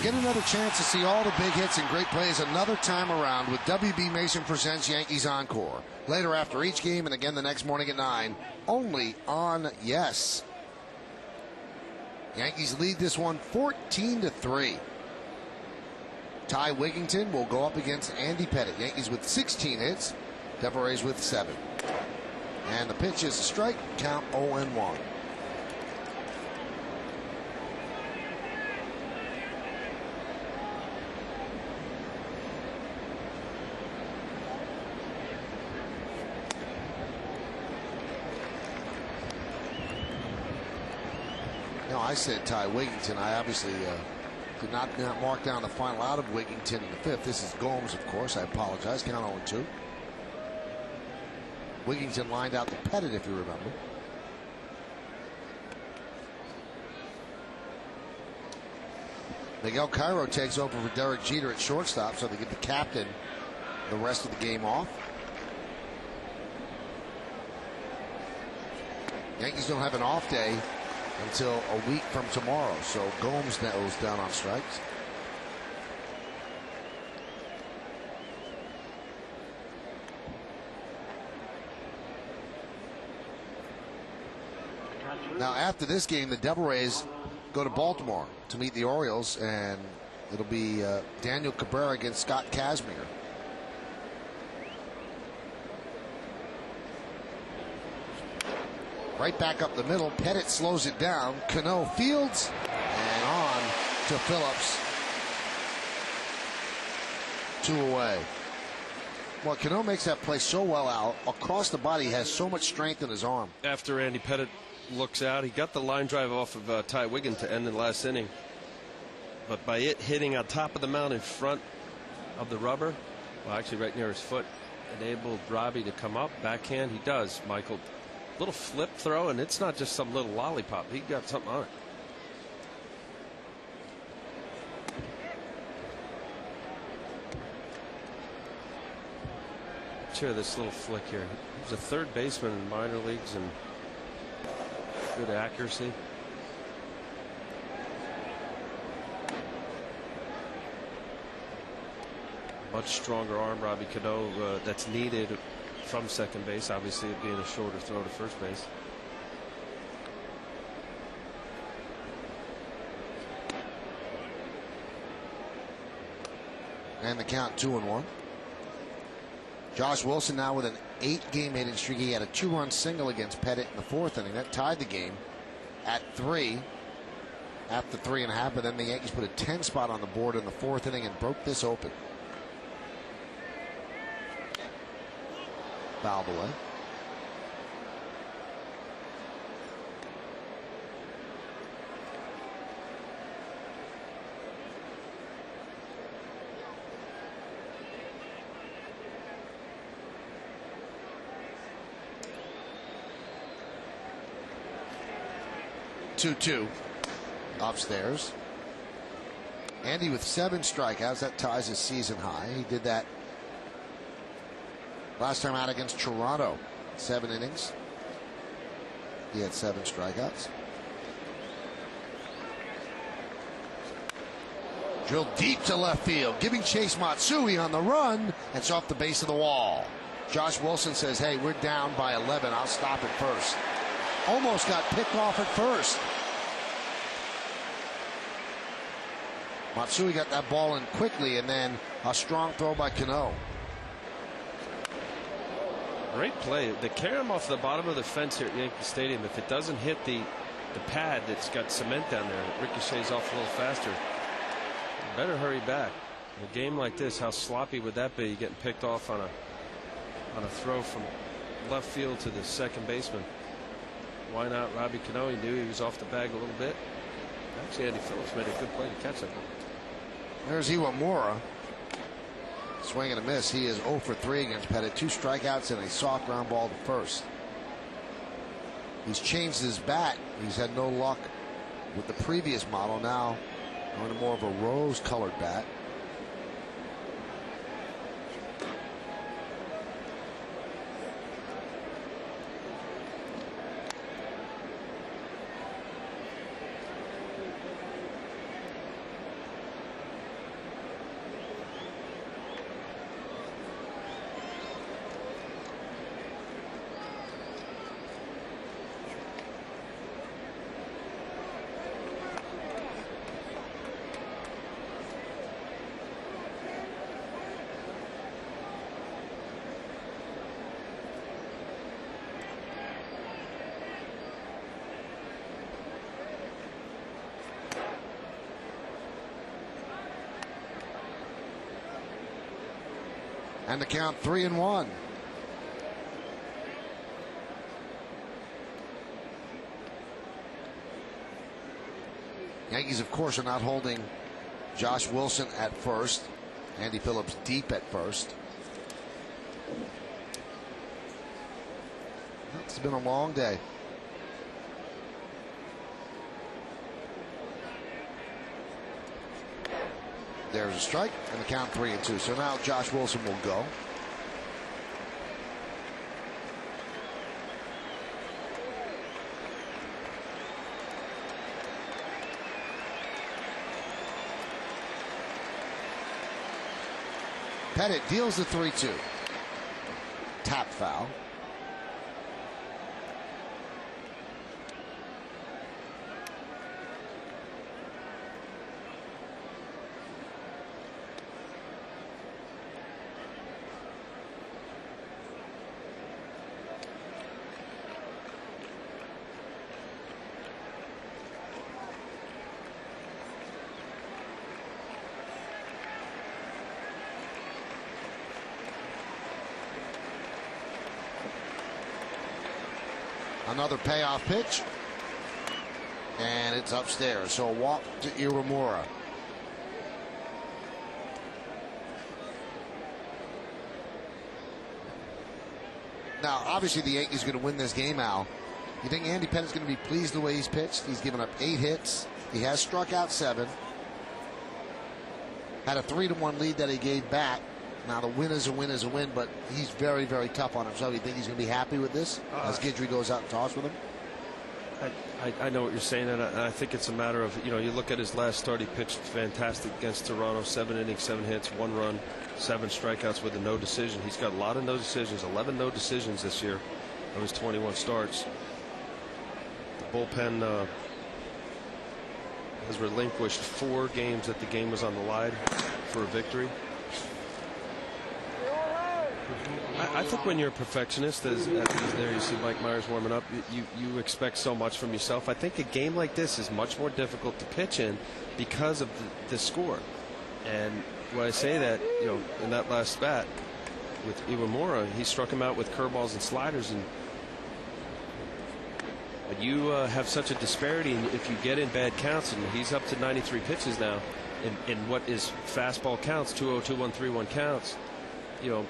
Get another chance to see all the big hits and great plays another time around with WB Mason Presents Yankees Encore. Later after each game and again the next morning at 9, only on Yes. Yankees lead this one 14-3. Ty Wigington will go up against Andy Pettitte. Yankees with 16 hits, Devil Rays with 7. And the pitch is a strike, count 0-1. I said Ty Wigington. I obviously did not mark down the final out of Wigington in the 5th. This is Gomes, of course. I apologize. Count 0-2. Wigington lined out to Pettitte, if you remember. Miguel Cairo takes over for Derek Jeter at shortstop, so they get the captain the rest of the game off. Yankees don't have an off day until a week from tomorrow, so Gomes goes down on strikes. Now after this game, the Devil Rays go to Baltimore to meet the Orioles, and it'll be Daniel Cabrera against Scott Kazmir. Right back up the middle. Pettitte slows it down. Cano fields and on to Phillips. 2 away. Well, Cano makes that play so well out. Across the body, he has so much strength in his arm. After Andy Pettit looks out, he got the line drive off of Ty Wiggin to end the last inning. But by it hitting on top of the mound in front of the rubber, well, actually right near his foot, enabled Robbie to come up. Backhand, he does, Michael. Little flip throw, and it's not just some little lollipop. He got something on it. Picture this little flick here. He was a third baseman in minor leagues and good accuracy. Much stronger arm, Robbie Cano, that's needed from second base, obviously it being a shorter throw to first base. And the count 2-1. Josh Wilson now with an 8-game hitting streak. He had a 2-run single against Pettit in the 4th inning. That tied the game at 3 after 3.5. But then the Yankees put a 10 spot on the board in the 4th inning and broke this open. Fouled away. Two upstairs. Andy with 7 strikeouts. That ties his season high. He did that last time out against Toronto. 7 innings. He had 7 strikeouts. Drilled deep to left field, giving Chase Matsui on the run. And it's off the base of the wall. Josh Wilson says, hey, we're down by 11. I'll stop at first. Almost got picked off at first. Matsui got that ball in quickly, and then a strong throw by Cano. Great play. They carry him off the bottom of the fence here at Yankee Stadium. If it doesn't hit the pad that's got cement down there, it ricochets off a little faster. You better hurry back. In a game like this, how sloppy would that be? Getting picked off on a throw from left field to the second baseman. Why not Robbie Cano? He knew he was off the bag a little bit. Actually, Andy Phillips made a good play to catch that one. There's Iwamura. Swing and a miss. He is 0 for 3 against Pettit. 2 strikeouts and a soft ground ball to first. He's changed his bat. He's had no luck with the previous model. Now on more of a rose-colored bat. And the count 3-1. Yankees, of course, are not holding Josh Wilson at first. Andy Phillips deep at first. It's been a long day. There's a strike, and the count 3-2. So now Josh Wilson will go. Pettit deals the 3-2. Tap foul. Another payoff pitch. And it's upstairs. So a walk to Iwamura. Now, obviously, the Yankees are going to win this game, Al. You think Andy Pettit's going to be pleased the way he's pitched? He's given up 8 hits. He has struck out 7. Had a 3-1 lead that he gave back. Now, the win is a win is a win, but he's very, very tough on himself. You think he's going to be happy with this as Guidry goes out and talks with him? I know what you're saying, and I think it's a matter of, you look at his last start, he pitched fantastic against Toronto, 7 innings, 7 hits, 1 run, 7 strikeouts with a no decision. He's got a lot of no decisions, 11 no decisions this year of his 21 starts. The bullpen has relinquished 4 games that the game was on the line for a victory. I think when you're a perfectionist, as there you see Mike Myers warming up, you expect so much from yourself. I think a game like this is much more difficult to pitch in because of the score. And when I say that, in that last bat with Iwamura, he struck him out with curveballs and sliders, but you have such a disparity, and if you get in bad counts, and he's up to 93 pitches now in what is fastball counts, 2-0, 2-1, 3-1 counts.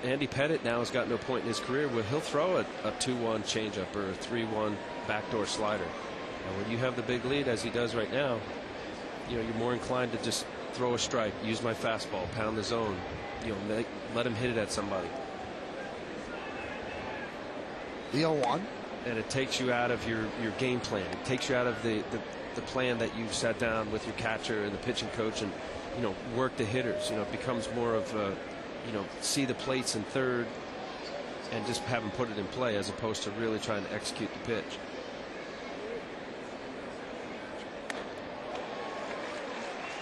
Andy Pettit now has gotten to a point in his career where he'll throw a 2-1 changeup or a 3-1 backdoor slider. And when you have the big lead, as he does right now, you're more inclined to just throw a strike, use my fastball, pound the zone, let him hit it at somebody. The 0-1. And it takes you out of your game plan. It takes you out of the plan that you've sat down with your catcher and the pitching coach and work the hitters. It becomes more of see the plates in third and just have him put it in play as opposed to really trying to execute the pitch.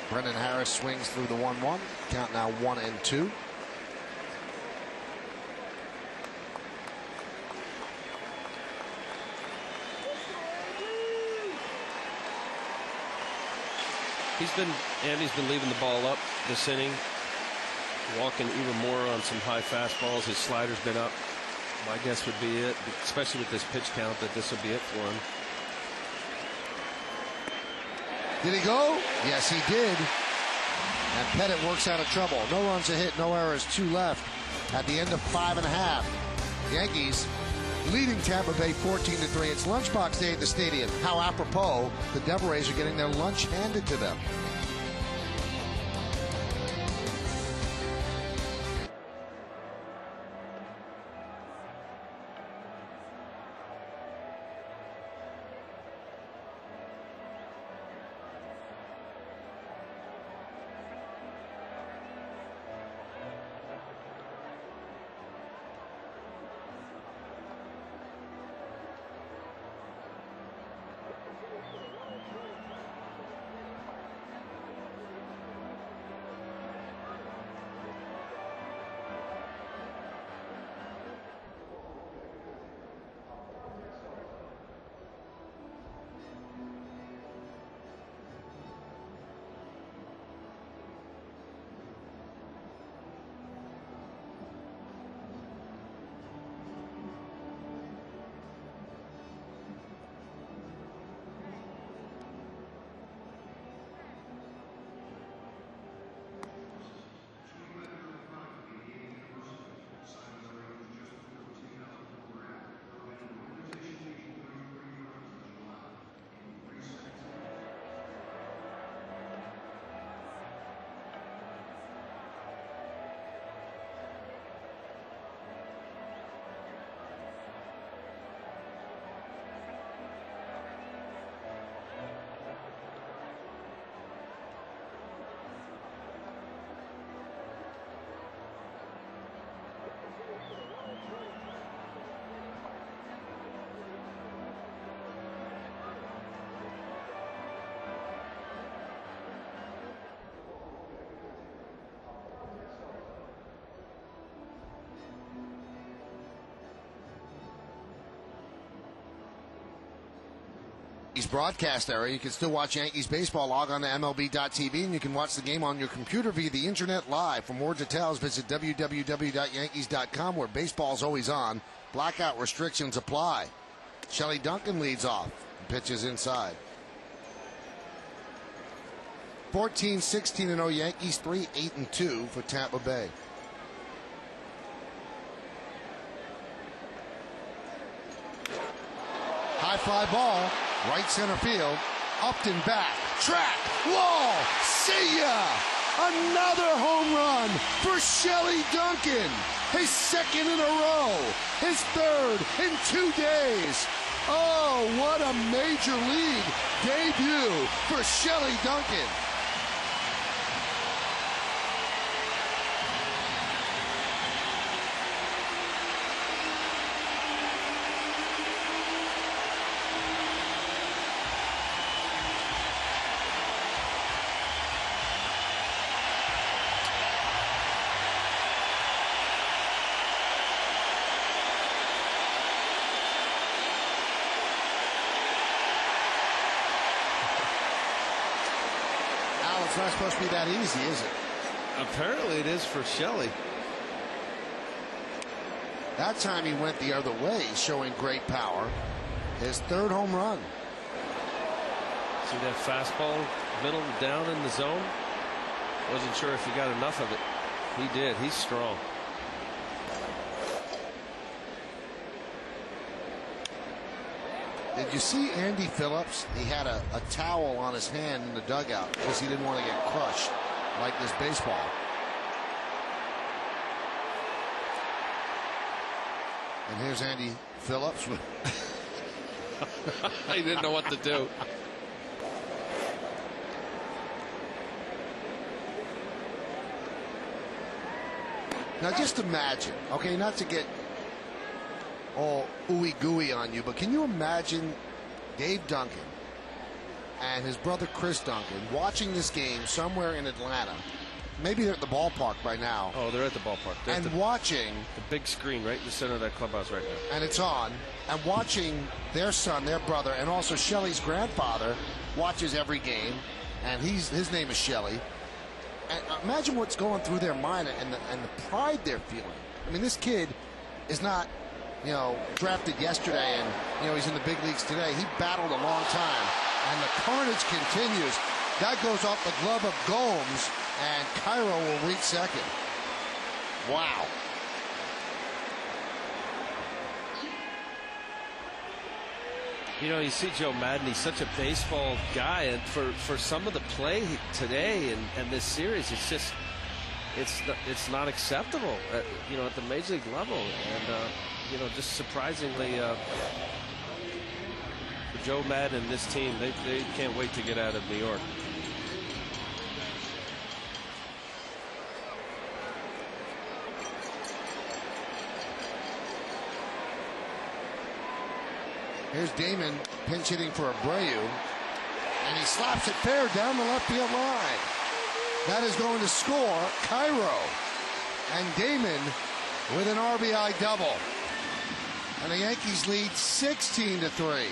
Brendan Harris swings through the 1-1. Count now 1-2. Andy's been leaving the ball up this inning. Walking even more on some high fastballs. His slider's been up. My guess would be it, especially with this pitch count, that this will be it for him. Did he go? Yes, he did. And Pettit works out of trouble. No runs a hit, no errors, 2 left at the end of 5.5. Yankees leading Tampa Bay 14-3. It's lunchbox day at the stadium. How apropos, the Devil Rays are getting their lunch handed to them. Broadcast area. You can still watch Yankees baseball. Log on to MLB.tv, and you can watch the game on your computer via the internet live. For more details, visit www.yankees.com, where baseball's always on. Blackout restrictions apply. Shelley Duncan leads off. Pitches inside. 14-16-0 Yankees, 3-8-2 for Tampa Bay. High fly ball, right center field. Upton back, track, wall, see ya! Another home run for Shelley Duncan. His second in a row, his third in 2 days. Oh, what a major league debut for Shelley Duncan. It's not supposed to be that easy, is it? Apparently it is for Shelley. That time he went the other way, showing great power. His third home run. See that fastball, middle down in the zone? Wasn't sure if he got enough of it. He did. He's strong. Did you see Andy Phillips? He had a towel on his hand in the dugout because he didn't want to get crushed like this baseball. And here's Andy Phillips. He didn't know what to do. Now just imagine, okay, not to get all ooey gooey on you, but can you imagine Dave Duncan and his brother Chris Duncan watching this game somewhere in Atlanta? Maybe they're at the ballpark by now. Oh, they're at the ballpark. They're and at watching the big screen right in the center of that clubhouse right now. And it's on. And watching their son, their brother, and also Shelley's grandfather watches every game, and his name is Shelley. And imagine what's going through their mind and the pride they're feeling. I mean, this kid is not, drafted yesterday and, he's in the big leagues today. He battled a long time, and the carnage continues. That goes off the glove of Gomes, and Cairo will reach second. Wow. You see Joe Madden, he's such a baseball guy, and for some of the play today and this series, it's just it's not acceptable at the major league level, and just surprisingly for Joe Madden and this team, they can't wait to get out of New York. Here's Damon pinch hitting for Abreu, and he slaps it fair down the left field line. That is going to score Cairo, and Damon with an RBI double, and the Yankees lead 16-3.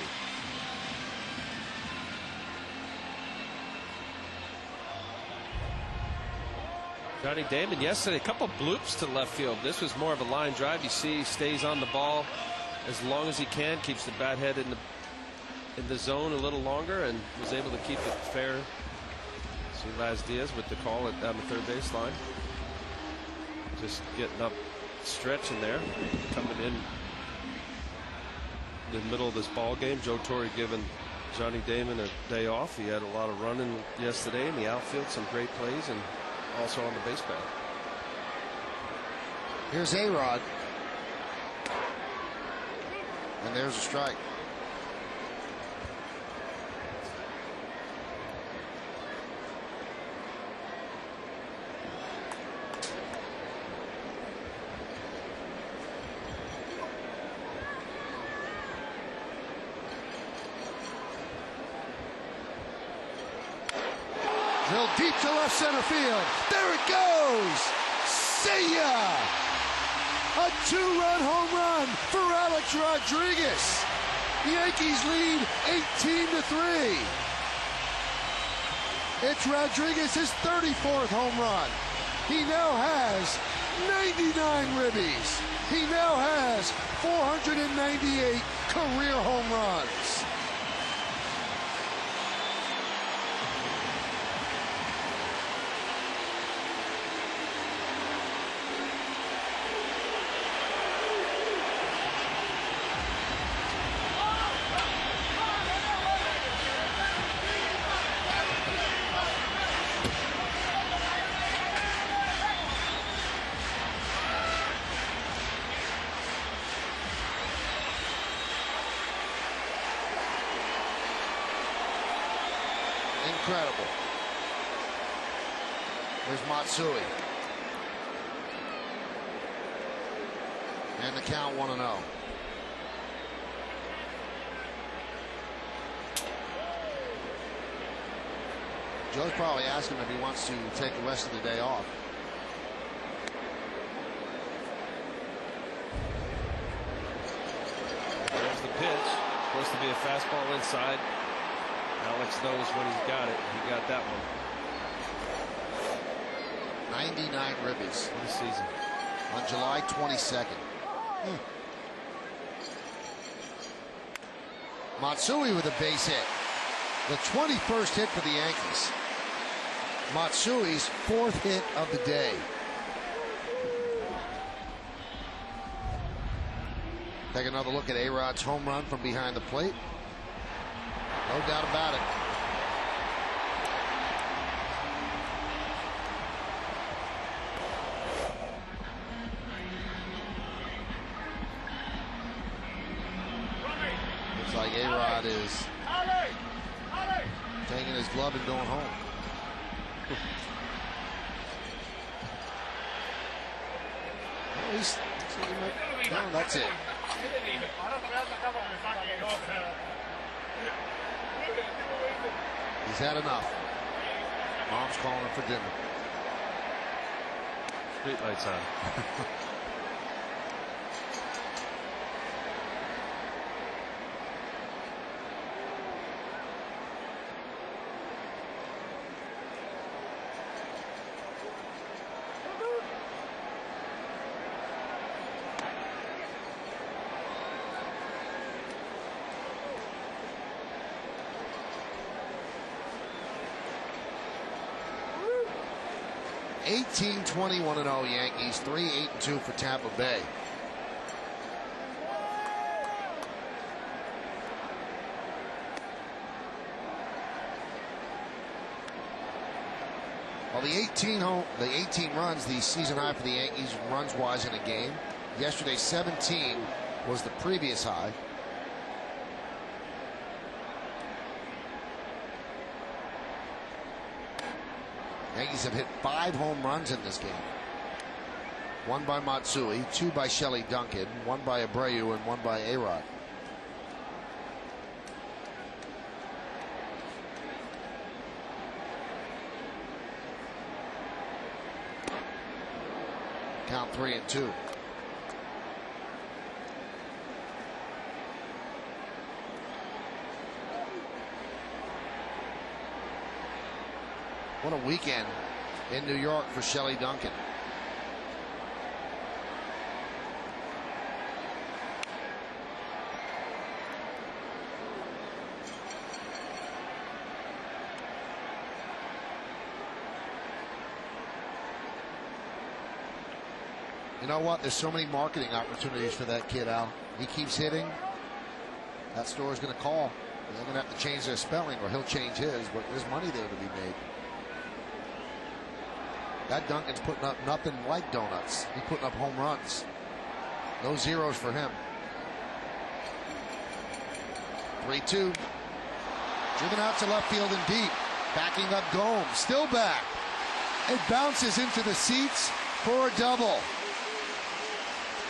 Johnny Damon yesterday, a couple bloops to left field. This was more of a line drive. You see, he stays on the ball as long as he can, keeps the bat head in the zone a little longer, and was able to keep it fair. See Laz Diaz with the call on the third base line. Just getting up, stretching there, coming in the middle of this ball game. Joe Torre giving Johnny Damon a day off. He had a lot of running yesterday in the outfield, some great plays, and also on the base path. Here's A-Rod. And there's a strike. Drilled deep to left center field. There it goes. See ya! A two-run home run for Alex Rodriguez. The Yankees lead 18-3. It's Rodriguez's 34th home run. He now has 99 ribbies. He now has 498 career home runs. Incredible. There's Matsui. And the count 1-0. Joe's probably asking him if he wants to take the rest of the day off. There's the pitch. Supposed to be a fastball inside. Alex knows when he's got it. He got that one. 99 ribbies For the season. on July 22nd. Matsui with a base hit. The 21st hit for the Yankees. Matsui's 4th hit of the day. Take another look at A-Rod's home run from behind the plate. No doubt about it. Looks like A-Rod is taking his glove and going home. No, that's it. He's had enough. Mom's calling him for dinner. Street lights on. 18-21-0 Yankees, 3-8-2 for Tampa Bay. Well, the 18 runs, the season high for the Yankees runs-wise in a game. Yesterday, 17 was the previous high. Yankees have hit 5 home runs in this game. 1 by Matsui, 2 by Shelley Duncan, 1 by Abreu, and 1 by A-Rod. Count 3-2. What a weekend in New York for Shelley Duncan. You know what? There's so many marketing opportunities for that kid, Al. He keeps hitting. That store's going to call. They're going to have to change their spelling, or he'll change his, but there's money there to be made. That Duncan's putting up nothing like donuts. He's putting up home runs. No zeros for him. 3-2. Driven out to left field and deep. Backing up Gomes. Still back. It bounces into the seats for a double.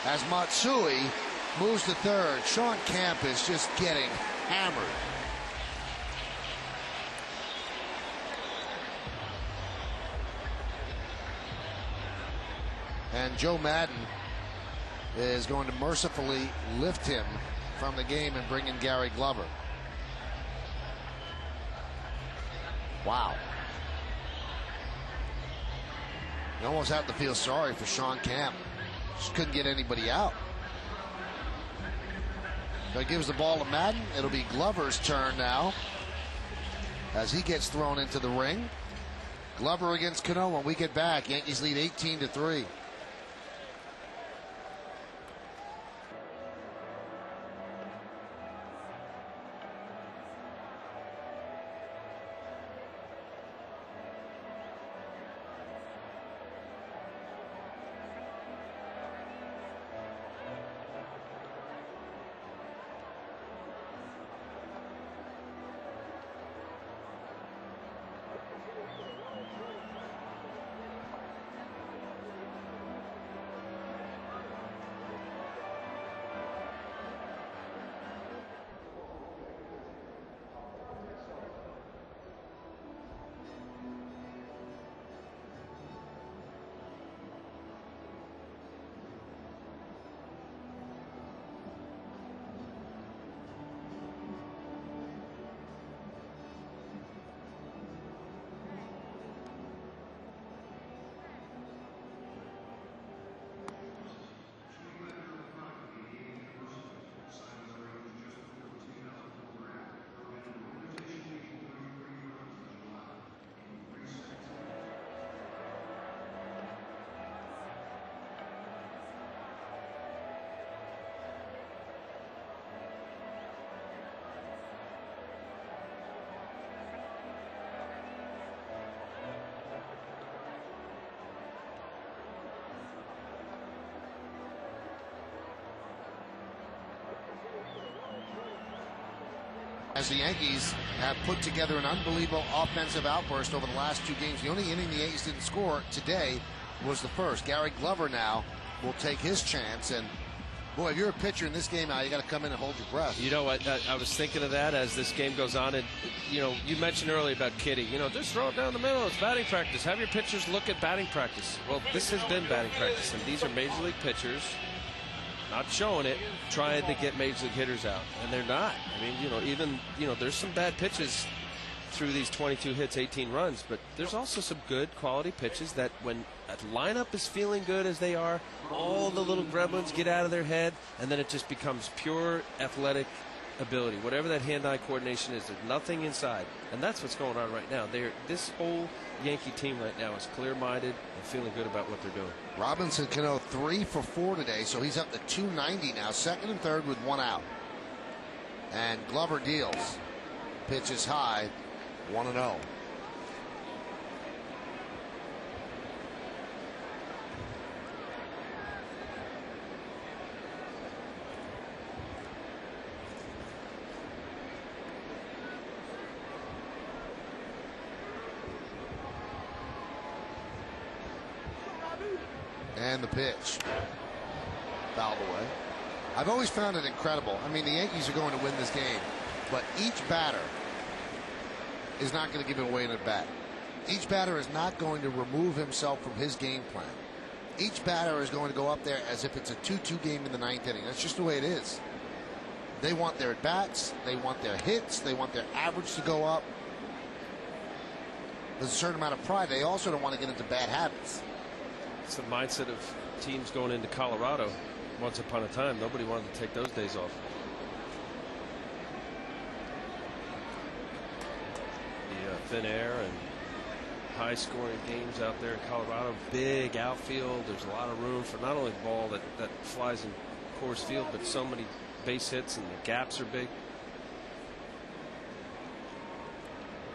As Matsui moves to third. Sean Camp is just getting hammered. And Joe Madden is going to mercifully lift him from the game and bring in Gary Glover. Wow. You almost have to feel sorry for Sean Camp. Just couldn't get anybody out. So he gives the ball to Madden. It'll be Glover's turn now as he gets thrown into the ring. Glover against Cano. When we get back, Yankees lead 18-3. As the Yankees have put together an unbelievable offensive outburst over the last two games. The only inning the Yankees didn't score today was the first. Gary Glover now will take his chance. And boy, if you're a pitcher in this game now, you got to come in and hold your breath. You know what? I was thinking of that as this game goes on. And, you know, you mentioned earlier about Kitty. You know, just throw it down the middle. It's batting practice. Have your pitchers look at batting practice. Well, this has been batting practice. And these are Major League pitchers not showing it, trying to get Major League hitters out. And they're not. I mean, you know, even, you know, there's some bad pitches through these 22 hits, 18 runs, but there's also some good quality pitches that when a lineup is feeling good as they are, all the little gremlins get out of their head, and then it just becomes pure athletic ability. Whatever that hand-eye coordination is, there's nothing inside. And that's what's going on right now. This whole Yankee team right now is clear-minded and feeling good about what they're doing. Robinson Cano 3 for 4 today, so he's up to 290 now, second and third with one out. And Glover deals. Pitch is high, 1-0. And the pitch fouled away. I've always found it incredible. I mean, the Yankees are going to win this game, but each batter is not going to give it away in a bat. Each batter is not going to remove himself from his game plan. Each batter is going to go up there as if it's a 2-2 game in the ninth inning. That's just the way it is. They want their at-bats, they want their hits, they want their average to go up. There's a certain amount of pride. They also don't want to get into bad habits. It's the mindset of teams going into Colorado. Once upon a time, nobody wanted to take those days off. The thin air and high-scoring games out there in Colorado. Big outfield. There's a lot of room for not only the ball that flies in Coors Field, but so many base hits, and the gaps are big.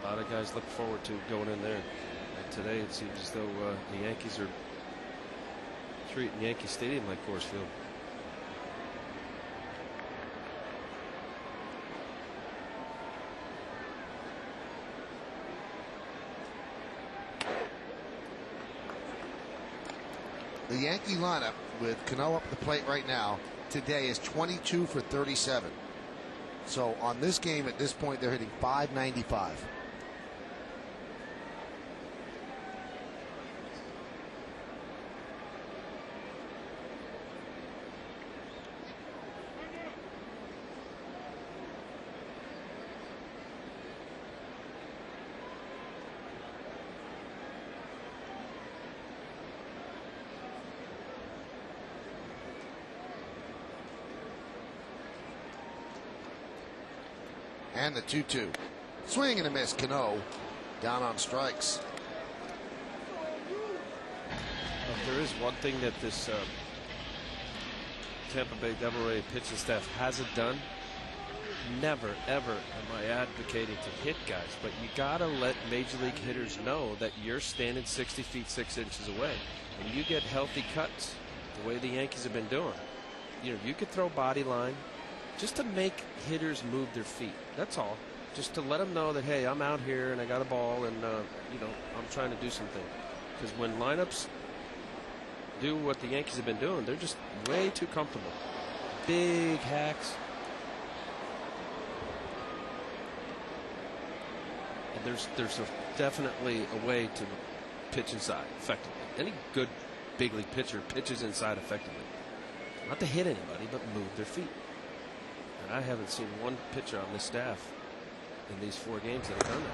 A lot of guys look forward to going in there. And today it seems as though the Yankees are treating Yankee Stadium like Coors Field. The Yankee lineup with Cano up at the plate right now today is 22 for 37. So on this game at this point they're hitting .595. And the 2-2. Swing and a miss. Cano down on strikes. If there is one thing that this Tampa Bay Devil Ray pitching staff hasn't done, never, ever am I advocating to hit guys, but you got to let major league hitters know that you're standing 60 feet 6 inches away. And you get healthy cuts the way the Yankees have been doing. You know, you could throw body line just to make hitters move their feet. That's all. Just to let them know that, hey, I'm out here and I got a ball and, you know, I'm trying to do something. Because when lineups do what the Yankees have been doing, they're just way too comfortable. Big hacks. And there's definitely a way to pitch inside effectively. Any good big league pitcher pitches inside effectively. Not to hit anybody, but move their feet. And I haven't seen one pitcher on this staff in these 4 games that have done that.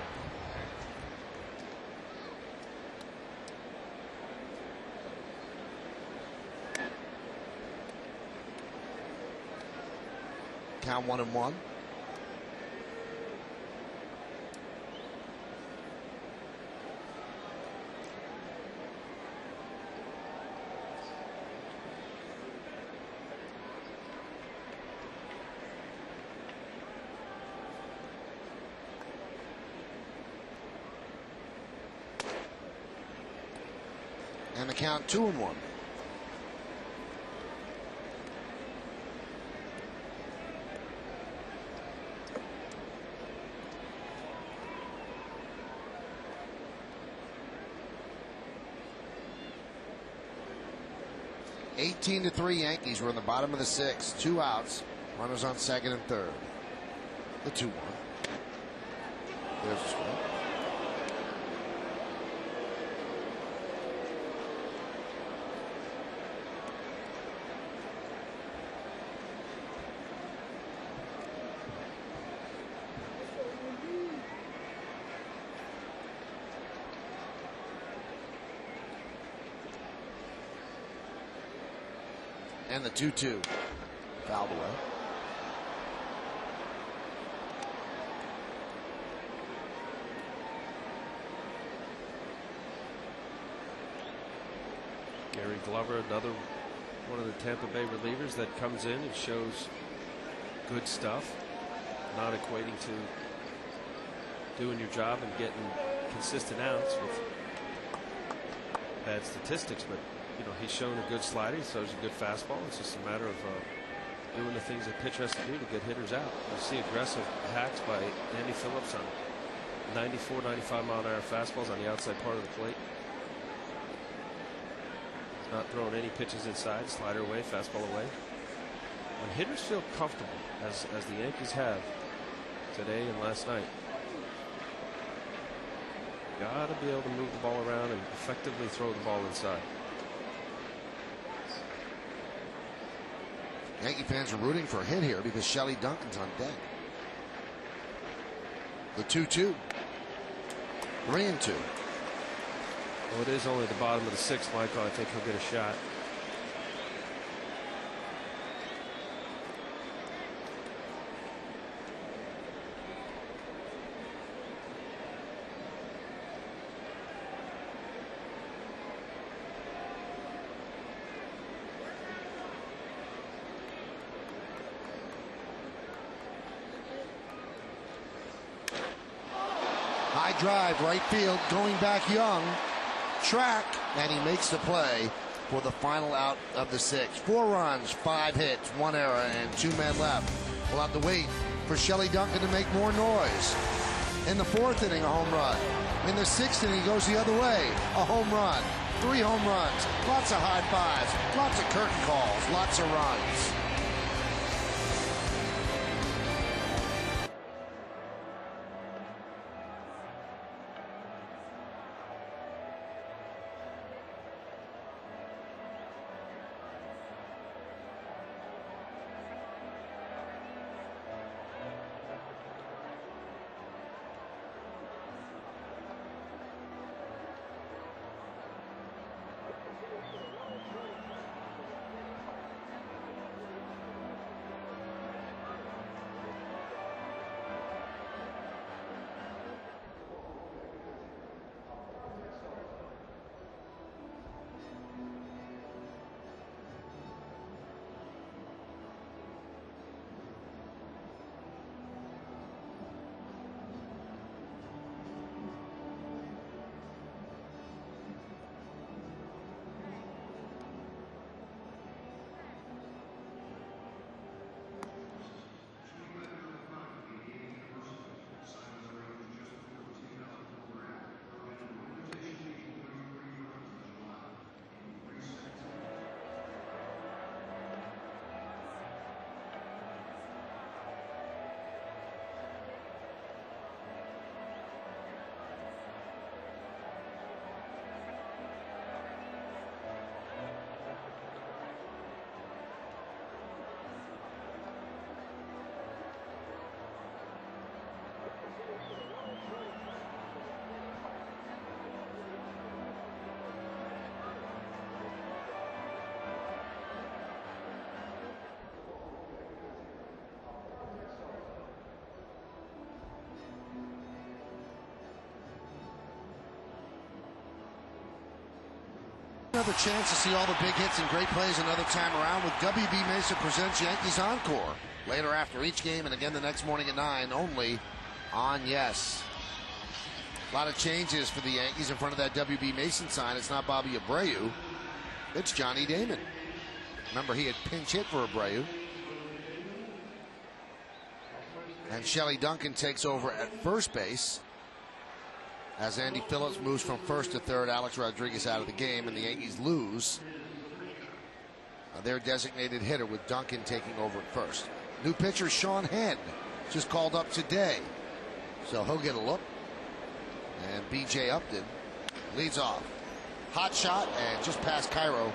Count 1-1. And the count 2-1. Eighteen to 3 Yankees. We're in the bottom of the 6th. 2 outs. Runners on second and third. The 2-1. There's the strike. And the 2-2. Fouled away. Gary Glover, another one of the Tampa Bay relievers that comes in and shows good stuff, not equating to doing your job and getting consistent outs with bad statistics, but you know, he's shown a good slider, he throws a good fastball. It's just a matter of doing the things that pitcher has to do to get hitters out. You see aggressive hacks by Andy Phillips on 94, 95 mile an hour fastballs on the outside part of the plate. He's not throwing any pitches inside, slider away, fastball away. When hitters feel comfortable, as the Yankees have today and last night, you gotta be able to move the ball around and effectively throw the ball inside. Yankee fans are rooting for a hit here because Shelly Duncan's on deck. The 2-2. 3-2. Well, it is only the bottom of the 6th, Michael. I think he'll get a shot. High drive, right field, going back Young. Track, and he makes the play for the final out of the 6th. 4 runs, 5 hits, 1 error, and 2 men left. We'll have to wait for Shelly Duncan to make more noise. In the 4th inning, a home run. In the 6th inning, he goes the other way, a home run. 3 home runs, lots of high fives, lots of curtain calls, lots of runs. another chance to see all the big hits and great plays another time around with WB Mesa presents Yankees Encore. Later after each game and again the next morning at 9 only on Yes. A lot of changes for the Yankees in front of that WB Mason sign. It's not Bobby Abreu. It's Johnny Damon. Remember, he had pinch hit for Abreu. And Shelley Duncan takes over at first base as Andy Phillips moves from first to third. Alex Rodriguez out of the game, and the Yankees lose their designated hitter with Duncan taking over at first. New pitcher Sean Henn just called up today, so he'll get a look. And B.J. Upton leads off. Hot shot and just past Cairo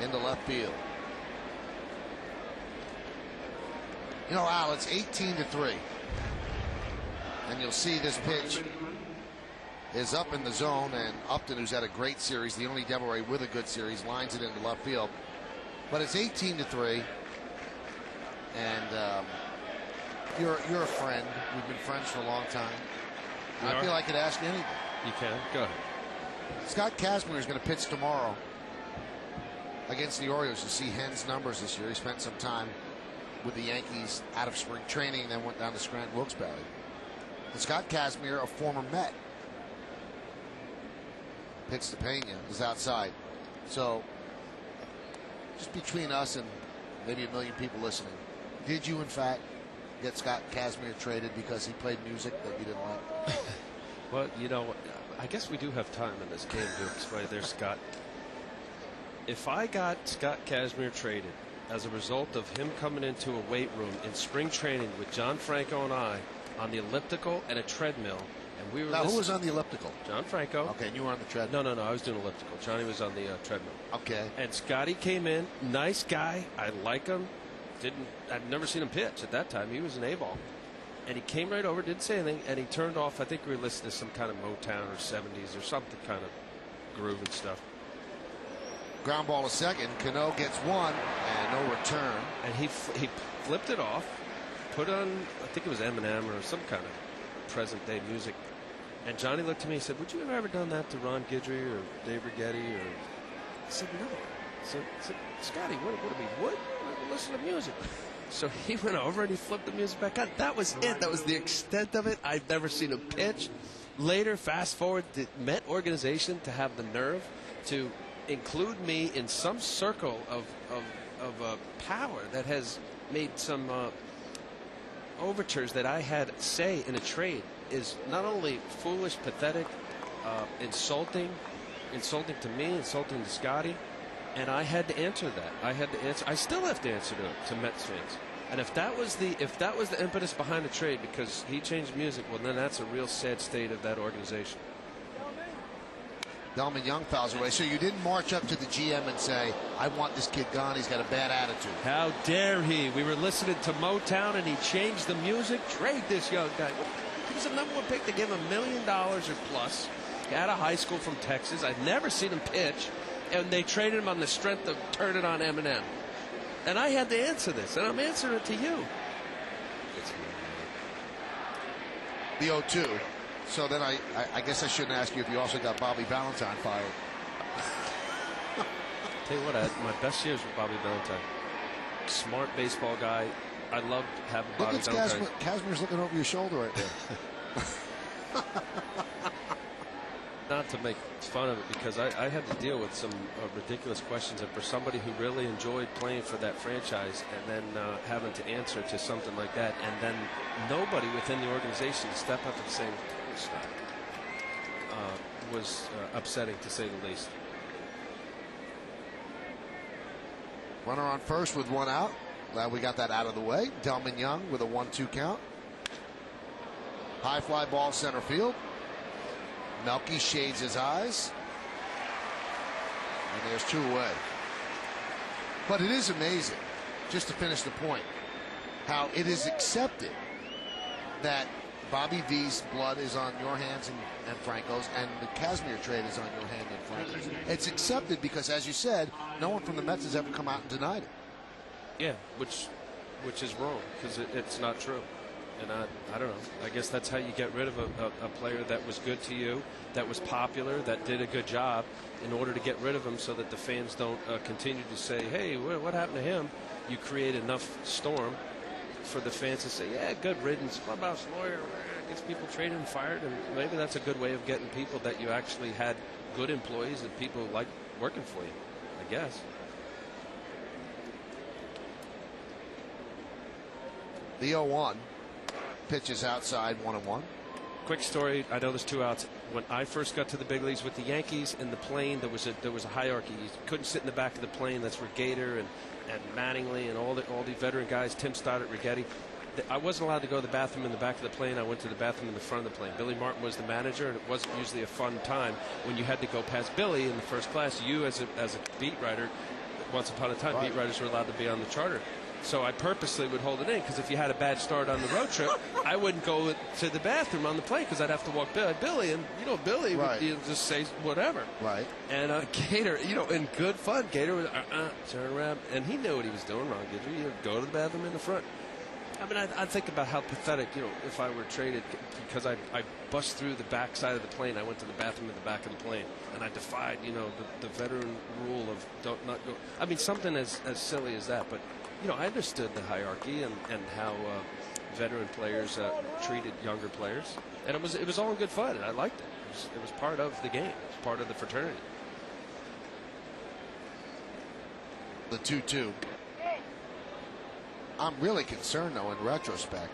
into left field. You know, Al, it's 18-3. And you'll see this pitch is up in the zone, and Upton, who's had a great series, the only Devil Ray with a good series, lines it into left field. But it's 18-3. And you're a friend. We've been friends for a long time. I feel I could ask anything. You can. Go ahead. Scott Kazmir is going to pitch tomorrow against the Orioles. You see Henn's numbers this year. He spent some time with the Yankees out of spring training and then went down to Scranton Wilkes-Barre. And Scott Kazmir, a former Met, pitch to Pena, is outside. So just between us and maybe a million people listening, did you in fact get Scott Kazmir traded because he played music that you didn't like? Well, you know, I guess we do have time in this game to explain there, Scott. If I got Scott Kazmir traded as a result of him coming into a weight room in spring training with John Franco and I on the elliptical and a treadmill, and we were now, who was on the elliptical? John Franco. Okay, and you were on the treadmill. No, I was doing elliptical. Johnny was on the treadmill. Okay. And Scotty came in, nice guy. I like him. I'd never seen him pitch at that time. He was an A-ball. And he came right over, didn't say anything, and he turned off. I think we were listening to some kind of Motown or 70s or something kind of groove and stuff. Ground ball to second. Cano gets one and no return. And he flipped it off, put on, I think it was Eminem or some kind of present day music. And Johnny looked at me and said, "Would you have ever done that to Ron Guidry or Dave Righetti?" Or I said, "No." So Scotty, what do we would? Listen to music. So he went over and he flipped the music back on. That was it. That was the extent of it. I've never seen him pitch. Later, fast forward, the Met organization to have the nerve to include me in some circle of power that has made some overtures that I had say in a trade is not only foolish, pathetic, insulting to me, insulting to Scotty. And I had to answer that. I still have to answer to Mets fans. And if that was the impetus behind the trade because he changed music, well, then that's a real sad state of that organization. Delman Young fouls away. So you didn't march up to the GM and say, "I want this kid gone. He's got a bad attitude." How dare he? We were listening to Motown and he changed the music. Trade this young guy. He was the #1 pick to give him $1 million or plus. Out of high school from Texas. I'd never seen him pitch. And they traded him on the strength of Turn It On Eminem. And I had to answer this, and I'm answering it to you. The 0-2. So then I guess I shouldn't ask you if you also got Bobby Valentine fired. Tell you what, I had my best years with Bobby Valentine. Smart baseball guy. I loved having Bobby Valentine. Kazmir's looking over your shoulder right there. Not to make fun of it, because I had to deal with some ridiculous questions, and for somebody who really enjoyed playing for that franchise and then having to answer to something like that, and then nobody within the organization step up and say was upsetting, to say the least. Runner on first with one out. Glad we got that out of the way. Delman Young with a 1-2 count. High fly ball center field. Melky shades his eyes. And there's 2 away. But it is amazing, just to finish the point, how it is accepted that Bobby V's blood is on your hands and Franco's, and the Kazmir trade is on your hand and Franco's. It's accepted because, as you said, no one from the Mets has ever come out and denied it. Yeah, which is wrong, because it's not true. And I don't know. I guess that's how you get rid of a player that was good to you, that was popular, that did a good job, in order to get rid of him so that the fans don't continue to say, hey, what happened to him? You create enough storm for the fans to say, yeah, good riddance, clubhouse lawyer, gets people traded and fired. And maybe that's a good way of getting people that you actually had good employees and people like working for you, I guess. The 0-1 pitches outside, 1-1. Quick story. I know there's 2 outs. When I first got to the big leagues with the Yankees in the plane, there was a hierarchy. You couldn't sit in the back of the plane. That's where Gator and Mattingly and all the veteran guys, Tim Stoddard, Rigetti. I wasn't allowed to go to the bathroom in the back of the plane. I went to the bathroom in the front of the plane. Billy Martin was the manager, and it wasn't usually a fun time when you had to go past Billy in the first class. You, as a beat writer, once upon a time, beat writers were allowed to be on the charter. So I purposely would hold it in, because if you had a bad start on the road trip, I wouldn't go to the bathroom on the plane, because I'd have to walk Billy, and Billy would just say whatever. Right. And Gator, in good fun, Gator would turn around, and he knew what he was doing wrong. Go to the bathroom in the front. I mean, I think about how pathetic, if I were traded, because I bust through the back side of the plane. I went to the bathroom in the back of the plane, and I defied, the veteran rule of don't not go. I mean, something as silly as that, but. I understood the hierarchy and how veteran players treated younger players, and it was all in good fun, and I liked it. It was part of the game. It was part of the fraternity. The 2-2. I'm really concerned, though, in retrospect.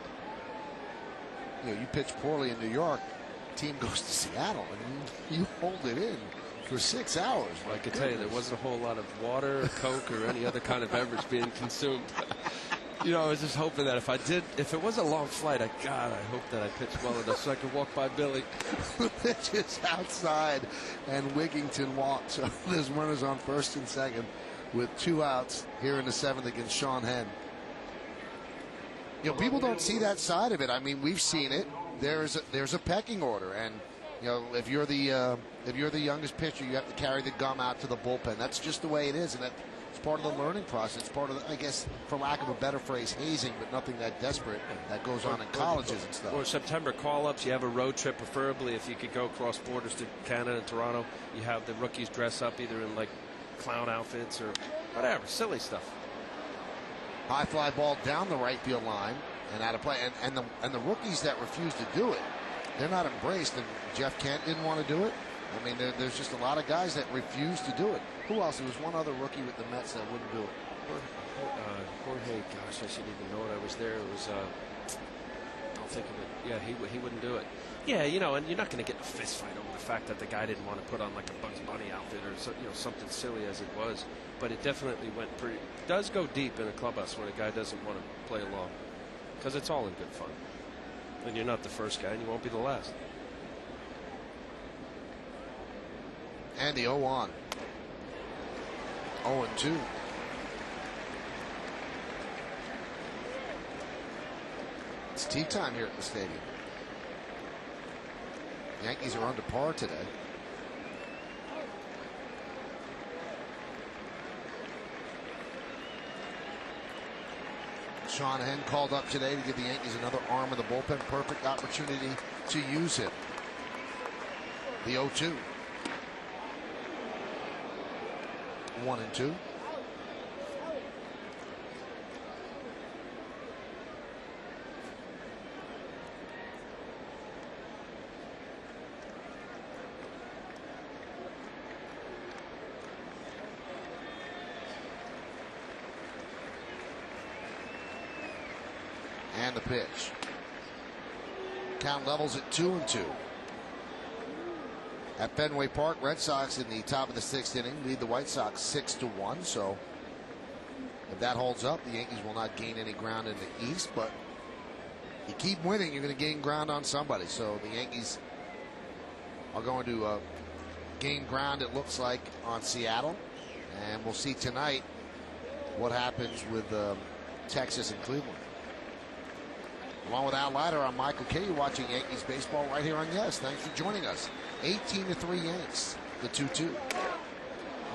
You pitch poorly in New York, team goes to Seattle, and you hold it in for 6 hours. I can tell you there wasn't a whole lot of water or Coke or any other kind of beverage being consumed. I was just hoping that if it was a long flight, I hope that I pitched well enough so I could walk by Billy. Pitch is outside, and Wigington walks. So there's runners on first and second with 2 outs here in the 7th against Sean Henn. People don't see that side of it. I mean, we've seen it. There's a pecking order, and if you're the youngest pitcher, you have to carry the gum out to the bullpen. That's just the way it is, and it's part of the learning process. It's part of I guess, for lack of a better phrase, hazing, but nothing that desperate that goes on in colleges and stuff. Or September call-ups. You have a road trip, preferably if you could go cross borders to Canada and Toronto. You have the rookies dress up either in clown outfits or whatever, silly stuff. High fly ball down the right field line and out of play, and the rookies that refuse to do it, they're not embraced. And Jeff Kent didn't want to do it. I mean, there's just a lot of guys that refuse to do it. Who else? There was one other rookie with the Mets that wouldn't do it. Jorge, gosh, I shouldn't even know it. I was there. It was, I'll think of it. Yeah, he wouldn't do it. Yeah, and you're not going to get in a fist fight over the fact that the guy didn't want to put on a Bugs Bunny outfit or something silly as it was. But it definitely does go deep in a clubhouse when a guy doesn't want to play along, because it's all in good fun. And you're not the first guy, and you won't be the last. And the 0-1. 0-2. It's tea time here at the stadium. Yankees are under par today. Sean Henn called up today to give the Yankees another arm in the bullpen. Perfect opportunity to use it. The 0-2. 1-2. And the pitch. Count levels at 2-2. At Fenway Park, Red Sox in the top of the 6th inning lead the White Sox 6-1. So if that holds up, the Yankees will not gain any ground in the East. But you keep winning, you're going to gain ground on somebody. So the Yankees are going to gain ground, it looks like, on Seattle. And we'll see tonight what happens with Texas and Cleveland. Along with Al Leiter, I'm Michael Kay. You're watching Yankees baseball right here on Yes. Thanks for joining us. 18-3 Yanks. The 2-2.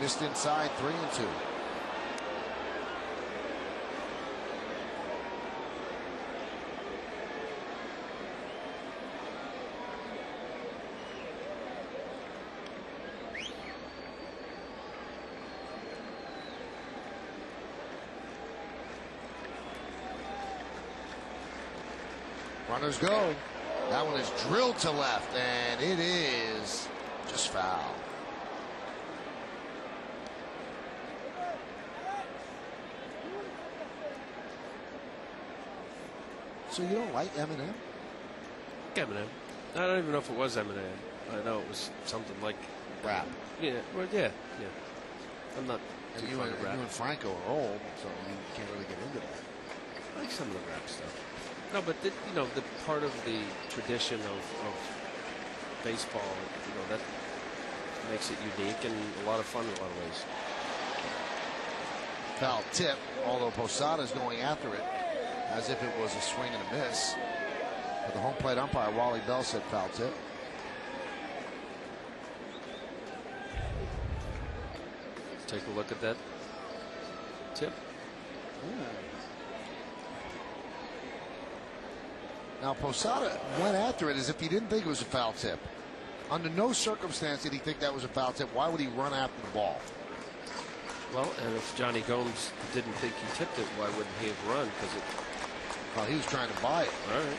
Missed inside, 3-2. Runners go. That one is drilled to left, and it is just foul. So you don't like Eminem? Eminem. I don't even know if it was Eminem. I know it was something like Rap. Yeah. Well, yeah. I'm not And too you fond and, of rap. you and Franco are old, so you can't really get into that. I like some of the rap stuff. No, but the part of the tradition of baseball, that makes it unique and a lot of fun in a lot of ways. Foul tip, although Posada's going after it as if it was a swing and a miss. But the home plate umpire, Wally Bell, said foul tip. Let's take a look at that tip. Now Posada went after it as if he didn't think it was a foul tip. Under no circumstance did he think that was a foul tip. Why would he run after the ball? Well, and if Johnny Gomes didn't think he tipped it, why wouldn't he have run? Well, he was trying to buy it. All right.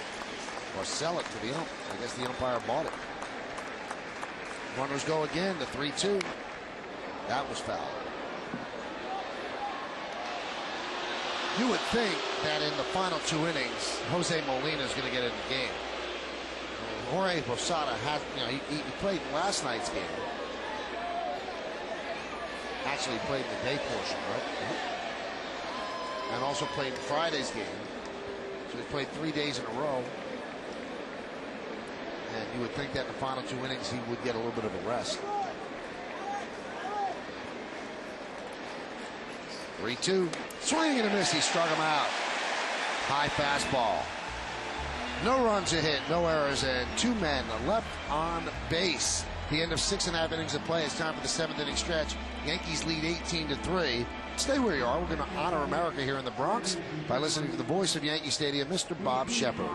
Or sell it to the umpire. I guess the umpire bought it. Runners go again, the 3-2. That was foul. You would think that in the final 2 innings, Jose Molina is going to get in the game. Jorge Posada had, he played last night's game. Actually played the day portion, right? And also played Friday's game. So he played 3 days in a row. And you would think that in the final 2 innings he would get a little bit of a rest. 3-2. Swing and a miss. He struck him out. High fastball. No runs a hit, no errors, and 2 men left on base. The end of 6.5 innings of play. It's time for the 7th inning stretch. Yankees lead 18-3. Stay where you are. We're going to honor America here in the Bronx by listening to the voice of Yankee Stadium, Mr. Bob Shepard.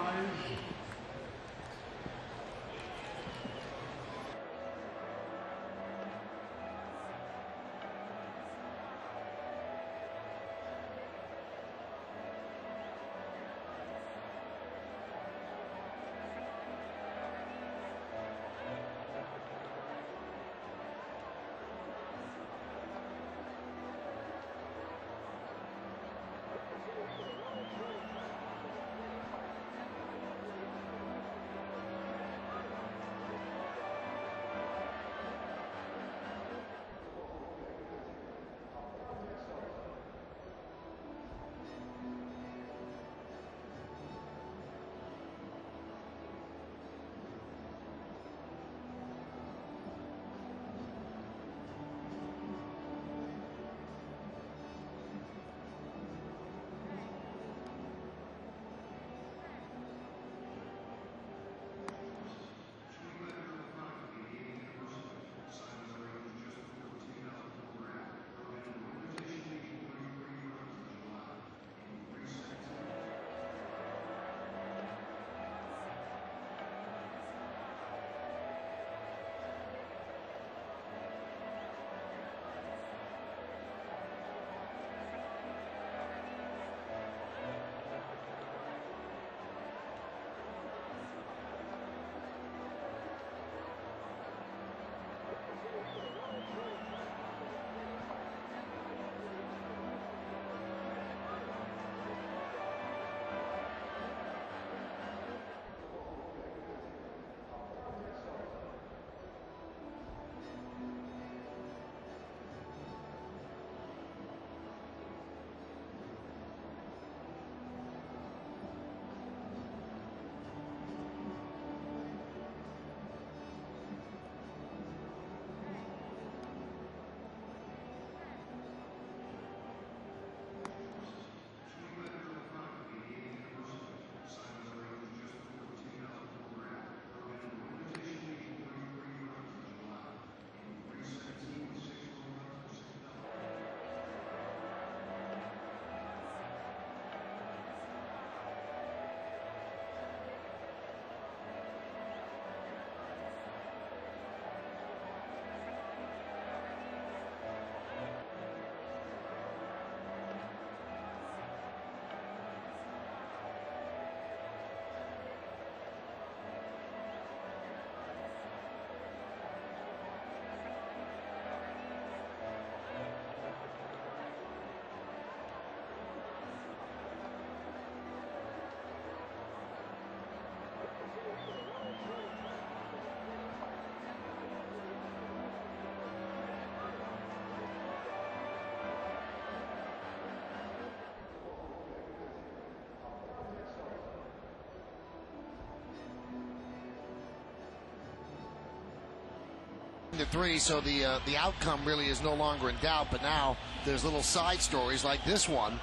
To 3, so the outcome really is no longer in doubt. But now there's little side stories like this one.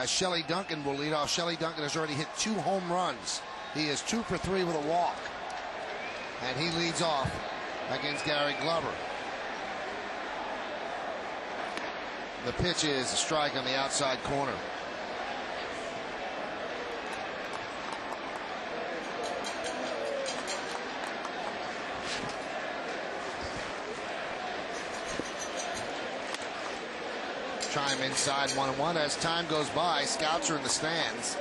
Shelley Duncan will lead off. Shelley Duncan has already hit 2 home runs. He is 2 for 3 with a walk, and he leads off against Gary Glover. The pitch is a strike on the outside corner. Chime inside 1-1. As time goes by, scouts are in the stands.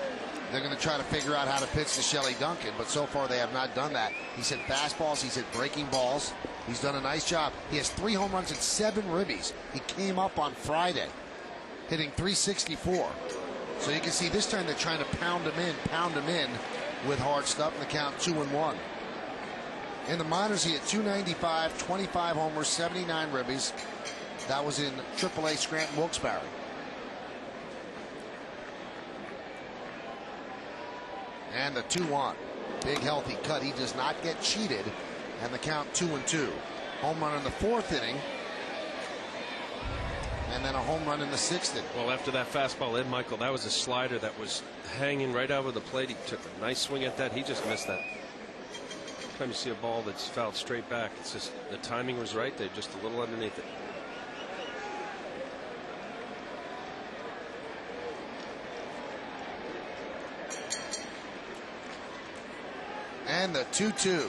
They're going to try to figure out how to pitch to Shelley Duncan, but so far they have not done that. He's hit fastballs, he's hit breaking balls. He's done a nice job. He has 3 home runs and 7 ribbies. He came up on Friday, hitting .364. So you can see this time they're trying to pound him in with hard stuff, and the count 2-1. In the minors, he hit .295, 25 homers, 79 ribbies. That was in AAA Scranton Wilkes-Barre. And the 2-1. Big healthy cut. He does not get cheated. And the count 2-2. Home run in the 4th inning. And then a home run in the 6th inning. Well, after that fastball, Ed Michael, that was a slider that was hanging right over the plate. He took a nice swing at that. He just missed that. Every time you see a ball that's fouled straight back, it's just the timing was right. They're just a little underneath it. And the 2-2.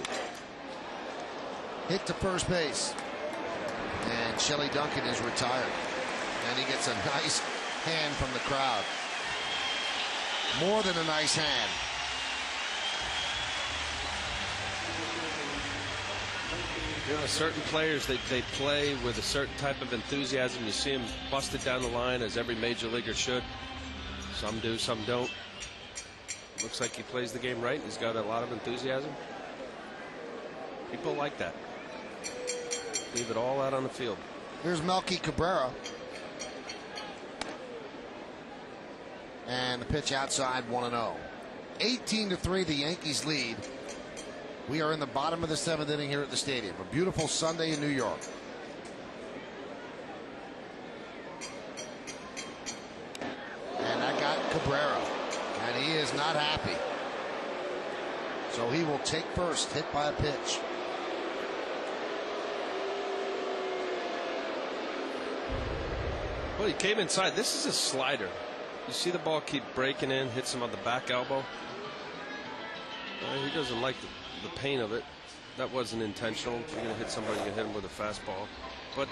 Hit to first base. And Shelley Duncan is retired. And he gets a nice hand from the crowd. More than a nice hand. You know, certain players, they play with a certain type of enthusiasm. You see them busted down the line, as every major leaguer should. Some do, some don't. Looks like he plays the game right. He's got a lot of enthusiasm. People like that. Leave it all out on the field. Here's Melky Cabrera. And the pitch outside, 1-0. 18-3, the Yankees lead. We are in the bottom of the 7th inning here at the stadium. A beautiful Sunday in New York. And that got Cabrera. And he is not happy. So he will take first, hit by a pitch. Well, he came inside. This is a slider. You see the ball keep breaking in, hits him on the back elbow. He doesn't like the pain of it. That wasn't intentional. If you're going to hit somebody, you hit him with a fastball. But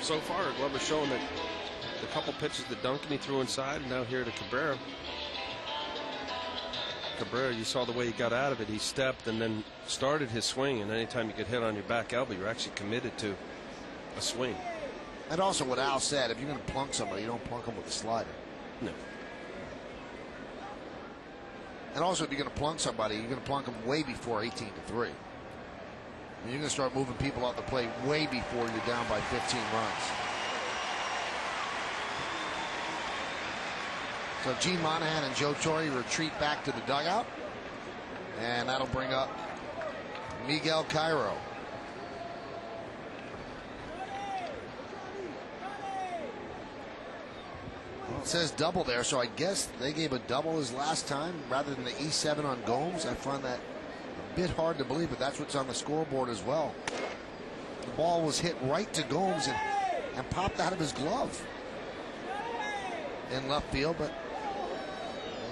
so far, Glover's showing that the couple pitches to Duncan he threw inside, and now here to Cabrera. Cabrera, you saw the way he got out of it. He stepped and then started his swing, and anytime you get hit on your back elbow, you're actually committed to a swing. And also what Al said, if you're going to plunk somebody, you don't plunk them with a slider. No. And also, if you're going to plunk somebody, you're going to plunk them way before 18-3. I mean, you're going to start moving people off the plate way before you're down by 15 runs. So Gene Monahan and Joe Torre retreat back to the dugout. And that'll bring up Miguel Cairo. Well, it says double there, so I guess they gave a double his last time rather than the E7 on Gomes. I find that a bit hard to believe, but that's what's on the scoreboard as well. The ball was hit right to Gomes and popped out of his glove in left field, but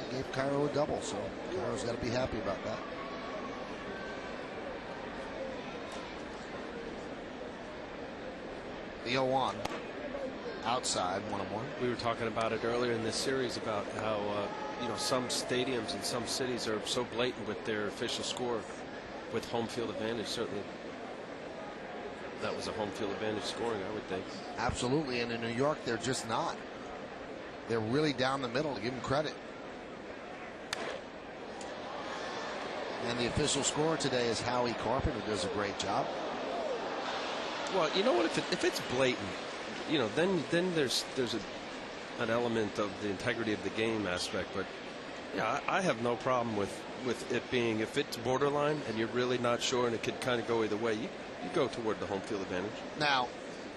they gave Cairo a double, so Cairo's got to be happy about that. The 0-1. Outside, 1-1. We were talking about it earlier in this series about how some stadiums in some cities are so blatant with their official score with home field advantage. Certainly that was a home field advantage scoring, I would think. Absolutely, and in New York they're just not. They're really down the middle, to give them credit. And the official scorer today is Howie Carpenter, who does a great job. Well, you know what, if it's blatant, then there's an element of the integrity of the game aspect. But yeah, I have no problem with it being, if it's borderline and you're really not sure and it could kind of go either way, you go toward the home field advantage. Now,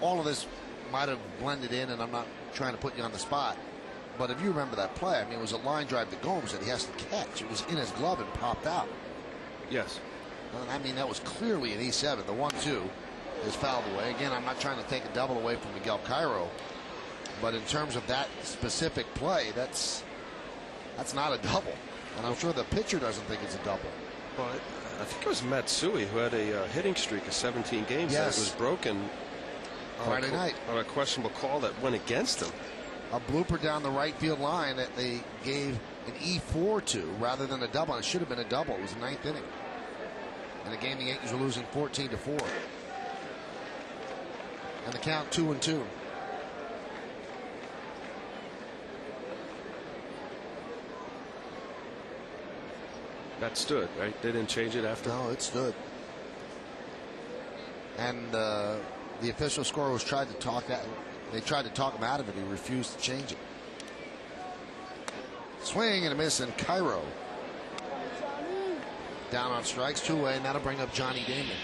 all of this might have blended in, and I'm not trying to put you on the spot, but if you remember that play, I mean, it was a line drive to Gomes that he has to catch. It was in his glove and popped out. Yes. And I mean, that was clearly an E7. The 1-2 is fouled away. Again, I'm not trying to take a double away from Miguel Cairo, but in terms of that specific play, that's not a double. And I'm sure the pitcher doesn't think it's a double. Well, I think it was Matsui who had a hitting streak of 17 games that was broken Friday night on a questionable call that went against him. A blooper down the right field line that they gave an E4 to rather than a double. It should have been a double. It was the 9th inning. In a game the Yankees were losing 14-4. And the count 2-2. That stood, right? They didn't change it after? No, it stood. And the official scorer was they tried to talk him out of it. He refused to change it. Swing and a miss, and Cairo down on strikes, 2-away, and that'll bring up Johnny Damon.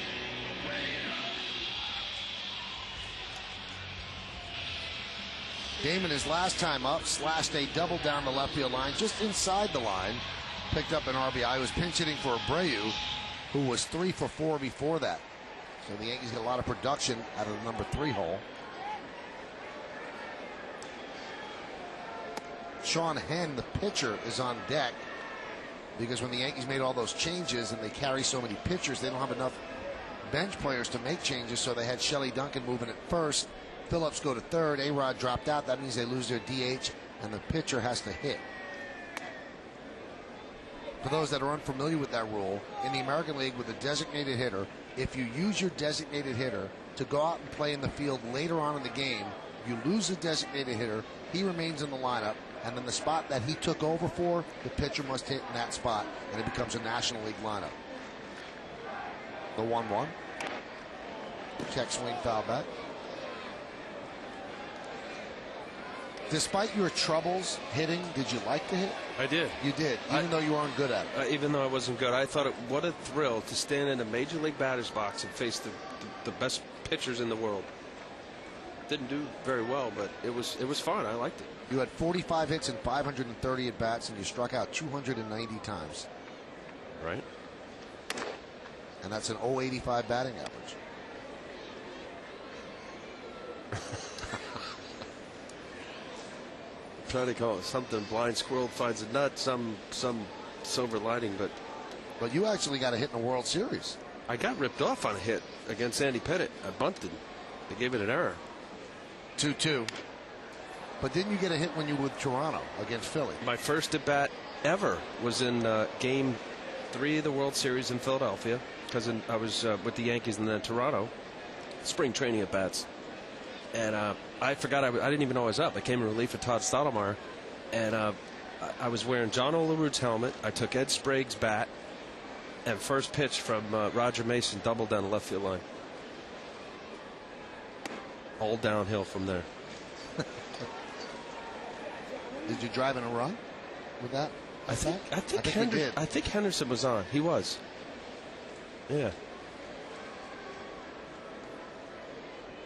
Damon, his last time up, slashed a double down the left field line, just inside the line. Picked up an RBI. He was pinch hitting for Abreu, who was 3 for 4 before that. So the Yankees get a lot of production out of the number 3 hole. Sean Henn, the pitcher, is on deck because when the Yankees made all those changes and they carry so many pitchers, they don't have enough bench players to make changes, so they had Shelley Duncan moving at first. Phillips go to third. A-Rod dropped out. That means they lose their DH, and the pitcher has to hit. For those that are unfamiliar with that rule, in the American League with a designated hitter, if you use your designated hitter to go out and play in the field later on in the game, you lose the designated hitter, he remains in the lineup, and then the spot that he took over for, the pitcher must hit in that spot, and it becomes a National League lineup. The 1-1. Check swing, foul back. Despite your troubles hitting, did you like to hit? I did. You did, even though you weren't good at it. Even though I wasn't good, I thought, what a thrill to stand in a major league batter's box and face the best pitchers in the world. Didn't do very well, but it was fun. I liked it. You had 45 hits and 530 at bats, and you struck out 290 times. Right. And that's an .085 batting average. Trying to call it something. Blind squirrel finds a nut. Some silver lining, but you actually got a hit in the World Series. I got ripped off on a hit against Andy Pettit. I bunted. They gave it an error. 2-2. But didn't you get a hit when you were with Toronto against Philly? My first at bat ever was in Game 3 of the World Series in Philadelphia, because I was with the Yankees and then Toronto. Spring training at bats. And I forgot I didn't even know I was up. I came in relief of Todd Stottlemyre, and I was wearing John Olerud's helmet. I took Ed Sprague's bat, and first pitch from Roger Mason, double down the left field line. All downhill from there. Did you drive in a run with that? I think Henderson was on. He was. Yeah.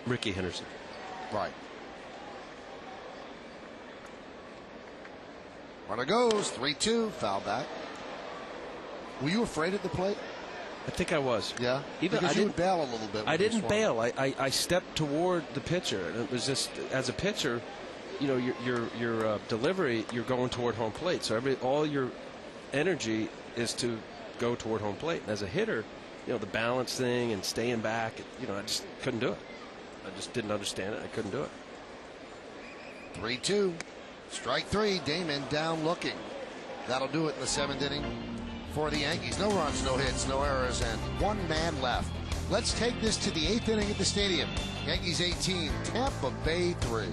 Ricky Henderson. Right. Runner goes, 3-2, foul back. Were you afraid at the plate? I think I was. Yeah? Because you would bail a little bit. I didn't bail. I stepped toward the pitcher, and it was just, as a pitcher, you know, your delivery, you're going toward home plate. So all your energy is to go toward home plate. And as a hitter, you know, the balance thing and staying back, you know, I just couldn't do it. I just didn't understand it. I couldn't do it. 3-2. Strike 3. Damon down looking. That'll do it in the 7th inning for the Yankees. No runs, no hits, no errors, and one man left. Let's take this to the 8th inning at the stadium. Yankees 18, Tampa Bay 3.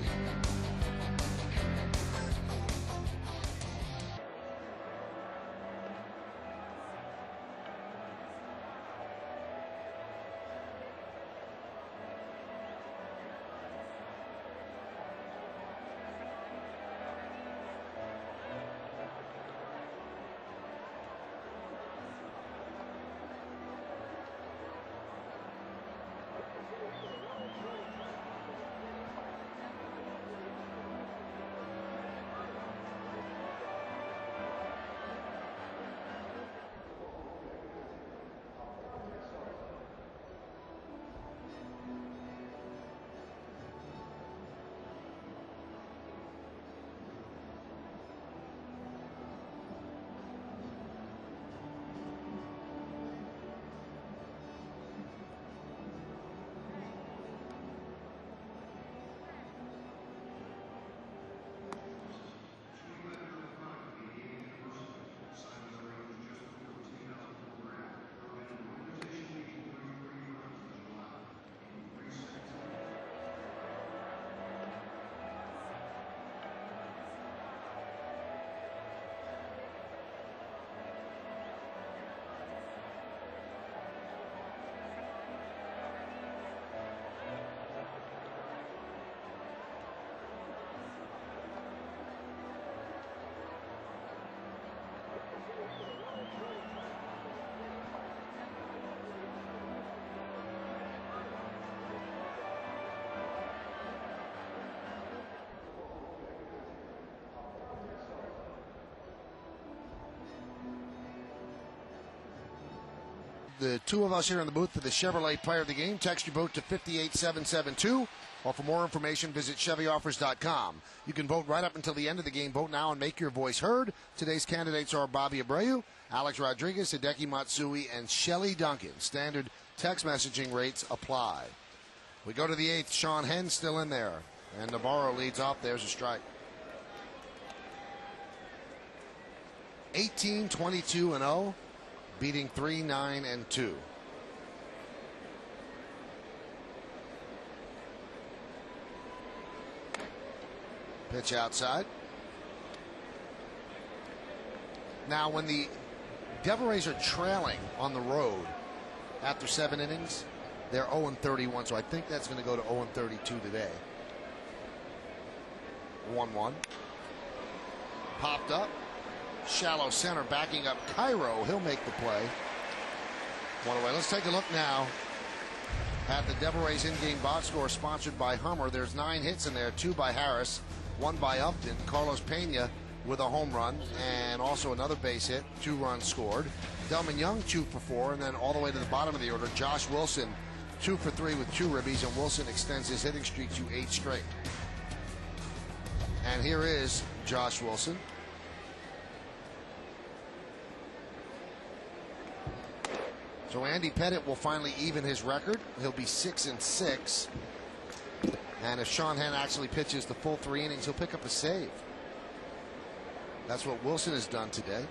the two of us here in the booth for the Chevrolet Player of the Game. Text your vote to 58772. Or for more information, visit ChevyOffers.com. You can vote right up until the end of the game. Vote now and make your voice heard. Today's candidates are Bobby Abreu, Alex Rodriguez, Hideki Matsui, and Shelly Duncan. Standard text messaging rates apply. We go to the 8th. Sean Henn still in there. And Navarro leads off. There's a strike. 18, 22, and 0. Beating 3, 9, and 2. Pitch outside. Now, when the Devil Rays are trailing on the road after 7 innings, they're 0-31, so I think that's going to go to 0-32 today. 1-1. Popped up. Shallow center backing up Cairo. He'll make the play. One away. Let's take a look now at the Devil Rays in-game box score sponsored by Hummer. There's 9 hits in there, 2 by Harris, 1 by Upton. Carlos Pena with a home run and also another base hit, 2 runs scored. Delman Young 2 for 4, and then all the way to the bottom of the order, Josh Wilson 2 for 3 with 2 ribbies, and Wilson extends his hitting streak to 8 straight. And here is Josh Wilson. So Andy Pettit will finally even his record. He'll be 6-6. And if Sean Henn actually pitches the full 3 innings, he'll pick up a save. That's what Wilson has done today.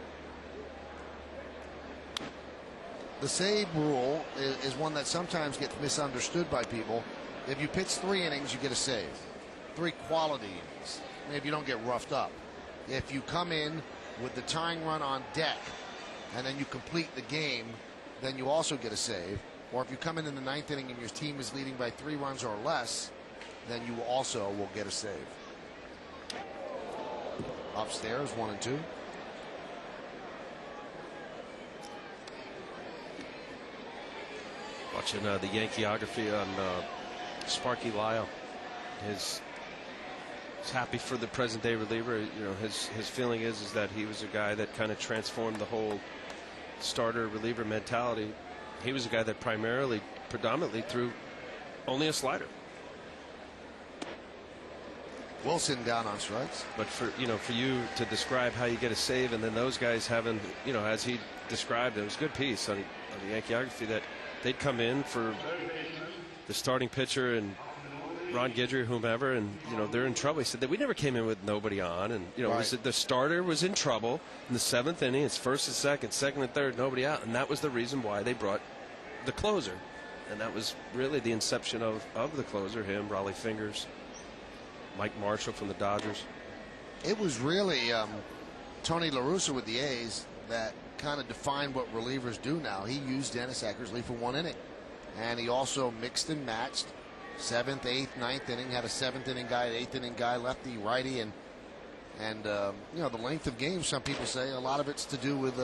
The save rule is one that sometimes gets misunderstood by people. If you pitch 3 innings, you get a save. 3 quality innings. Maybe you don't get roughed up. If you come in with the tying run on deck and then you complete the game, then you also get a save. Or if you come in the 9th inning and your team is leading by 3 runs or less, then you also will get a save. Upstairs, 1 and 2. Watching the Yankeeography on Sparky Lyle. He's happy for the present day reliever. You know, his feeling is that he was a guy that kind of transformed the whole starter reliever mentality. He was a guy that predominantly threw only a slider. Wilson down on strikes. But for you to describe how you get a save, and then those guys having, as he described, it was a good piece on the Yankeeography that they'd come in for the starting pitcher and Ron Guidry, whomever, and they're in trouble. He said that we never came in with nobody on, and Right. the starter was in trouble in the 7th inning. It's 1st and 2nd, 2nd and 3rd, nobody out, and that was the reason why they brought the closer, and that was really the inception of the closer. Him, Raleigh Fingers, Mike Marshall from the Dodgers. It was really Tony La Russa with the A's that kind of defined what relievers do now. He used Dennis Eckersley for 1 inning, and he also mixed and matched 7th, 8th, 9th inning. Had a 7th inning guy, 8th inning guy, lefty, righty, and the length of games. Some people say a lot of it's to do with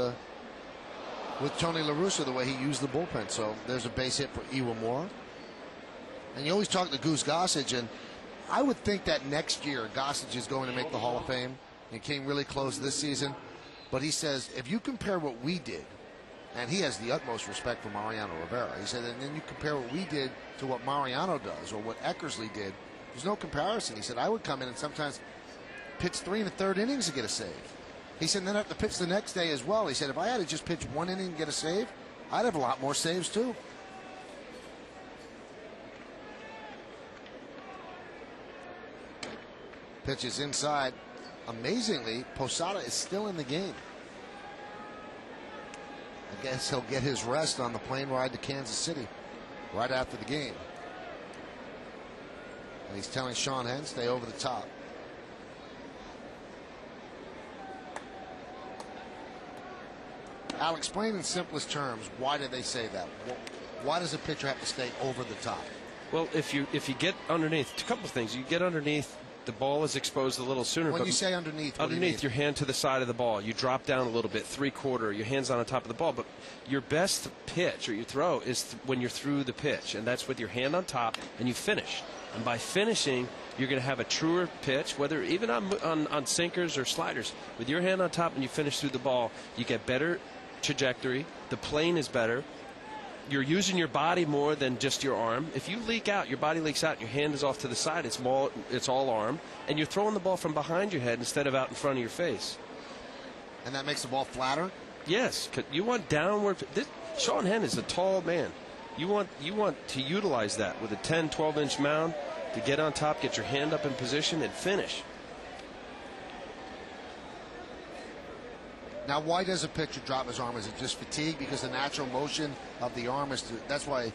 Tony La Russa, the way he used the bullpen. So there's a base hit for Iwamura, and you always talk to Goose Gossage, and I would think that next year Gossage is going to make the Hall of Fame. He came really close this season, but he says if you compare what we did, and he has the utmost respect for Mariano Rivera. He said, and then you compare what we did to what Mariano does or what Eckersley did, there's no comparison. He said, I would come in and sometimes pitch 3 1/3 innings to get a save. He said, then I have to pitch the next day as well. He said, if I had to just pitch 1 inning and get a save, I'd have a lot more saves too. Pitch is inside. Amazingly, Posada is still in the game. I guess he'll get his rest on the plane ride to Kansas City right after the game. And he's telling Sean Henn, stay over the top. Al, explain in simplest terms, why did they say that? Why does a pitcher have to stay over the top? Well, if you get underneath, a couple of things. You get underneath, the ball is exposed a little sooner. When you say underneath, what underneath, do you your hand to the side of the ball. You drop down a little bit, 3/4. Your hand's on the top of the ball. But your best pitch or your throw is when you're through the pitch, and that's with your hand on top, and you finish. And by finishing, you're going to have a truer pitch, whether even on sinkers or sliders. With your hand on top and you finish through the ball, you get better trajectory. The plane is better. you're using your body more than just your arm. If you leak out, your body leaks out, and your hand is off to the side, it's all arm, and you're throwing the ball from behind your head instead of out in front of your face. And that makes the ball flatter? Yes. You want downward. Sean Henn is a tall man. You want to utilize that with a 10, 12-inch mound to get on top, get your hand up in position, and finish. Now, why does a pitcher drop his arm? Is it just fatigue? Because the natural motion of the arm is that's why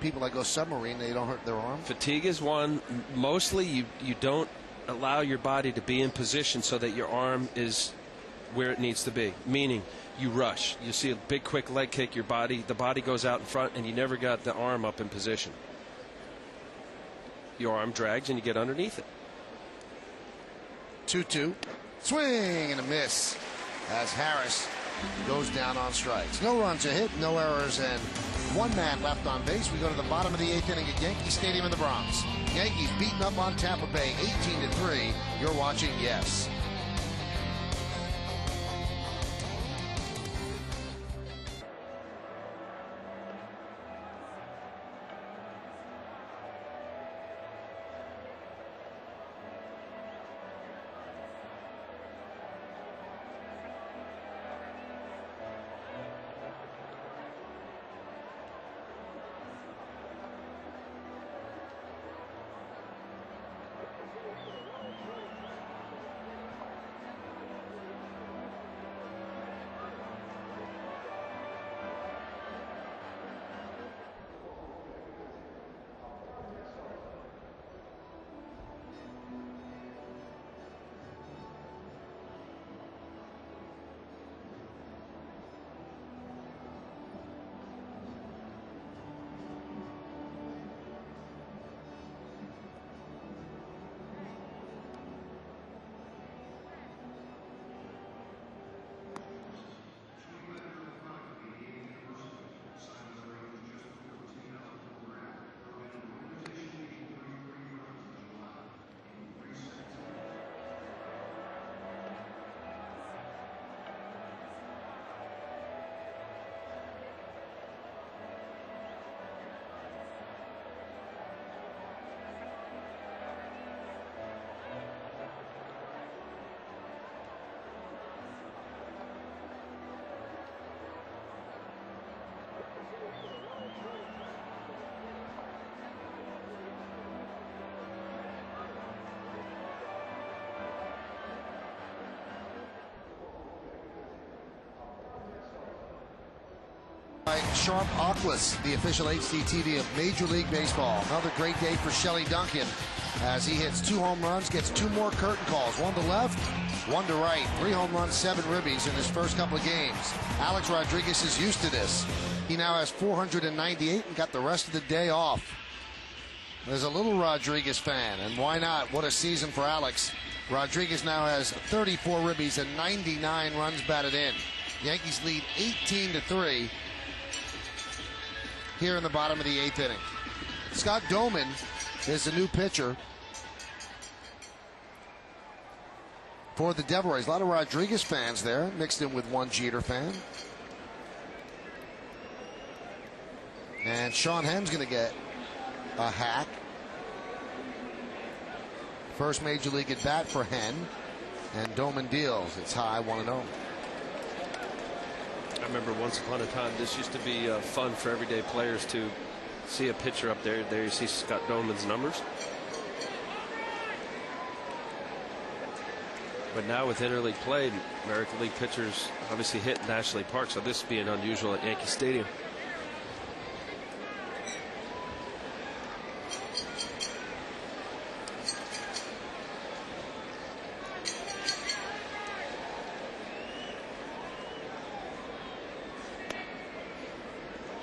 people that go submarine, they don't hurt their arm? Fatigue is one. Mostly you don't allow your body to be in position so that your arm is where it needs to be. Meaning, you rush. You see a big, quick leg kick, the body goes out in front, and you never got the arm up in position. Your arm drags, and you get underneath it. 2-2. Swing and a miss as Harris goes down on strikes. No runs, a hit, no errors, and one man left on base. We go to the bottom of the 8th inning at Yankee Stadium in the Bronx. Yankees beating up on Tampa Bay 18-3. You're watching Yes. Sharp Aquas, the official HDTV of Major League Baseball. Another great day for Shelly Duncan as he hits 2 home runs, gets 2 more curtain calls, 1 to left, 1 to right. 3 home runs, 7 ribbies in his first couple of games. Alex Rodriguez is used to this. He now has 498 and got the rest of the day off. There's a little Rodriguez fan, and why not? What a season for Alex. Rodriguez now has 34 ribbies and 99 runs batted in. Yankees lead 18-3 here in the bottom of the 8th inning. Scott Doman is the new pitcher for the Devil Rays. A lot of Rodriguez fans there, mixed in with one Jeter fan. And Sean Henn's going to get a hack. First major league at bat for Henn. And Doman deals. It's high, 1-0. I remember once upon a time this used to be fun for everyday players to see a pitcher up there. There you see Scott Doman's numbers. But now with interleague play, American League pitchers obviously hit National League Park, so this is being unusual at Yankee Stadium.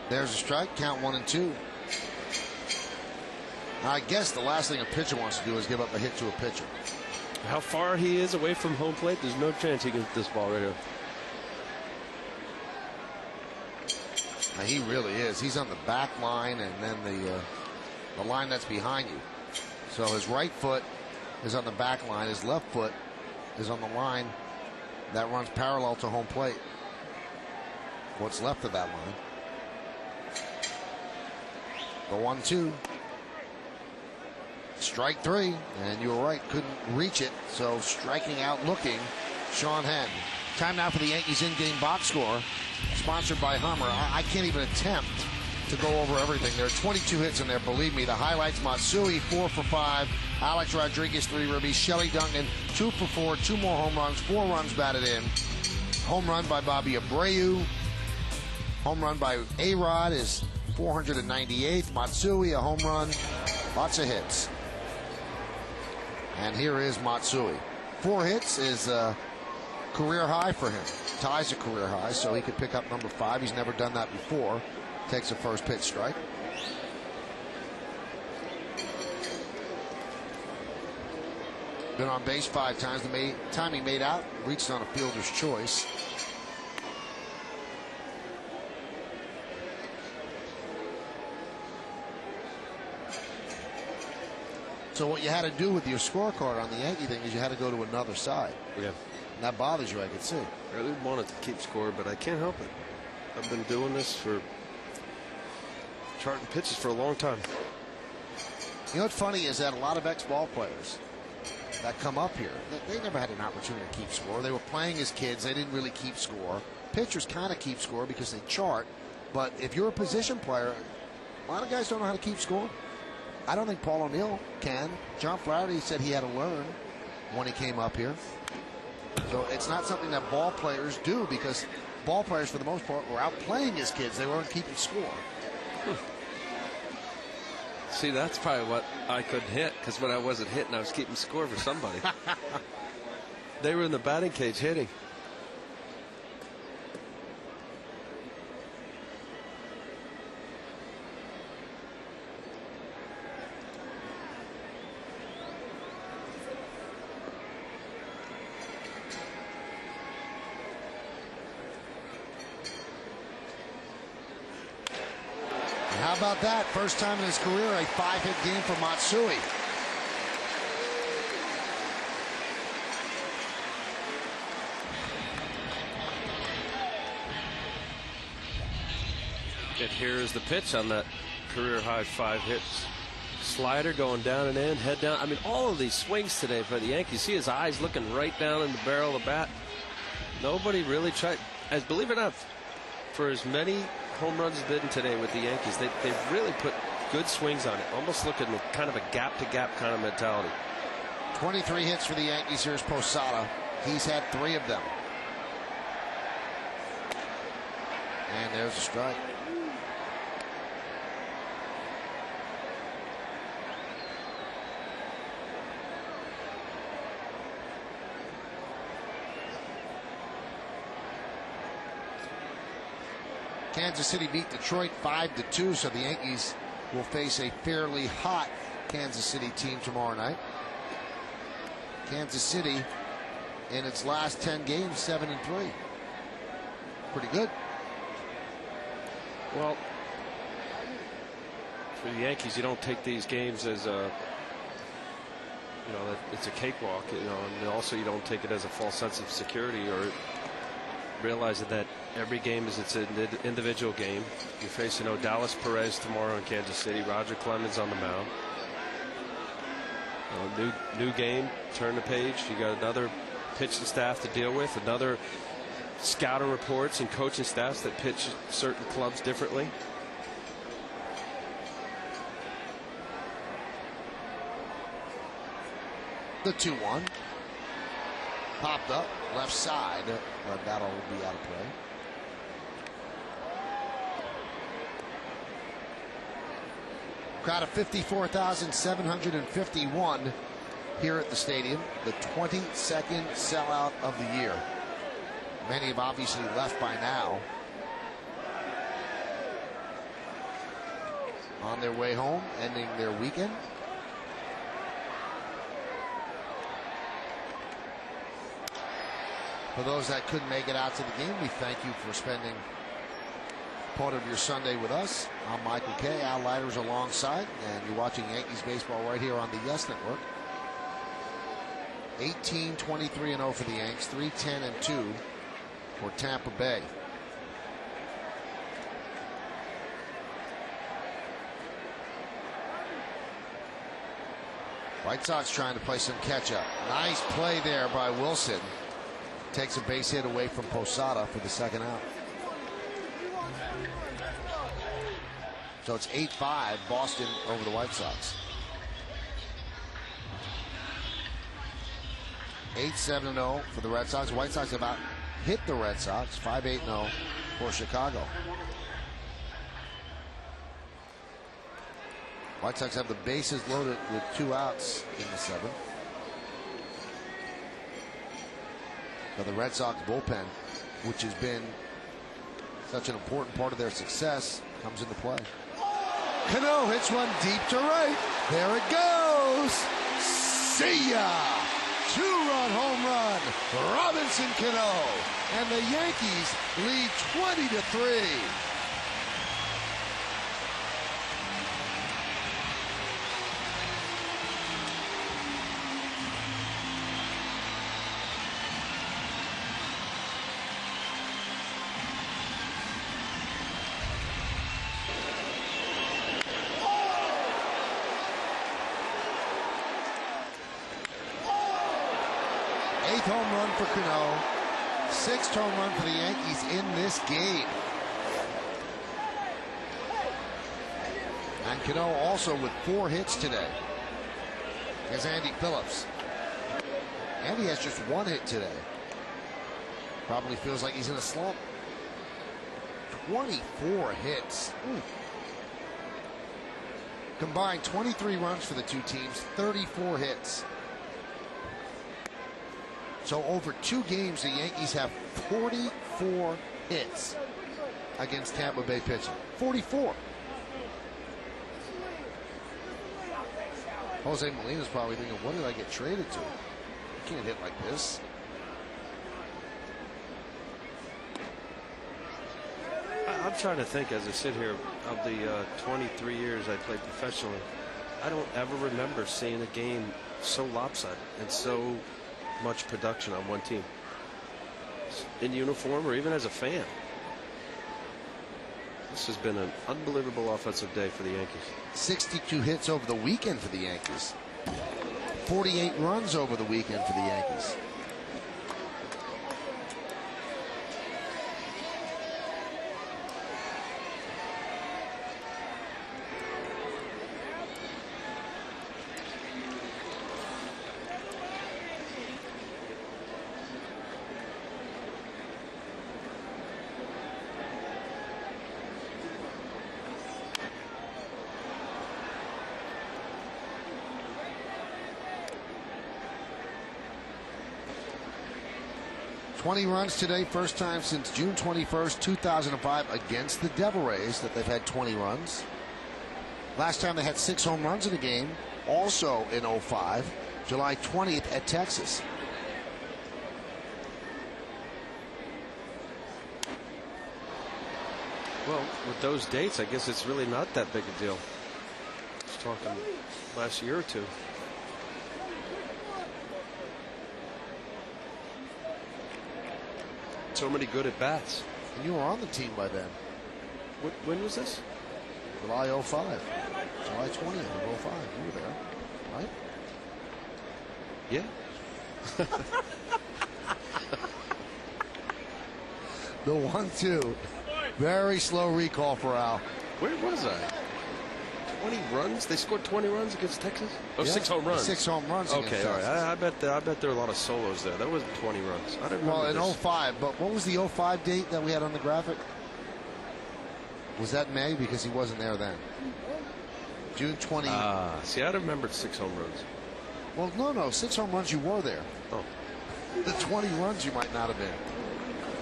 There's a strike, count 1-2. I guess the last thing a pitcher wants to do is give up a hit to a pitcher. How far he is away from home plate, there's no chance he can hit this ball right here. Now he really is. He's on the back line and then the line that's behind you. So his right foot is on the back line. His left foot is on the line that runs parallel to home plate. What's left of that line. The 1-2. Strike 3, and you were right, couldn't reach it. So striking out looking, Sean Henn. Time now for the Yankees in-game box score, sponsored by Hummer. I can't even attempt to go over everything. There are 22 hits in there, believe me. The highlights: Matsui 4 for 5, Alex Rodriguez 3 ribbies, Shelley Duncan 2 for 4, 2 more home runs, 4 runs batted in. Home run by Bobby Abreu. Home run by A-Rod is 498th. Matsui, a home run. Lots of hits. And here is Matsui. 4 hits is a career high for him. Ties a career high, so he could pick up number 5. He's never done that before. Takes a first pitch strike. Been on base 5 times. The time he made out, reached on a fielder's choice. So what you had to do with your scorecard on the Yankee thing is you had to go to another side. Yeah. And that bothers you, I could see. I really wanted to keep score, but I can't help it. I've been doing this for charting pitches for a long time. You know what's funny is that a lot of ex-ball players that come up here, they never had an opportunity to keep score. They were playing as kids. They didn't really keep score. Pitchers kind of keep score because they chart. But if you're a position player, a lot of guys don't know how to keep score. I don't think Paul O'Neill can. John Flaherty said he had to learn when he came up here. So it's not something that ball players do, because ball players, for the most part, were out playing as kids. They weren't keeping score. See, that's probably what I couldn't hit, because when I wasn't hitting, I was keeping score for somebody. They were in the batting cage hitting. How about that? First time in his career, a 5-hit game for Matsui. And here is the pitch on that career high 5 hits. Slider going down and in, head down. I mean, all of these swings today for the Yankees. See his eyes looking right down in the barrel of the bat. Nobody really tried. As believe it or not, for as many home runs bidden today with the Yankees, they've really put good swings on it. Almost looking at kind of a gap-to-gap kind of mentality. 23 hits for the Yankees. Here's Posada. He's had 3 of them. And there's a strike. Kansas City beat Detroit 5-2, so the Yankees will face a fairly hot Kansas City team tomorrow night. Kansas City, in its last 10 games, 7-3. Pretty good. Well, for the Yankees, you don't take these games as a, it's a cakewalk, and also you don't take it as a false sense of security, or realizing that every game is its individual game. You're facing Dallas Perez tomorrow in Kansas City. Roger Clemens on the mound. New game, turn the page. You got another pitching staff to deal with, another scouting reports and coaching staffs that pitch certain clubs differently. The 2-1 popped up left side, but that'll be out of play. Crowd of 54,751 here at the stadium, the 22nd sellout of the year. Many have obviously left by now. On their way home, ending their weekend. For those that couldn't make it out to the game, we thank you for spending part of your Sunday with us. I'm Michael Kay. Al Leiter's alongside, and you're watching Yankees baseball right here on the Yes Network. 18-23-0 for the Yanks, 3-10-2 for Tampa Bay. White Sox trying to play some catch-up. Nice play there by Wilson. Takes a base hit away from Posada for the second out. So it's 8-5, Boston over the White Sox. 8-7-0 for the Red Sox. The White Sox have about hit the Red Sox. 5-8-0 for Chicago. White Sox have the bases loaded with 2 outs in the 7th. Now the Red Sox bullpen, which has been such an important part of their success, comes into play. Cano hits one deep to right. There it goes. See ya! 2-run home run. Robinson Cano. And the Yankees lead 20-3. Eighth home run for Cano. 6th home run for the Yankees in this game. And Cano also with 4 hits today. Here's Andy Phillips. Andy has just 1 hit today. Probably feels like he's in a slump. 24 hits. Combined 23 runs for the two teams, 34 hits. So over 2 games, the Yankees have 44 hits against Tampa Bay pitching. 44. Jose Molina's probably thinking, what did I get traded to? I can't hit like this. I'm trying to think as I sit here of the 23 years I played professionally. I don't ever remember seeing a game so lopsided and so much production on one team, in uniform or even as a fan. This has been an unbelievable offensive day for the Yankees. 62 hits over the weekend for the Yankees. 48 runs over the weekend for the Yankees. $20 runs today, first time since June 21st, 2005 against the Devil Rays that they've had 20 runs. Last time they had 6 home runs in a game, also in 05, July 20th at Texas. Well, with those dates, I guess it's really not that big a deal. Just talking last year or two. So many good at bats. And you were on the team by then. When was this? July 05. July 20th of 05. You were there, right? Yeah. The 1-2. Very slow recall for Al. Where was I? 20 runs? They scored 20 runs against Texas? Oh, yeah. 6 home runs. 6 home runs. Okay, all right. I bet there are a lot of solos there. That wasn't 20 runs. I didn't well, remember in 05, but what was the 05 date that we had on the graphic? Was that May? Because he wasn't there then. June 20. See, I remembered 6 home runs. Well, no. 6 home runs, you were there. Oh. The 20 runs, you might not have been.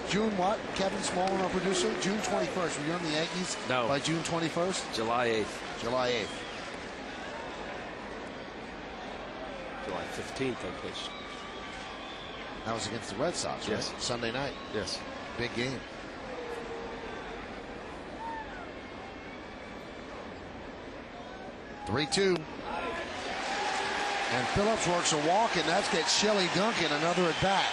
June what? Kevin Smallman, our producer? June 21st. Were you on the Yankees? No. By June 21st? July 8th. July 8th. July 15th, I pitched. That was against the Red Sox, right? Yes. Sunday night. Yes. Big game. (3-2). And Phillips works a walk, and that gets Shelly Duncan another at bat.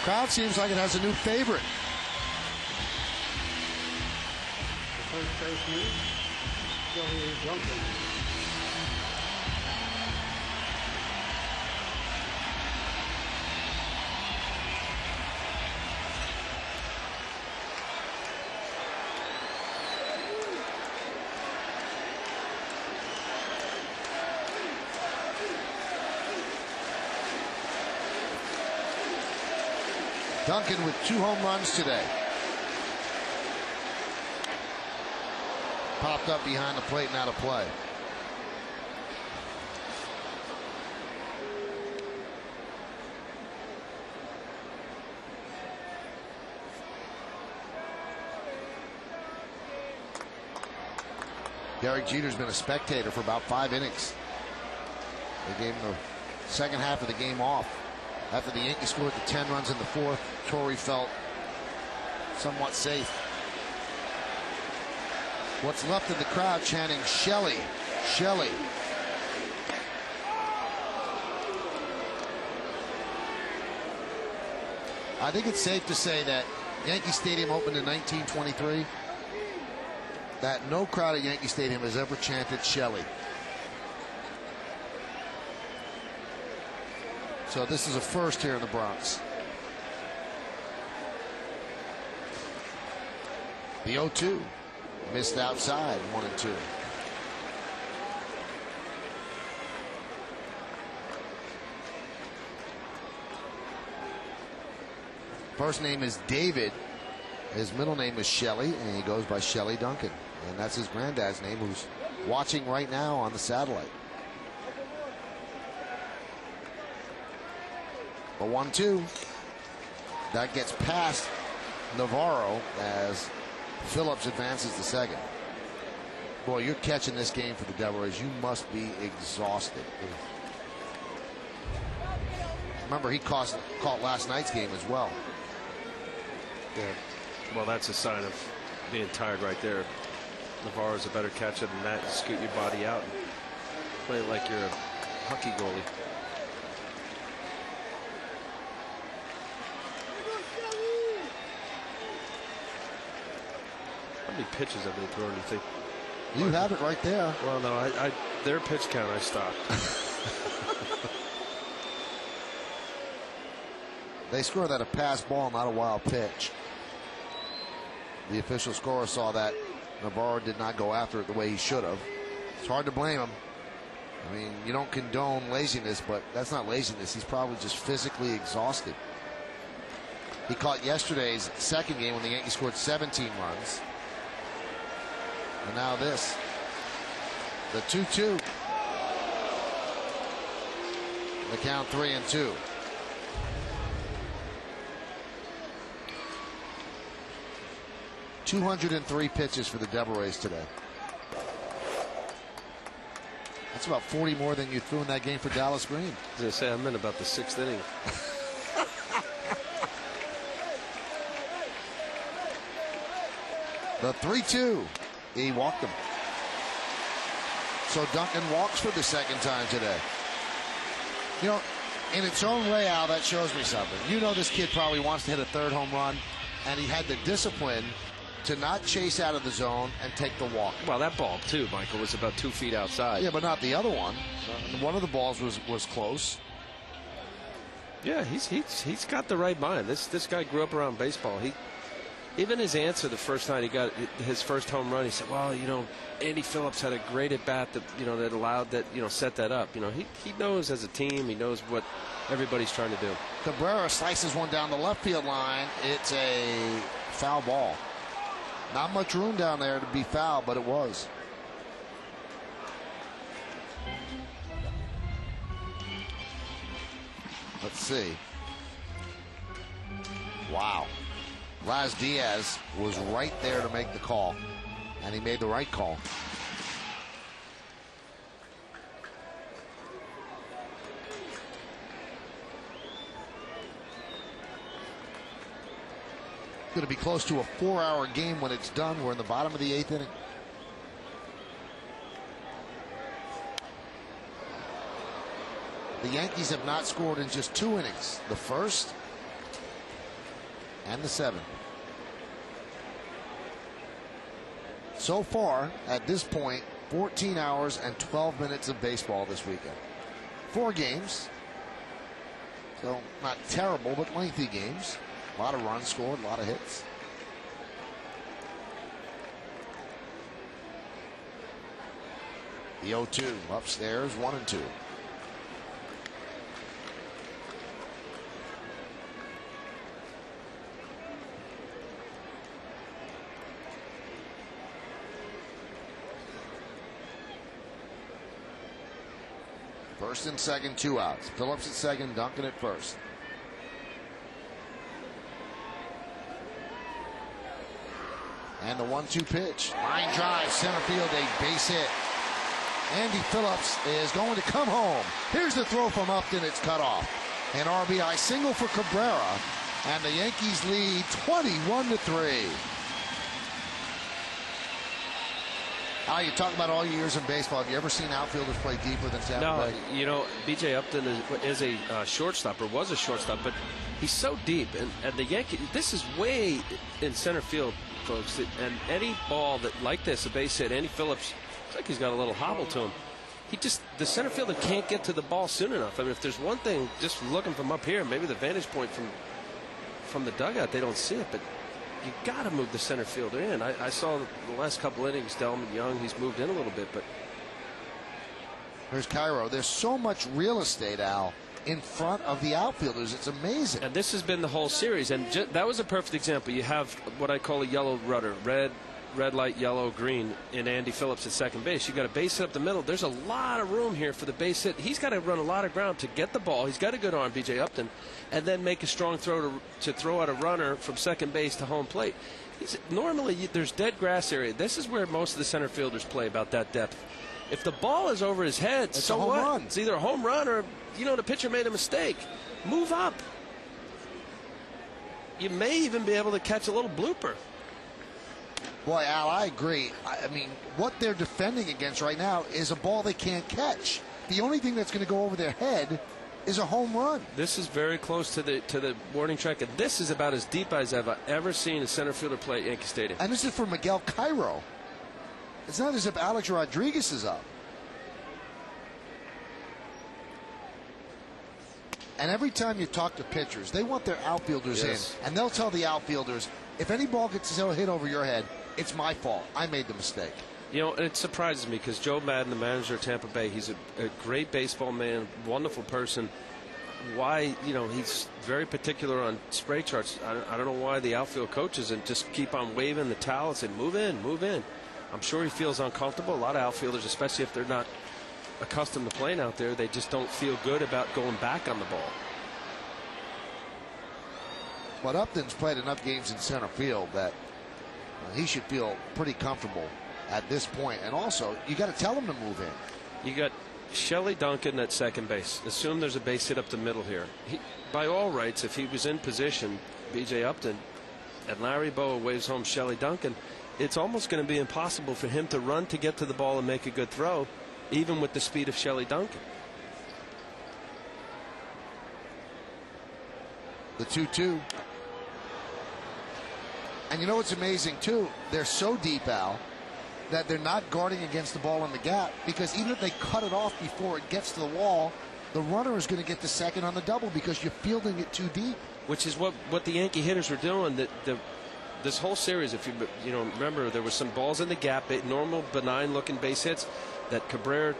Crowd seems like it has a new favorite. Duncan with 2 home runs today. Popped up behind the plate and out of play. Derek Jeter's been a spectator for about 5 innings. They gave him the second half of the game off. After the Yankees scored the 10 runs in the 4th, Torrey felt somewhat safe. What's left in the crowd chanting, Shelley, Shelley. I think it's safe to say that Yankee Stadium opened in 1923. That no crowd at Yankee Stadium has ever chanted Shelley. So this is a first here in the Bronx. The 0-2 missed outside, 1-2. First name is David. His middle name is Shelley, and he goes by Shelley Duncan. And that's his granddad's name, who's watching right now on the satellite. The 1-2. That gets past Navarro as Phillips advances to second. Boy, you're catching this game for the Devil Rays. You must be exhausted. Remember, he caught last night's game as well. Yeah. Well, that's a sign of being tired right there. Navarro's a better catcher than that. You scoot your body out and play it like you're a hockey goalie. How many pitches have they thrown, do you think? You have it right there. Well, no, their pitch count I stopped. They scored that a pass ball, not a wild pitch. The official scorer saw that Navarro did not go after it the way he should have. It's hard to blame him. I mean, you don't condone laziness, but that's not laziness. He's probably just physically exhausted. He caught yesterday's second game when the Yankees scored 17 runs. And now this. The 2-2. The count 3-2. .203 pitches for the Devil Rays today. That's about 40 more than you threw in that game for Dallas Green. I was going to say, I'm in about the 6th inning. The 3-2. He walked him. So Duncan walks for the second time today. You know, in its own way, Al, that shows me something. You know, this kid probably wants to hit a 3rd home run, and he had the discipline to not chase out of the zone and take the walk. Well, that ball, too, Michael, was about 2 feet outside. Yeah, but not the other one. One of the balls was close. Yeah, he's got the right mind. This guy grew up around baseball. Even his answer the first night he got his first home run, he said, well, you know, Andy Phillips had a great at bat that, you know, that allowed that, you know, set that up. You know, he knows as a team, he knows what everybody's trying to do. Cabrera slices one down the left field line. It's a foul ball. Not much room down there to be foul, but it was. Let's see. Wow. Laz Diaz was right there to make the call, and he made the right call. Going to be close to a 4-hour game when it's done. We're in the bottom of the 8th inning. The Yankees have not scored in just 2 innings. The 1st and the 7th. So far, at this point, 14 hours and 12 minutes of baseball this weekend. 4 games. So not terrible, but lengthy games. A lot of runs scored, a lot of hits. The 0-2 upstairs, 1-2. First and second, 2 outs. Phillips at second, Duncan at first. And the 1-2 pitch. Line drive, center field, a base hit. Andy Phillips is going to come home. Here's the throw from Upton. It's cut off. An RBI single for Cabrera. And the Yankees lead 21-3. Al, you talk about all your years in baseball. Have you ever seen outfielders play deeper than Tampa Bay? No, you know, B.J. Upton is a shortstop, or was a shortstop, but he's so deep. And the Yankees, this is way in center field, folks. And any ball that like this, a base hit, Andy Phillips, it's like he's got a little hobble to him. The center fielder can't get to the ball soon enough. I mean, if there's one thing, just looking from up here, maybe the vantage point from the dugout, they don't see it, but you got to move the center fielder in. I saw the last couple innings, Delman Young, he's moved in a little bit, but. There's Cairo. There's so much real estate, Al, in front of the outfielders. It's amazing. And this has been the whole series, and that was a perfect example. You have what I call a yellow rudder, red light, yellow, green in Andy Phillips at second base. You got a base hit up the middle. There's a lot of room here for the base hit. He's got to run a lot of ground to get the ball. He's got a good arm, B.J. Upton, and then make a strong throw to throw out a runner from second base to home plate. Normally, there's dead grass area. This is where most of the center fielders play, about that depth. If the ball is over his head, it's so a home what? run. It's either a home run or, the pitcher made a mistake. Move up. You may even be able to catch a little blooper. Boy, Al, I agree. I mean, what they're defending against right now is a ball they can't catch. The only thing that's going to go over their head is a home run. This is very close to the warning track, and this is about as deep as I've ever seen a center fielder play at Yankee Stadium. And this is for Miguel Cairo. It's not as if Alex Rodriguez is up. And every time you talk to pitchers, they want their outfielders in, and they'll tell the outfielders, if any ball gets hit over your head, it's my fault. I made the mistake. It surprises me because Joe Madden, the manager of Tampa Bay, he's a great baseball man, wonderful person. Why, he's very particular on spray charts. I don't know why the outfield coaches and just keep on waving the towel and say, move in, move in. I'm sure he feels uncomfortable. A lot of outfielders, especially if they're not accustomed to playing out there, they just don't feel good about going back on the ball. But Upton's played enough games in center field that he should feel pretty comfortable at this point. And also, you got to tell him to move in. You got Shelley Duncan at second base. Assume there's a base hit up the middle here. By all rights, if he was in position, B.J. Upton, and Larry Bowa waves home Shelley Duncan, it's almost going to be impossible for him to run to get to the ball and make a good throw, even with the speed of Shelley Duncan. The 2-2. And you know what's amazing, too? They're so deep, Al, that they're not guarding against the ball in the gap, because even if they cut it off before it gets to the wall, the runner is going to get to second on the double because you're fielding it too deep. Which is what the Yankee hitters were doing. This whole series, if you remember, there were some balls in the gap, normal, benign-looking base hits, that Cabrera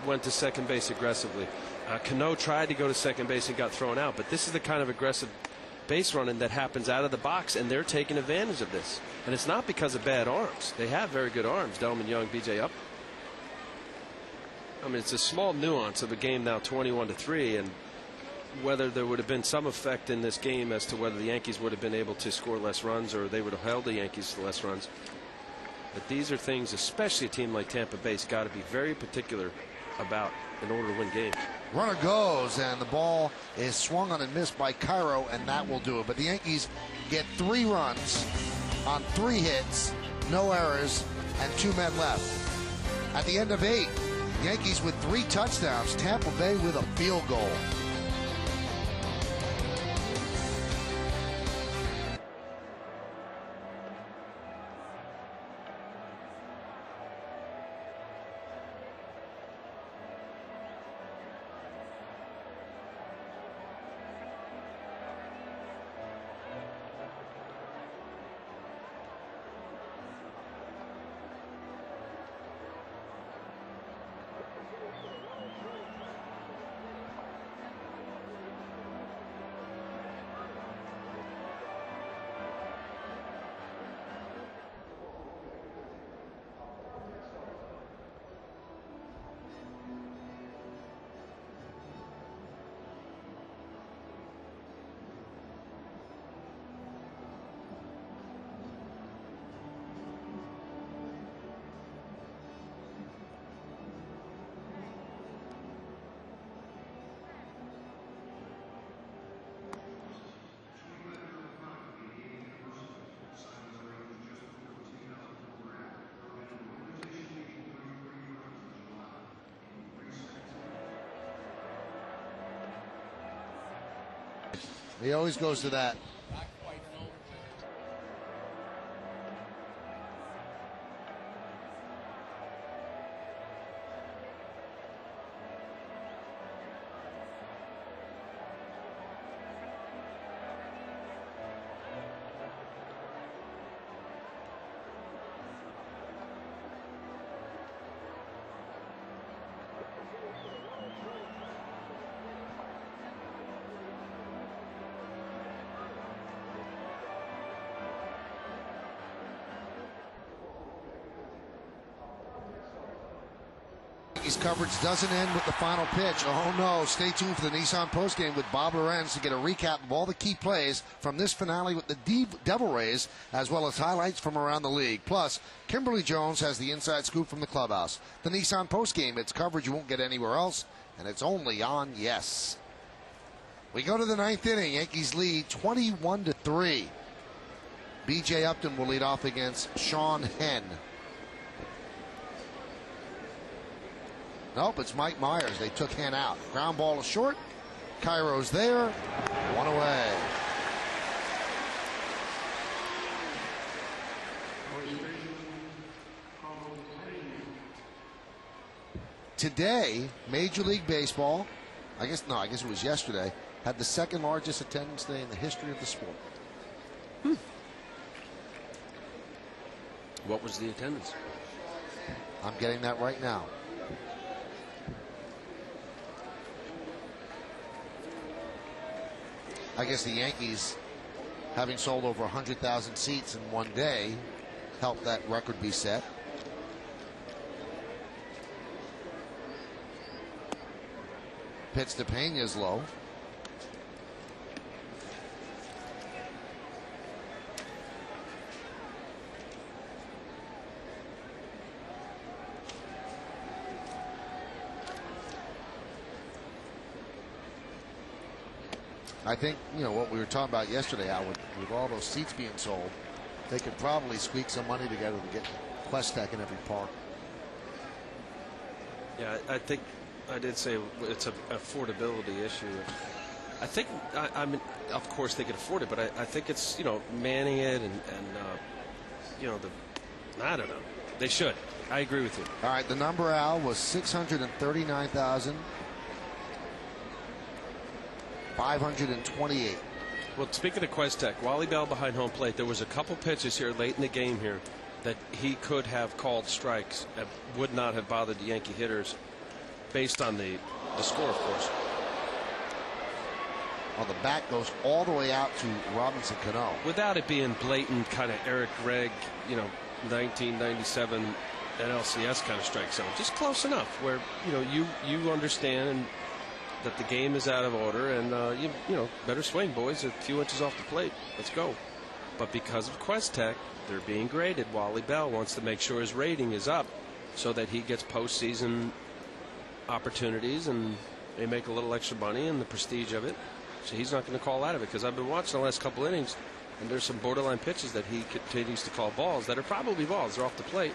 went to second base aggressively. Cano tried to go to second base and got thrown out, but this is the kind of aggressive base running that happens out of the box, and they're taking advantage of this. And it's not because of bad arms. They have very good arms, Delman Young, B.J. Upton. I mean, it's a small nuance of a game now 21-3, and whether there would have been some effect in this game as to whether the Yankees would have been able to score less runs or they would have held the Yankees to less runs. But these are things, especially a team like Tampa Bay's got to be very particular about in order to win games. Runner goes, and the ball is swung on and missed by Cairo, and that will do it. But the Yankees get 3 runs on 3 hits, no errors, and 2 men left. At the end of 8, Yankees with 3 touchdowns, Tampa Bay with a field goal. He always goes to that. Yankees coverage doesn't end with the final pitch. Oh no, stay tuned for the Nissan postgame with Bob Lorenz to get a recap of all the key plays from this finale with the Devil Rays, as well as highlights from around the league. Plus, Kimberly Jones has the inside scoop from the clubhouse. The Nissan postgame, it's coverage you won't get anywhere else, and it's only on Yes. We go to the ninth inning. Yankees lead 21-3. B.J. Upton will lead off against Sean Henn. Nope, it's Mike Myers. They took Henn out. Ground ball is short. Cairo's there. One away. Today, Major League Baseball, I guess it was yesterday, had the second largest attendance day in the history of the sport. What was the attendance? I'm getting that right now. I guess the Yankees, having sold over 100,000 seats in one day, helped that record be set. Pitch to Pena's low. I think, what we were talking about yesterday, Al, with all those seats being sold, they could probably squeak some money together to get Quest Tech in every park. Yeah, I think I did say it's an affordability issue. I think, I mean, of course they could afford it, but I think it's, manning it and I don't know. They should. I agree with you. All right, the number, Al, was 639,528. Well, speaking of Quest Tech, Wally Bell behind home plate, there was a couple pitches here late in the game here that he could have called strikes that would not have bothered the Yankee hitters based on the score, of course. Well, the bat goes all the way out to Robinson Cano. Without it being blatant kind of Eric Gregg, 1997 NLCS kind of strike zone. Just close enough where, you understand that the game is out of order and, better swing, boys. A few inches off the plate. Let's go. But because of Quest Tech, they're being graded. Wally Bell wants to make sure his rating is up so that he gets postseason opportunities and they make a little extra money and the prestige of it. So he's not going to call out of it, because I've been watching the last couple innings and there's some borderline pitches that he continues to call balls that are probably balls. They're off the plate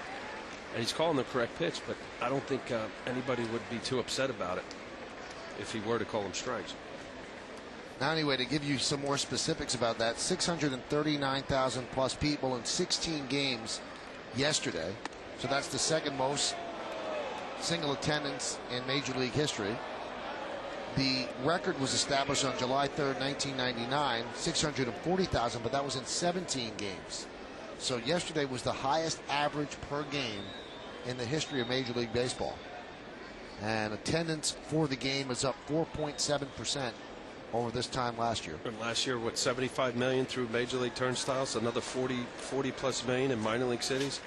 and he's calling the correct pitch, but I don't think anybody would be too upset about it if he were to call them strikes. Now, anyway, to give you some more specifics about that, 639,000 plus people in 16 games yesterday. So that's the second most single attendance in Major League history. The record was established on July 3rd, 1999, 640,000, but that was in 17 games. So yesterday was the highest average per game in the history of Major League Baseball. And attendance for the game is up 4.7% over this time last year. And last year, 75 million through Major League turnstiles, another 40 plus million in minor league cities.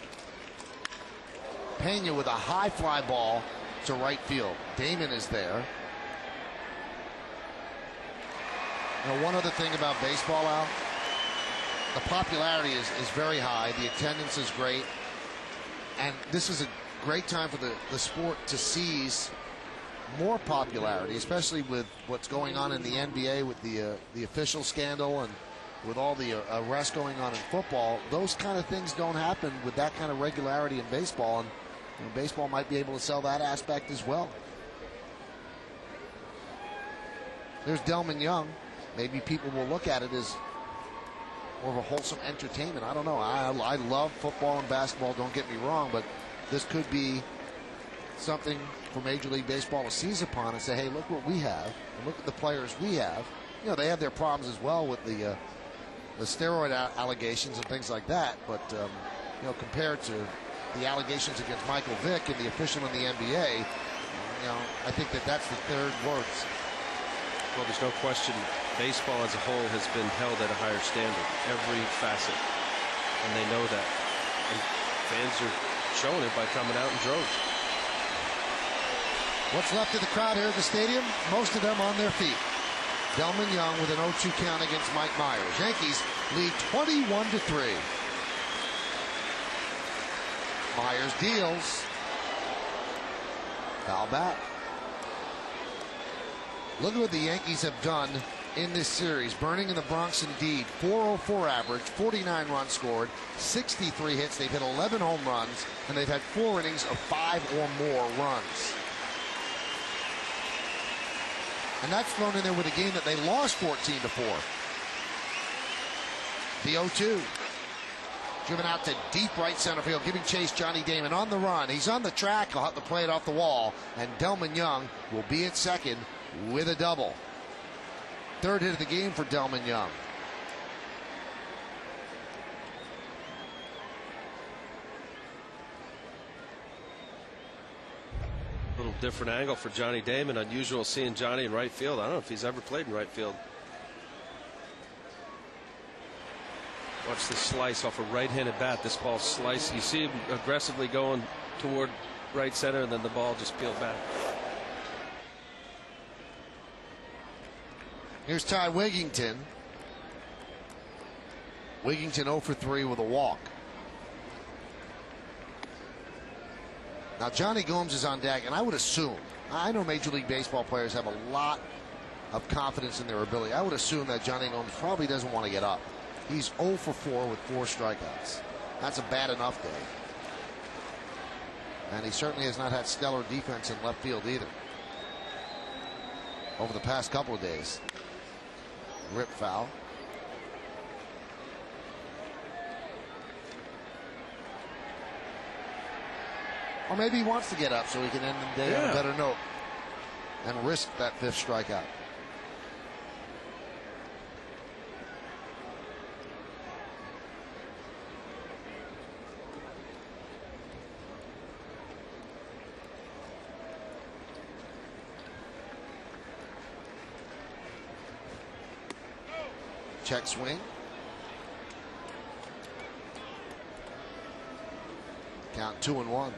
Pena with a high fly ball to right field. Damon is there. One other thing about baseball, Al, the popularity is very high. The attendance is great. And this is a great time for the sport to seize more popularity, especially with what's going on in the NBA with the official scandal and with all the arrests going on in football. Those kind of things don't happen with that kind of regularity in baseball, and baseball might be able to sell that aspect as well. There's Delman Young. maybe people will look at it as more of a wholesome entertainment. I don't know. I love football and basketball, don't get me wrong, but this could be something for Major League Baseball to seize upon and say, hey, look what we have, and look at the players we have. You know, they have their problems as well with the steroid allegations and things like that, but you know, compared to the allegations against Michael Vick and the official in the NBA, you know, I think that's the third worst. Well, there's no question baseball as a whole has been held at a higher standard, every facet, and they know that. And fans are showing it by coming out in droves. What's left of the crowd here at the stadium? Most of them on their feet. Delman Young with an 0-2 count against Mike Myers. Yankees lead 21-3. Myers deals. Foul back. Look at what the Yankees have done in this series. Burning in the Bronx indeed. 404 average, 49 runs scored, 63 hits. They've hit 11 home runs, and they've had 4 innings of 5 or more runs. And that's thrown in there with a game that they lost 14-4. The 0-2. Driven out to deep right center field, giving chase Johnny Damon on the run. He's on the track. He'll have to play it off the wall. And Delman Young will be at second with a double. Third hit of the game for Delman Young. A little different angle for Johnny Damon. Unusual seeing Johnny in right field. I don't know if he's ever played in right field. Watch the slice off a right-handed bat. This ball slice. You see him aggressively going toward right center, and then the ball just peeled back. Here's Ty Wigington. Wigington 0 for 3 with a walk. Now Johnny Gomes is on deck, and I would assume, I know Major League Baseball players have a lot of confidence in their ability. I would assume that Johnny Gomes probably doesn't want to get up. He's 0 for 4 with 4 strikeouts. That's a bad enough day. And he certainly has not had stellar defense in left field either over the past couple of days. Rip foul. Or maybe he wants to get up so he can end the day on a better note and risk that 5th strikeout. Check swing. Count 2-1.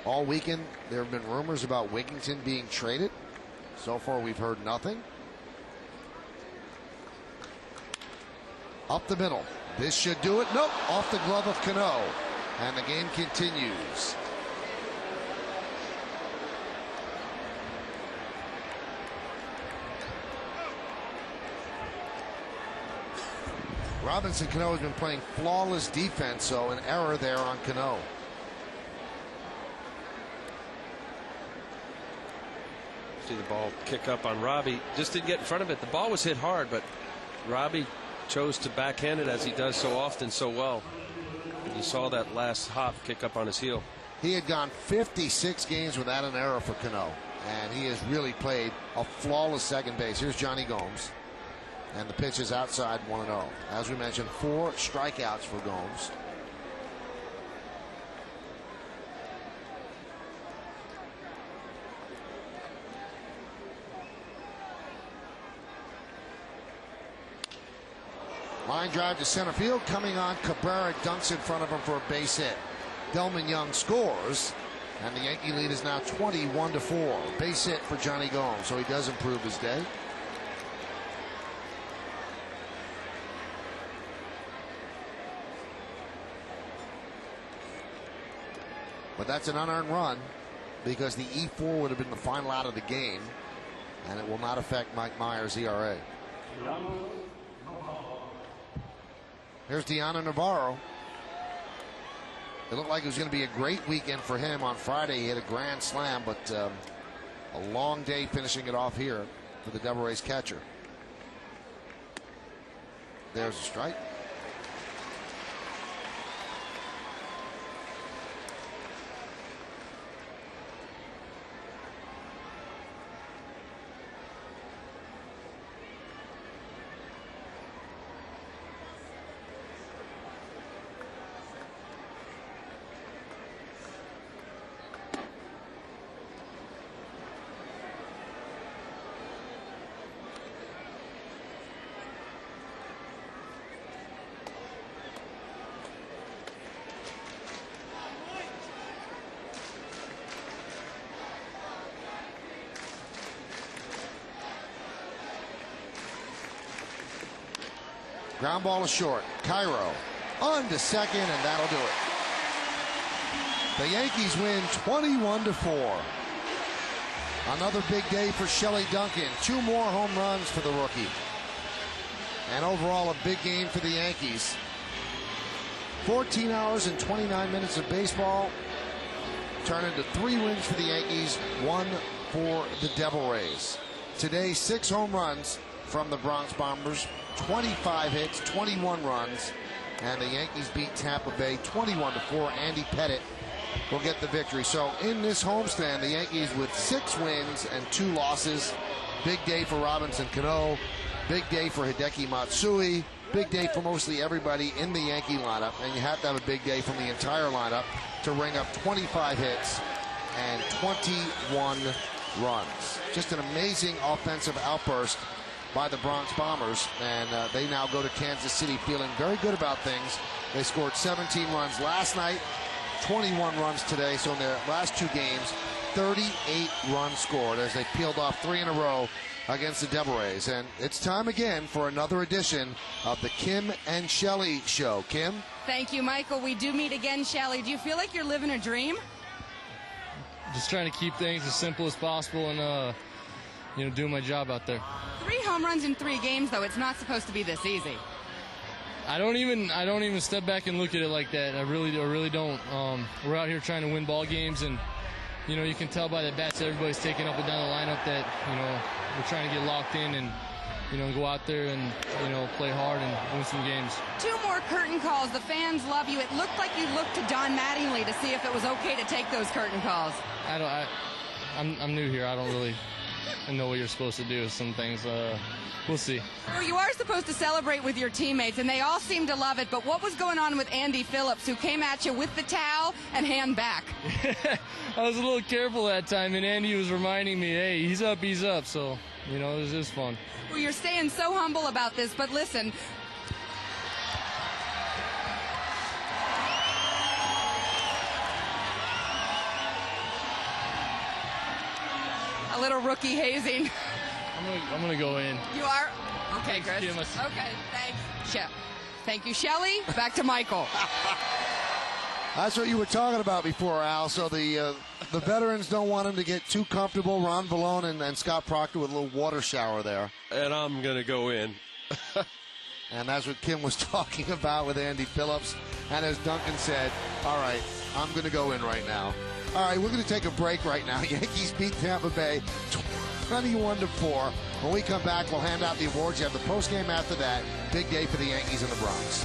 All weekend there have been rumors about Wigington being traded. So far we've heard nothing. Up the middle. This should do it. Nope. Off the glove of Cano. And the game continues. Robinson Cano has been playing flawless defense, so an error there on Cano. See the ball kick up on Robbie. Just didn't get in front of it. The ball was hit hard, but Robbie chose to backhand it as he does so often so well. And you saw that last hop kick up on his heel. He had gone 56 games without an error for Cano, and he has really played a flawless second base. Here's Johnny Gomes. And the pitch is outside 1-0. As we mentioned, 4 strikeouts for Gomes. Line drive to center field. Coming on, Cabrera dunks in front of him for a base hit. Delman Young scores, and the Yankee lead is now 21-4. Base hit for Johnny Gomes, so he does improve his day. But that's an unearned run because the E4 would have been the final out of the game, and it will not affect Mike Myers' ERA. Here's Deanna Navarro. It looked like it was going to be a great weekend for him on Friday. He had a grand slam, but A long day finishing it off here for the Devil Rays catcher. There's a strike. Ground ball is short. Cairo on to second, and that'll do it. The Yankees win 21-4. Another big day for Shelley Duncan. 2 more home runs for the rookie. And overall, a big game for the Yankees. 14 hours and 29 minutes of baseball turn into 3 wins for the Yankees, 1 for the Devil Rays. Today, 6 home runs from the Bronx Bombers, 25 hits, 21 runs, and the Yankees beat Tampa Bay 21-4. Andy Pettitte will get the victory. So in this homestand, the Yankees with 6 wins and 2 losses. Big day for Robinson Cano. Big day for Hideki Matsui. Big day for mostly everybody in the Yankee lineup. And you have to have a big day from the entire lineup to ring up 25 hits and 21 runs. Just an amazing offensive outburst by the Bronx Bombers, and they now go to Kansas City feeling very good about things. They scored 17 runs last night, 21 runs today, so in their last 2 games, 38 runs scored as they peeled off 3 in a row against the Devil Rays. And it's time again for another edition of the Kim and Shelley Show. Kim? Thank you, Michael. We do meet again, Shelley. Do you feel like you're living a dream? Just trying to keep things as simple as possible and, doing my job out there. 3 home runs in 3 games, though. It's not supposed to be this easy. I don't even step back and look at it like that. I really don't. We're out here trying to win ball games, and you can tell by the bats everybody's taking up and down the lineup that we're trying to get locked in and go out there and play hard and win some games. 2 more curtain calls. The fans love you. It looked like you looked to Don Mattingly to see if it was okay to take those curtain calls. I'm new here. I don't really know what you're supposed to do with some things. We'll see. Well, you are supposed to celebrate with your teammates, and they all seem to love it. But what was going on with Andy Phillips, who came at you with the towel and hand back? I was a little careful that time, and Andy was reminding me, hey, he's up. So, it was fun. Well, you're staying so humble about this, but listen. A little rookie hazing. I'm gonna go in. You are? Okay, Chris. Okay, thanks. Thank you, Shelley. Back to Michael. That's what you were talking about before, Al. So the veterans don't want him to get too comfortable. Ron Vallone and Scott Proctor with a little water shower there. And I'm going to go in. And that's what Kim was talking about with Andy Phillips. And as Duncan said, all right, I'm going to go in right now. All right, we're going to take a break right now. Yankees beat Tampa Bay 21-4. When we come back, we'll hand out the awards. You have the postgame after that. Big day for the Yankees in the Bronx.